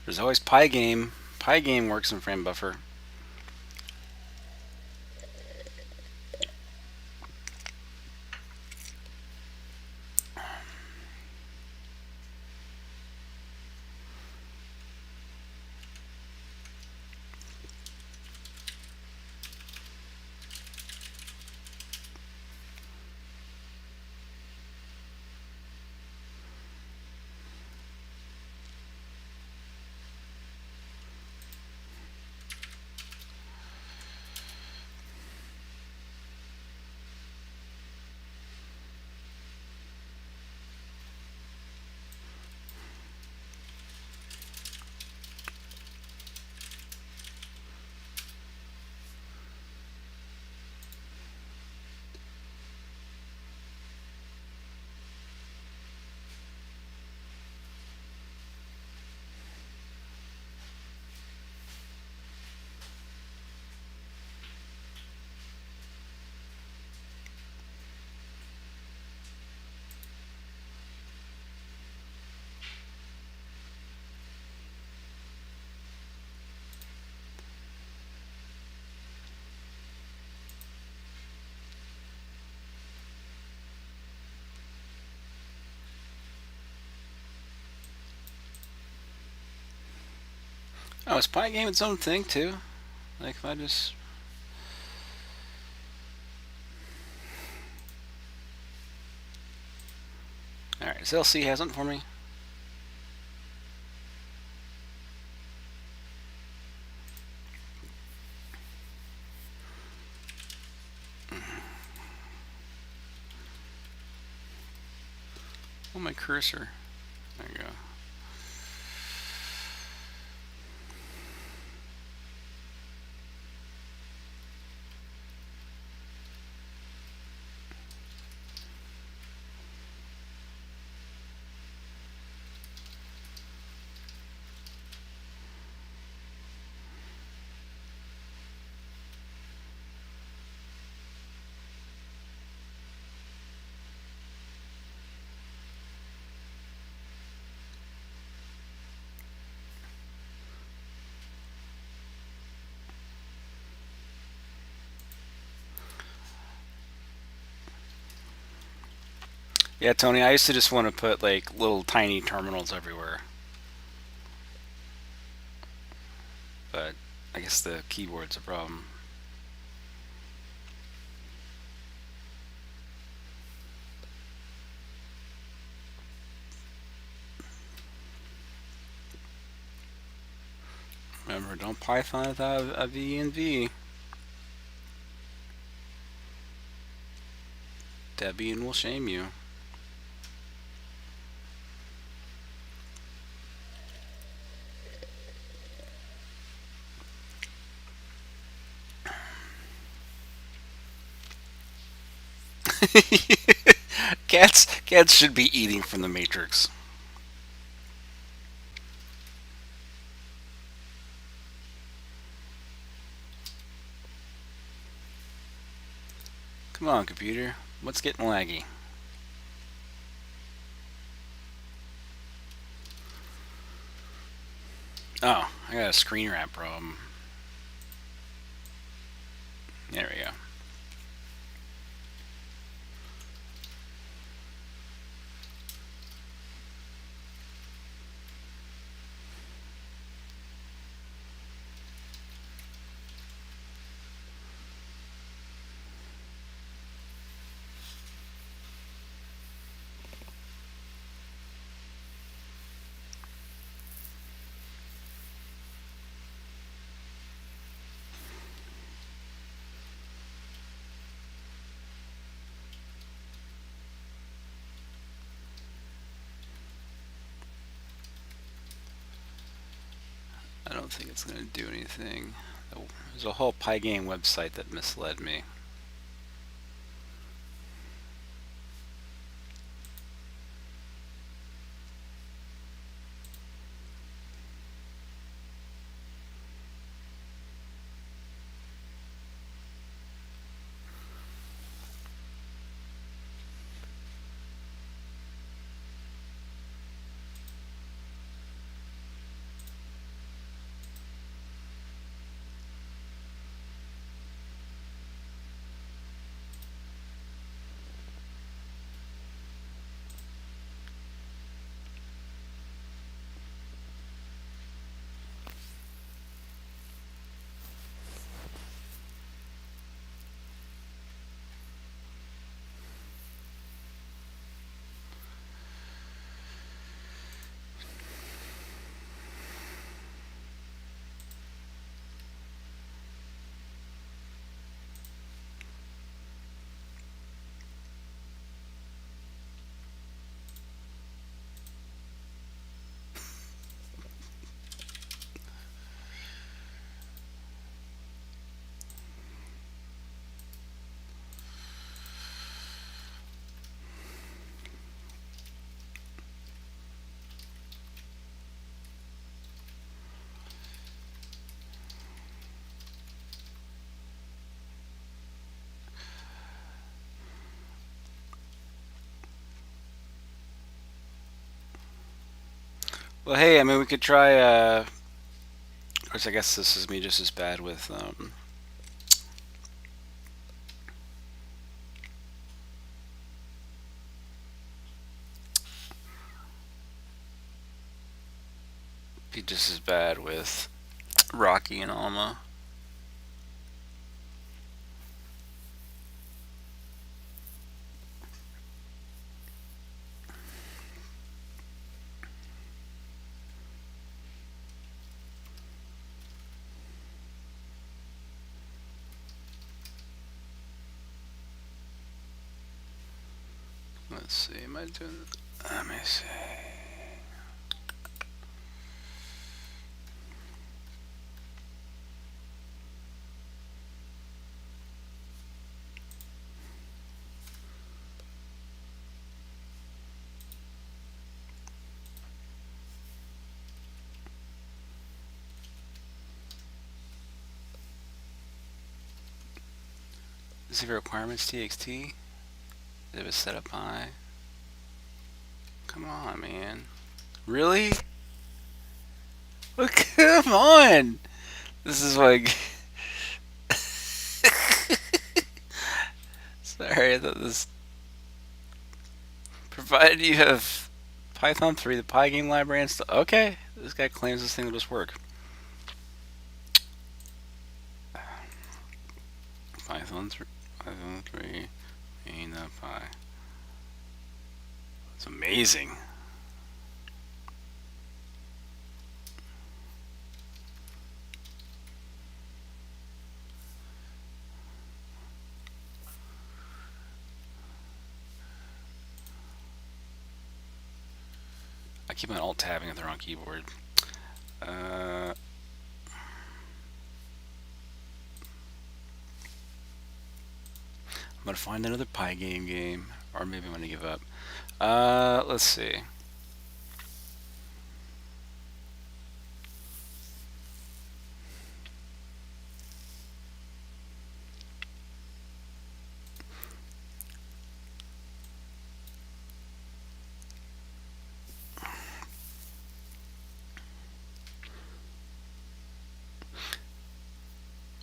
There's always Pygame. Pygame works in frame buffer. Oh, is Pygame its own thing too? Like if I just Alright, does LC has something for me? Oh, my cursor. There you go. Yeah, Tony, I used to just want to put like little tiny terminals everywhere, but I guess the keyboard's a problem. Remember, don't Python without a V and V. Debian will shame you. Cats should be eating from the Matrix. Come on, computer. What's getting laggy? Oh, I got a screen wrap problem. There we go. I don't think it's going to do anything. There's a whole Pygame website that misled me. Well, hey, I mean, we could try. Of course, I guess this is me just as bad with. Be just as bad with Rocky and Alma. Let's see. Am I doing? Let me see. See requirements txt. It was set up by. Come on, man. Really? Oh, come on. This is like. Sorry, I thought this. Provided you have Python 3, the Pygame library, and stuff. Okay, this guy claims this thing will just work. Python 3, main.py. It's amazing. I keep on alt-tabbing if they're on keyboard. I'm gonna find another Pygame game, or maybe I'm gonna give up. Let's see.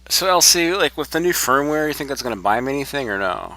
So LC, like with the new firmware, you think that's gonna buy me anything or no?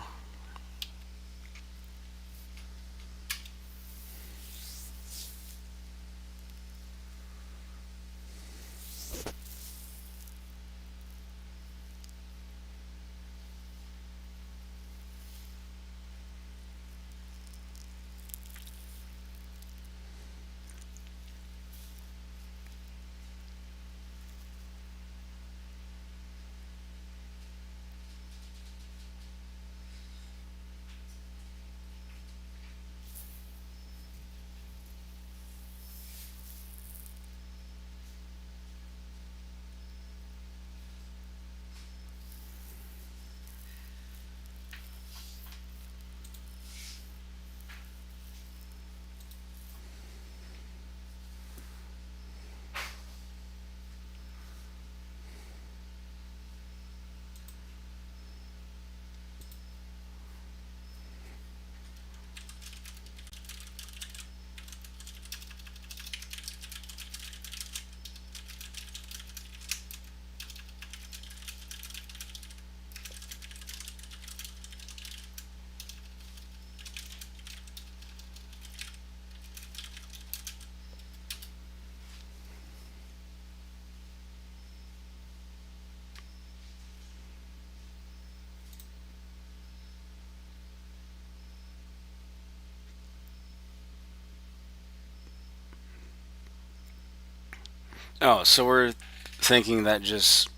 Oh, so we're thinking that just.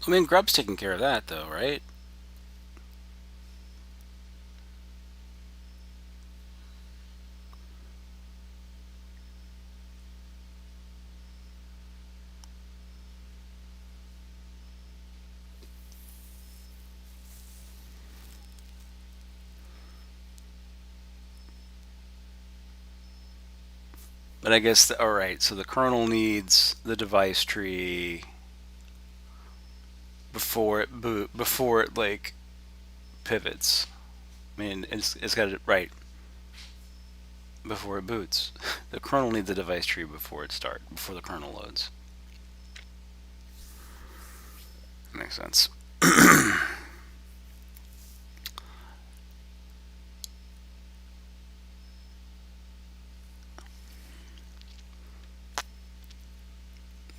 I mean, Grub's taking care of that, though, right? But I guess, all right, so the kernel needs the device tree before it, like, pivots. I mean, it's got it right before it boots. The kernel needs the device tree before before the kernel loads. Makes sense.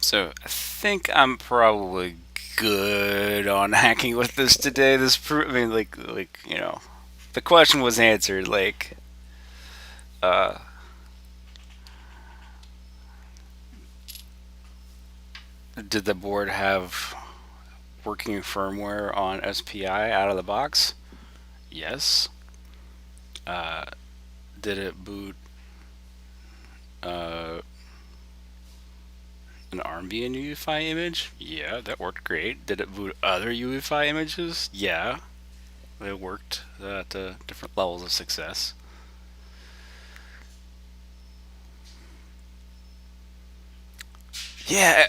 So I think I'm probably good on hacking with this today. I mean, like the question was answered. Like, uh, did the board have working firmware on SPI out of the box? Yes. Uh, did it boot uh, an Armbian UEFI image? Yeah, that worked great. Did it boot other UEFI images? Yeah, it worked at different levels of success. Yeah.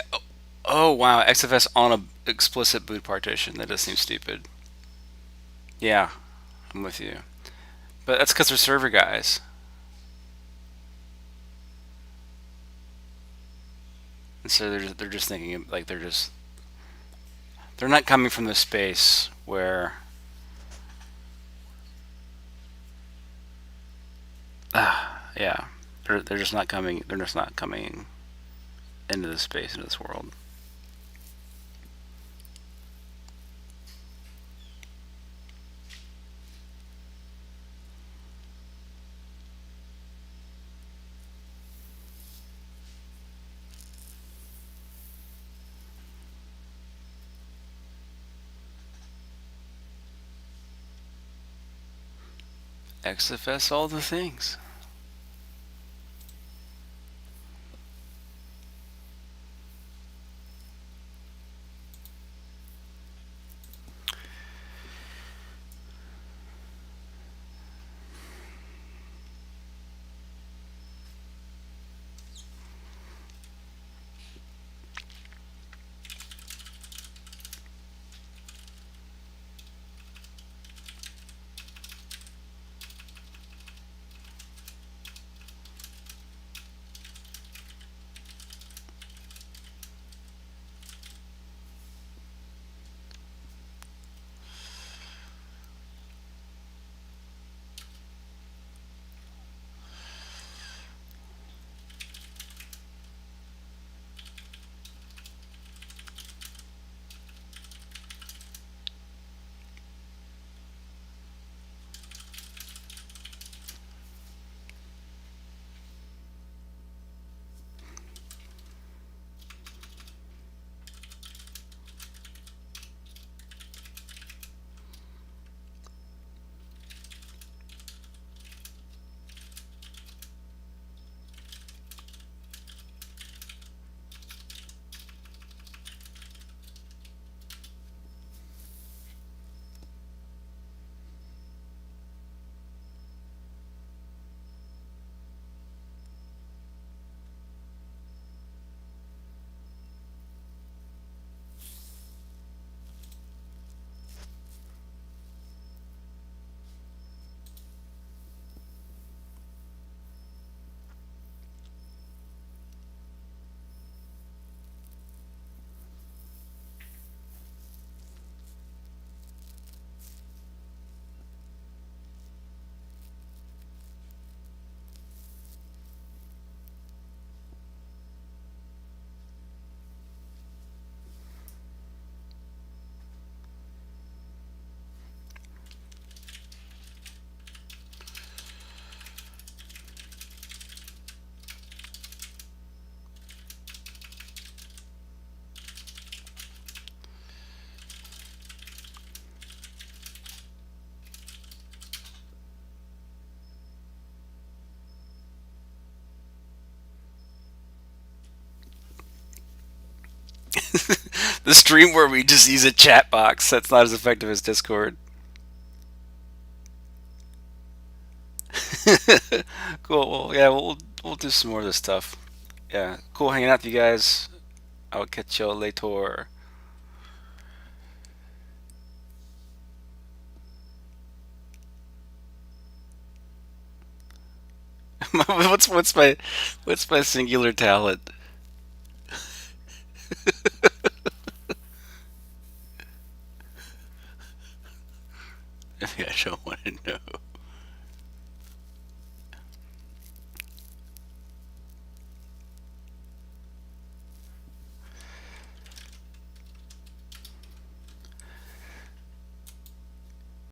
Oh wow, XFS on a explicit boot partition. That does seem stupid. Yeah, I'm with you. But that's because they're server guys, and so they're just thinking like they're not coming from the space where yeah, they're just not coming. They're just not coming into this space, into this world. XFS all the things. The stream where we just use a chat box that's not as effective as Discord. Cool. Well, yeah, we'll do some more of this stuff. Yeah, cool hanging out with you guys. I'll catch you later. What's my singular talent? I don't want to know.